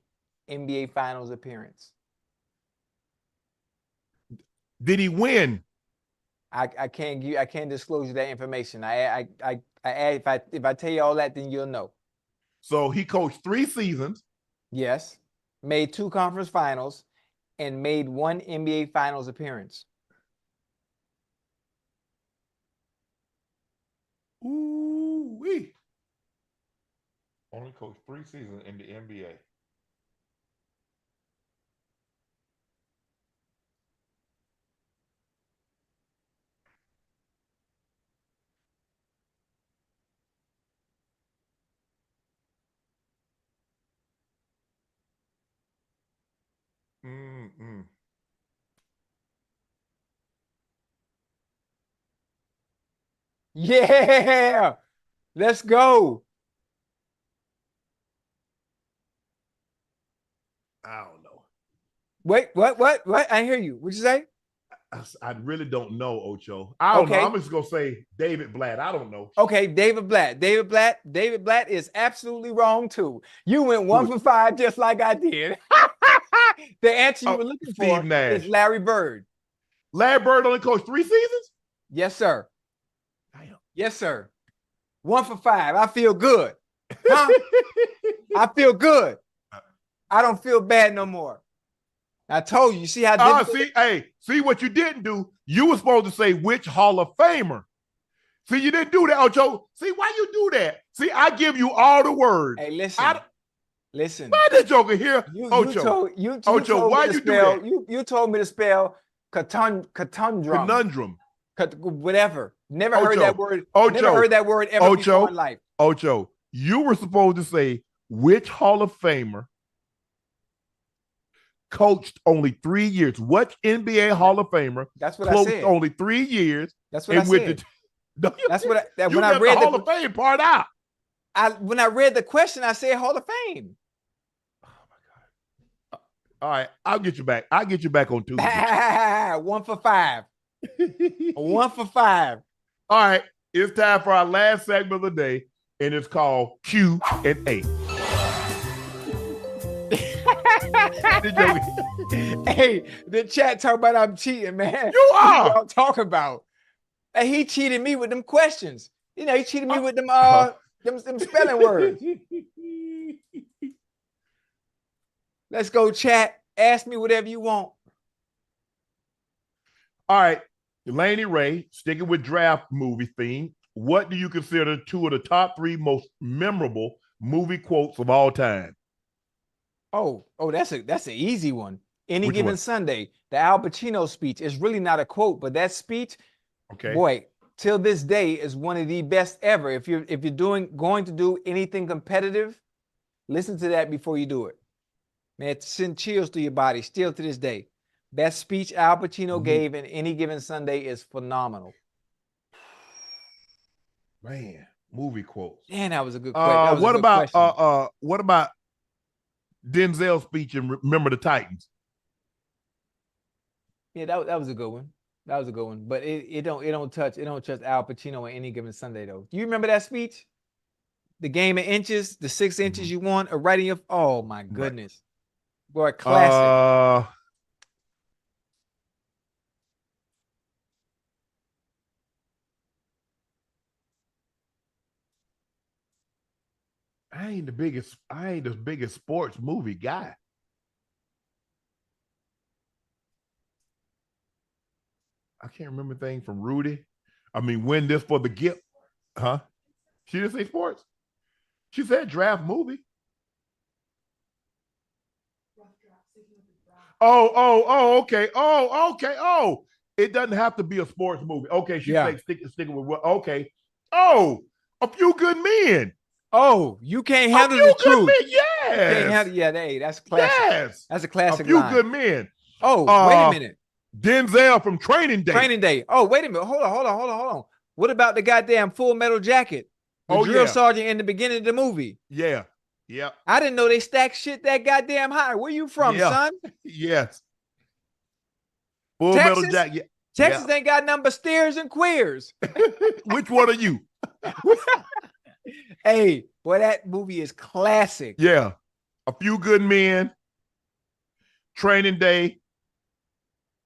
NBA Finals appearance. Did he win? I can't disclose you that information. If I tell you all that, then you'll know. So he coached 3 seasons. Yes. Made 2 conference finals and made 1 NBA Finals appearance. Ooh-wee. Only coached 3 seasons in the NBA. Yeah, let's go. I don't know. Wait, what? I hear you. What'd you say? I really don't know, Ocho. I don't know. I'm just gonna say David Blatt. I don't know. Okay, David Blatt. David Blatt is absolutely wrong too. You went 1 for 5 just like I did. The answer you were looking for is Larry Bird. Larry Bird only coached 3 seasons? Yes, sir. Damn. Yes, sir. 1 for 5. I feel good. Huh? I feel good. I don't feel bad no more. I told you. See how see what you didn't do? You were supposed to say which Hall of Famer. See, you didn't do that, Ocho. See, why you do that? See, I give you all the words. Hey, listen. Listen. Why the joker here, Ocho? Ocho, why you do that? You told me to spell conundrum. Whatever. Never heard that word. Never heard that word ever before in life. Ocho, you were supposed to say which Hall of Famer coached only 3 years. What NBA Hall of Famer coached only 3 years? That's what I said. When I read the Hall of Fame part out. When I read the question, I said Hall of Fame. Oh my God. All right, I'll get you back. I'll get you back on Tuesday. 1 for 5. 1 for 5. All right, it's time for our last segment of the day, and it's called Q&A. Hey, the chat talk about I'm cheating, man. You are. What y'all talking about? And he cheated me with them questions. You know, he cheated me with them them spelling words. Let's go, chat. Ask me whatever you want. All right, Delaney Ray, sticking with draft movie theme. What do you consider 2 of the top 3 most memorable movie quotes of all time? Oh, that's an easy one. Any Given Sunday, the Al Pacino speech is really not a quote, but that speech, boy, till this day is one of the best ever. If you're going to do anything competitive, listen to that before you do it. Man, it sends chills through your body still to this day. That speech Al Pacino gave in Any Given Sunday is phenomenal. Man, movie quotes. Man, that was a good question. What about Denzel's speech in Remember the Titans. Yeah, that was a good one. That was a good one. But it don't touch Al Pacino on Any Given Sunday though. Do you remember that speech? The game of inches, the 6 inches you want, or right in your oh my goodness. Boy, classic. I ain't the biggest sports movie guy. I can't remember things from Rudy. I mean, win this for the gift. Huh? She didn't say sports. She said draft movie. Okay. Oh, it doesn't have to be a sports movie. Okay, she said sticking with what? Okay. Oh, A Few Good Men. Oh, you can't handle the truth. Men, yes. That's classic. Yes. That's a classic A Few line. Good Men. Oh, wait a minute. Denzel from Training Day. Training Day. Oh, wait a minute. Hold on. What about the goddamn Full Metal Jacket? The drill sergeant in the beginning of the movie. Yeah. I didn't know they stacked shit that goddamn high. Where you from, son? Yes. Full Texas? Metal Jacket. Texas ain't got nothing but steers and queers. Which one are you? Hey, boy, that movie is classic. Yeah. A Few Good Men. Training Day.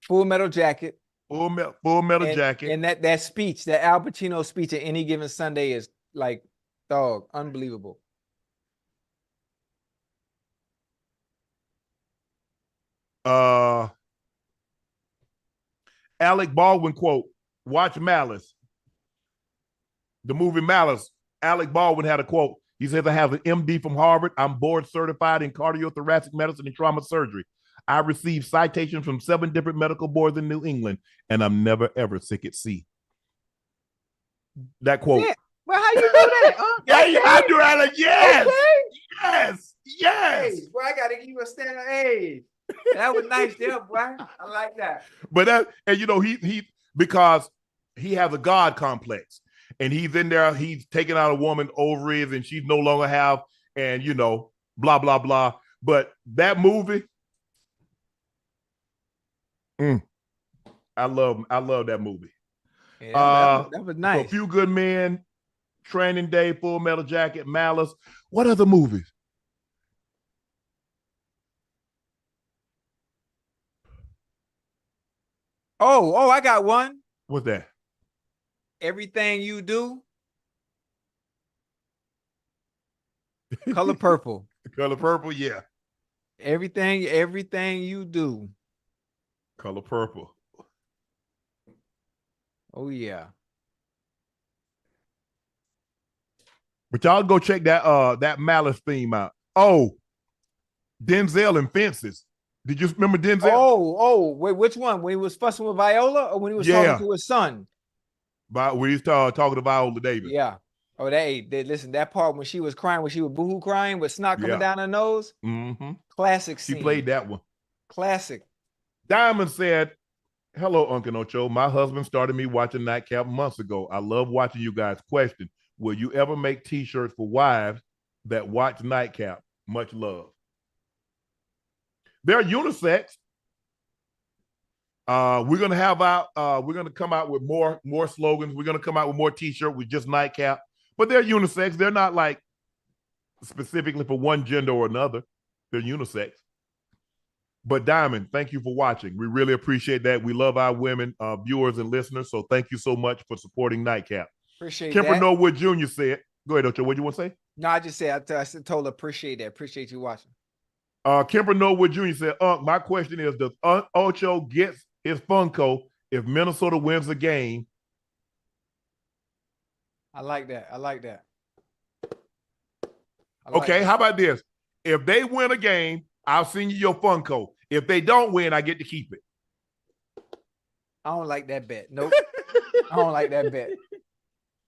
Full Metal Jacket. Full Metal Jacket. And that speech, that Al Pacino speech at Any Given Sunday is like, dog, unbelievable. Alec Baldwin quote, watch Malice. The movie Malice. Alec Baldwin had a quote. He says, I have an MD from Harvard. I'm board certified in cardiothoracic medicine and trauma surgery. I received citations from 7 different medical boards in New England, and I'm never, ever sick at sea. That quote. Yeah. Well, how you do that? I do that. Yes. Okay. Yes. Hey, boy, I got to give you a standard. Hey, that was nice there, boy. I like that. But he because he has a God complex, and he's in there. He's taking out a woman ovaries, and she's no longer have, and blah blah blah. But that movie, I love that movie. Yeah, that was nice. So A Few Good Men, Training Day, Full Metal Jacket, Malice. What other movies? Oh, I got one. What's that? Everything You Do. Color Purple. Color Purple, yeah. Everything You Do. Color Purple. Oh, yeah. But y'all go check that Malice theme out. Oh, Denzel and Fences. Did you remember Denzel? Oh, wait, which one? When he was fussing with Viola, or when he was talking to his son? When he's talking to Viola Davis. Yeah. Oh, listen, that part when she was crying, when she was boohoo crying with snot coming down her nose. Mm-hmm. Classic scene. She played that one. Classic. Diamond said, hello, Unc Ocho. My husband started me watching Nightcap months ago. I love watching you guys. Question, will you ever make t-shirts for wives that watch Nightcap? Much love. They're unisex. We're gonna come out with more slogans. We're gonna come out with more t-shirts with just Nightcap, but they're unisex. They're not like specifically for one gender or another. They're unisex. But Diamond, thank you for watching. We really appreciate that. We love our women viewers and listeners, so thank you so much for supporting Nightcap. Appreciate Kemper that. Norwood Jr. said, go ahead, Ocho, what do you want to say? No, I just said, I told her appreciate that. Appreciate you watching. Kemper Norwood Jr. said, my question is, does Unc Ocho get his Funko if Minnesota wins the game? I like that. Okay, how about this? If they win a game, I'll send you your Funko. If they don't win, I get to keep it. I don't like that bet. Nope. I don't like that bet.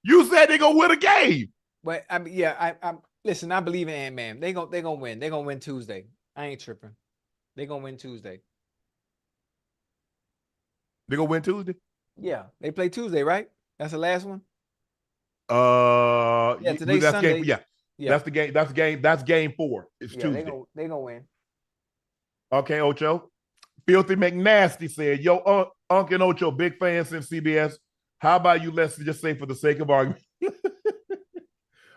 You said they're gonna win a game. But I mean, yeah, I'm listen, I believe in Ant-Man. They're gonna win. They're gonna win Tuesday. I ain't tripping. They're gonna win Tuesday. They're gonna win Tuesday? Yeah, they play Tuesday, right? That's the last one. Yeah, today's Sunday. Game, Yeah. That's game 4. It's Tuesday. They gonna win. Okay, Ocho. Filthy McNasty said, yo, Unc and Ocho, big fans since CBS. How about you, let's just say for the sake of argument.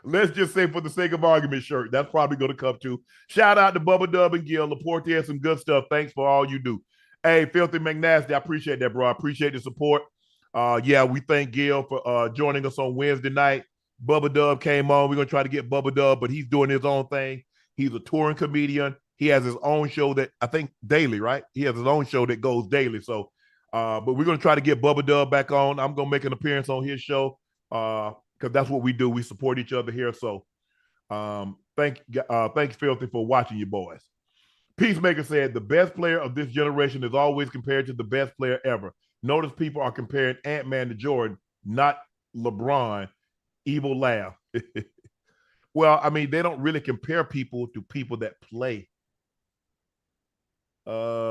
Let's just say for the sake of argument shirt. That's probably going to come too. Shout out to Bubba Dub and Gil. Laporte has some good stuff. Thanks for all you do. Hey, Filthy McNasty, I appreciate that, bro. I appreciate the support. Yeah, we thank Gil for joining us on Wednesday night. Bubba Dub came on. We're going to try to get Bubba Dub, but he's doing his own thing. He's a touring comedian. He has his own show that I think daily, right? He has his own show that goes daily. So, but we're going to try to get Bubba Dub back on. I'm going to make an appearance on his show because that's what we do. We support each other here. So thank you, Filthy, for watching you boys. Peacemaker said, the best player of this generation is always compared to the best player ever. Notice people are comparing Ant-Man to Jordan, not LeBron. Evil laugh. Well, I mean, they don't really compare people to people that play. When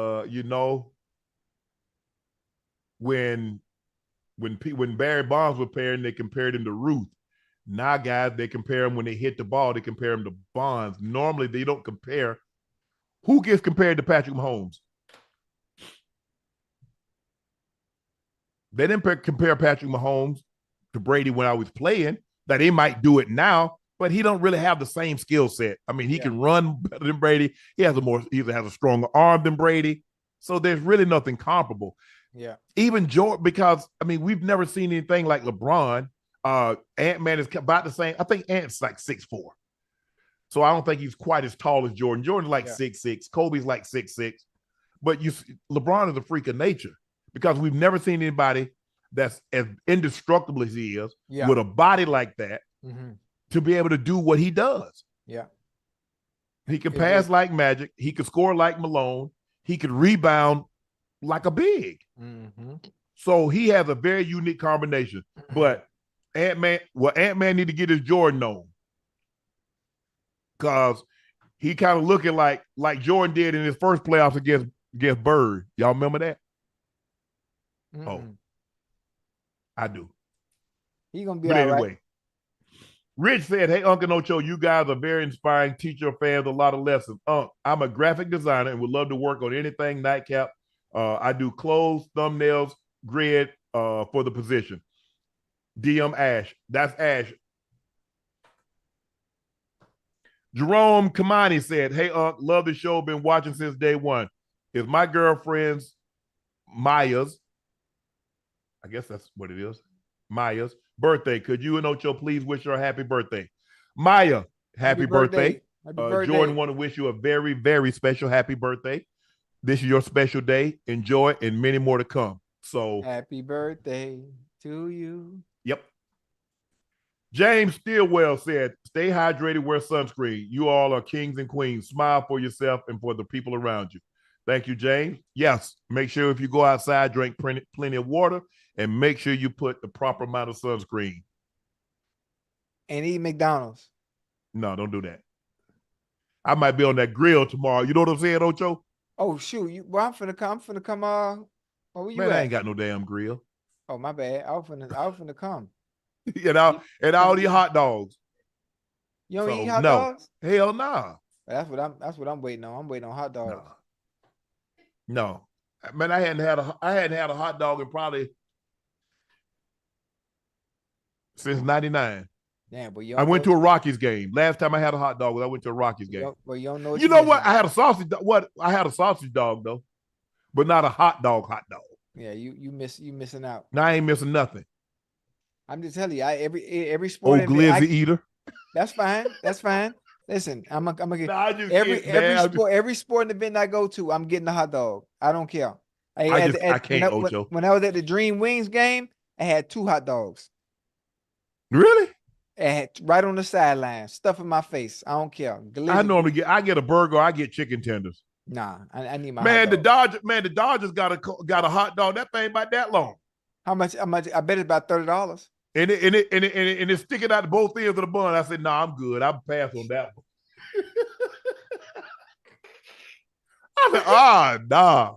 Barry Bonds was pairing, they compared him to Ruth. Now, guys, they compare him when they hit the ball. They compare him to Bonds. Normally, they don't compare. Who gets compared to Patrick Mahomes? They didn't compare Patrick Mahomes to Brady when I was playing. That they might do it now, but he don't really have the same skill set. I mean, he can run better than Brady. He has a stronger arm than Brady. So there's really nothing comparable. Yeah. Even Jordan, because I mean, we've never seen anything like LeBron. Ant-Man is about the same. I think Ant's like 6'4". So I don't think he's quite as tall as Jordan. Jordan's like 6'6". Kobe's like 6'6". But LeBron is a freak of nature because we've never seen anybody that's as indestructible as he is with a body like that to be able to do what he does. Yeah. He can pass like magic. He can score like Malone. He can rebound like a big. So he has a very unique combination. But Ant-Man need to get his Jordan on. Because he kind of looking like Jordan did in his first playoffs against Bird. Y'all remember that? Oh, I do. He gonna be but all anyway. right. Rich said, hey, Unc and Ocho, you guys are very inspiring. Teach your fans a lot of lessons. Unc, I'm a graphic designer and would love to work on anything Nightcap. I do clothes, thumbnails, grid for the position. DM Ash. That's Ash. Jerome Kamani said, hey, Unc, love the show. Been watching since day one. Is my girlfriend's Maya's, I guess that's what it is, Maya's birthday. Could you and Ocho please wish her a happy birthday? Maya, happy birthday. Happy birthday. Jordan want to wish you a very, very special happy birthday. This is your special day. Enjoy and many more to come. So happy birthday to you. Yep. James Stillwell said, stay hydrated, wear sunscreen. You all are kings and queens. Smile for yourself and for the people around you. Thank you, James. Yes, make sure if you go outside, drink plenty of water and make sure you put the proper amount of sunscreen. And eat McDonald's. No, don't do that. I might be on that grill tomorrow. You know what I'm saying, Ocho? Oh, shoot. I'm finna come. Where you Man, at? I ain't got no damn grill. Oh, my bad. I was finna come. and I'll eat hot dogs. You don't eat hot dogs? Hell nah. That's what I'm waiting on. I'm waiting on hot dogs. No. Man, I hadn't had a hot dog in probably since '99. Damn, but I went to a Rockies game. Last time I had a hot dog was I went to a Rockies game. But you don't know. You know what? I had a sausage. I had a sausage dog though, but not a hot dog. Yeah, you missing out. No, I ain't missing nothing. I'm just telling you, every sport. Oh, glizzy eater. That's fine. That's fine. Listen, I'm gonna get every sporting event I go to, I'm getting a hot dog. I don't care. I can't, Ocho. When I was at the Dream Wings game, I had 2 hot dogs. Really? I had right on the sideline, stuff in my face. I don't care. I get a burger. I get chicken tenders. Nah, I need my man. hot dog. The Dodgers got a hot dog. That thing about that long. How much? I bet it's about $30. And it's sticking out both ends of the bun. I said, "Nah, I'm good. I'll pass on that one." I said, nah.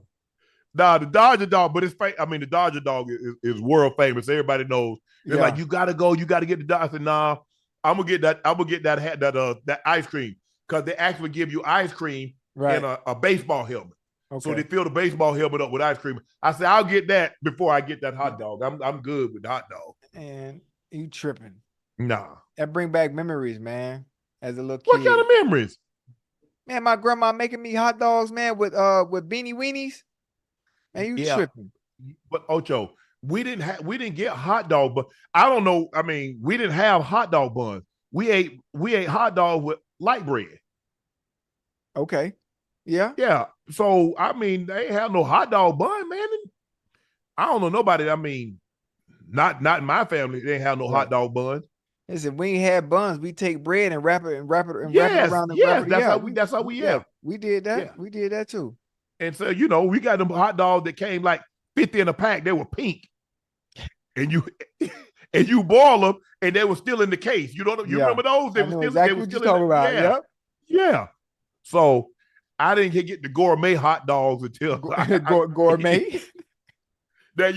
The Dodger dog, but the Dodger dog is world famous. Everybody knows. It's like, you gotta go. You gotta get the dog. I said, nah, I'm gonna get that ice cream because they actually give you ice cream in a baseball helmet. Okay. So they fill the baseball helmet up with ice cream. I said, I'll get that before I get that hot dog. I'm good with the hot dog. And you tripping. Nah. That bring back memories, man. As a little kid. What kind of memories? Man, my grandma making me hot dogs, man, with beanie weenies. Man, you tripping. But Ocho, we didn't get hot dog, but I don't know. I mean, we didn't have hot dog buns. We ate hot dog with light bread. Okay. Yeah. Yeah. So I mean, they ain't have no hot dog bun, man. I don't know nobody. I mean, not in my family. They ain't have no hot dog buns. Listen, we ain't had buns. We take bread and wrap it wrap it around. That's how we have. We did that. Yeah. We did that too. And so we got them hot dogs that came like 50 in a pack. They were pink, and you boil them, and they were still in the case. You remember those? They were still talking about. Yeah. Yep. Yeah. So I didn't get the gourmet hot dogs until gourmet. Now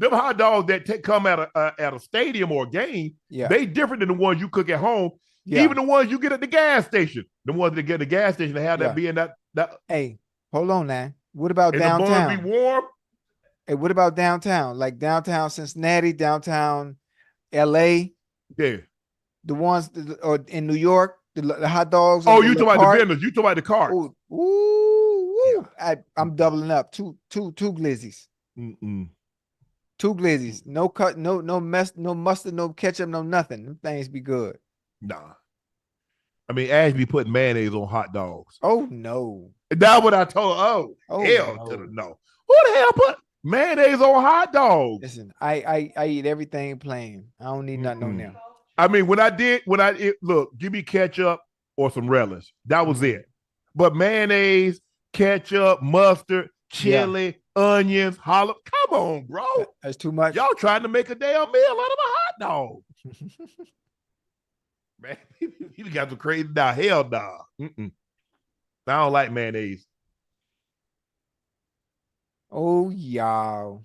them hot dogs that come at a stadium or a game. Yeah. They different than the ones you cook at home. Yeah. Even the ones you get at the gas station. The ones that get at the gas station, they have that being that. Hey, hold on now. What about downtown? The bun be warm. Hey, what about downtown? Like downtown Cincinnati, downtown LA. Yeah. The ones or in New York, the hot dogs. Oh, you talking about the vendors? You talking about the cart? Ooh. Yeah. I'm doubling up. Two glizzies. Mm-mm. 2 glizzies. No cut. No mess. No mustard. No ketchup. No nothing. Them things be good. Nah. I mean, Ash be putting mayonnaise on hot dogs. Oh no. That's what I told her. Oh hell to the no. Who the hell put mayonnaise on hot dogs? Listen, I eat everything plain. I don't need nothing on there. I mean, look, give me ketchup or some relish. That was it. But mayonnaise, ketchup, mustard, chili, onions, come on, bro. That's too much. Y'all trying to make a damn meal out of a hot dog. Man, you got some crazy now. Hell nah. I don't like mayonnaise. Oh, y'all.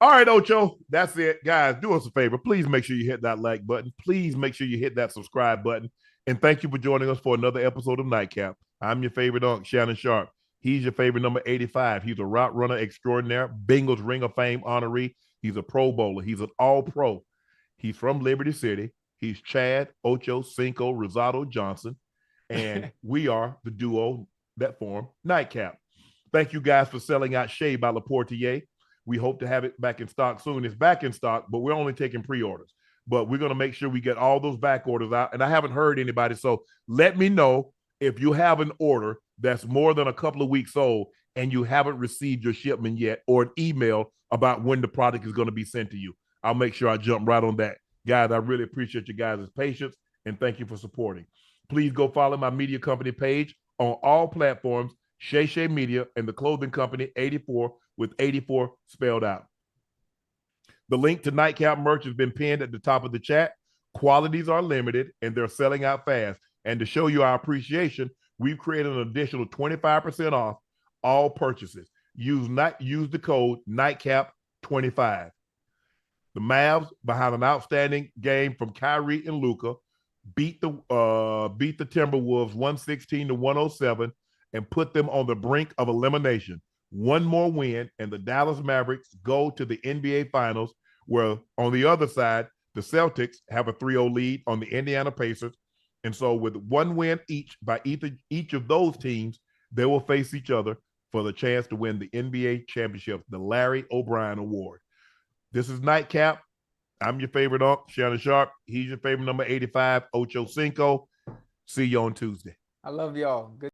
All right, Ocho, that's it. Guys, do us a favor. Please make sure you hit that like button. Please make sure you hit that subscribe button. And thank you for joining us for another episode of Nightcap. I'm your favorite Unc, Shannon Sharpe. He's your favorite number 85. He's a route runner extraordinaire, Bengals Ring of Fame honoree. He's a Pro Bowler. He's an all-pro. He's from Liberty City. He's Chad, Ochocinco, Rosado Johnson. And we are the duo that form Nightcap. Thank you guys for selling out Shea by Laportier. We hope to have it back in stock soon. It's back in stock, but we're only taking pre-orders. But we're going to make sure we get all those back orders out. And I haven't heard anybody. So let me know if you have an order that's more than a couple of weeks old and you haven't received your shipment yet, or an email about when the product is going to be sent to you. I'll make sure I jump right on that. Guys, I really appreciate you guys' patience and thank you for supporting. Please go follow my media company page on all platforms, Shay Media, and the clothing company 84 with 84 spelled out. The link to Nightcap merch has been pinned at the top of the chat. Quantities are limited and they're selling out fast. And to show you our appreciation, we've created an additional 25% off all purchases. Use the code Nightcap25. The Mavs, behind an outstanding game from Kyrie and Luka, beat the Timberwolves 116-107 and put them on the brink of elimination. One more win, and the Dallas Mavericks go to the NBA Finals, where on the other side, the Celtics have a 3-0 lead on the Indiana Pacers. And so with one win each by each of those teams, they will face each other for the chance to win the NBA championship, the Larry O'Brien Award. This is Nightcap. I'm your favorite Unc, Shannon Sharpe. He's your favorite number 85, Ochocinco. See you on Tuesday. I love y'all. Good.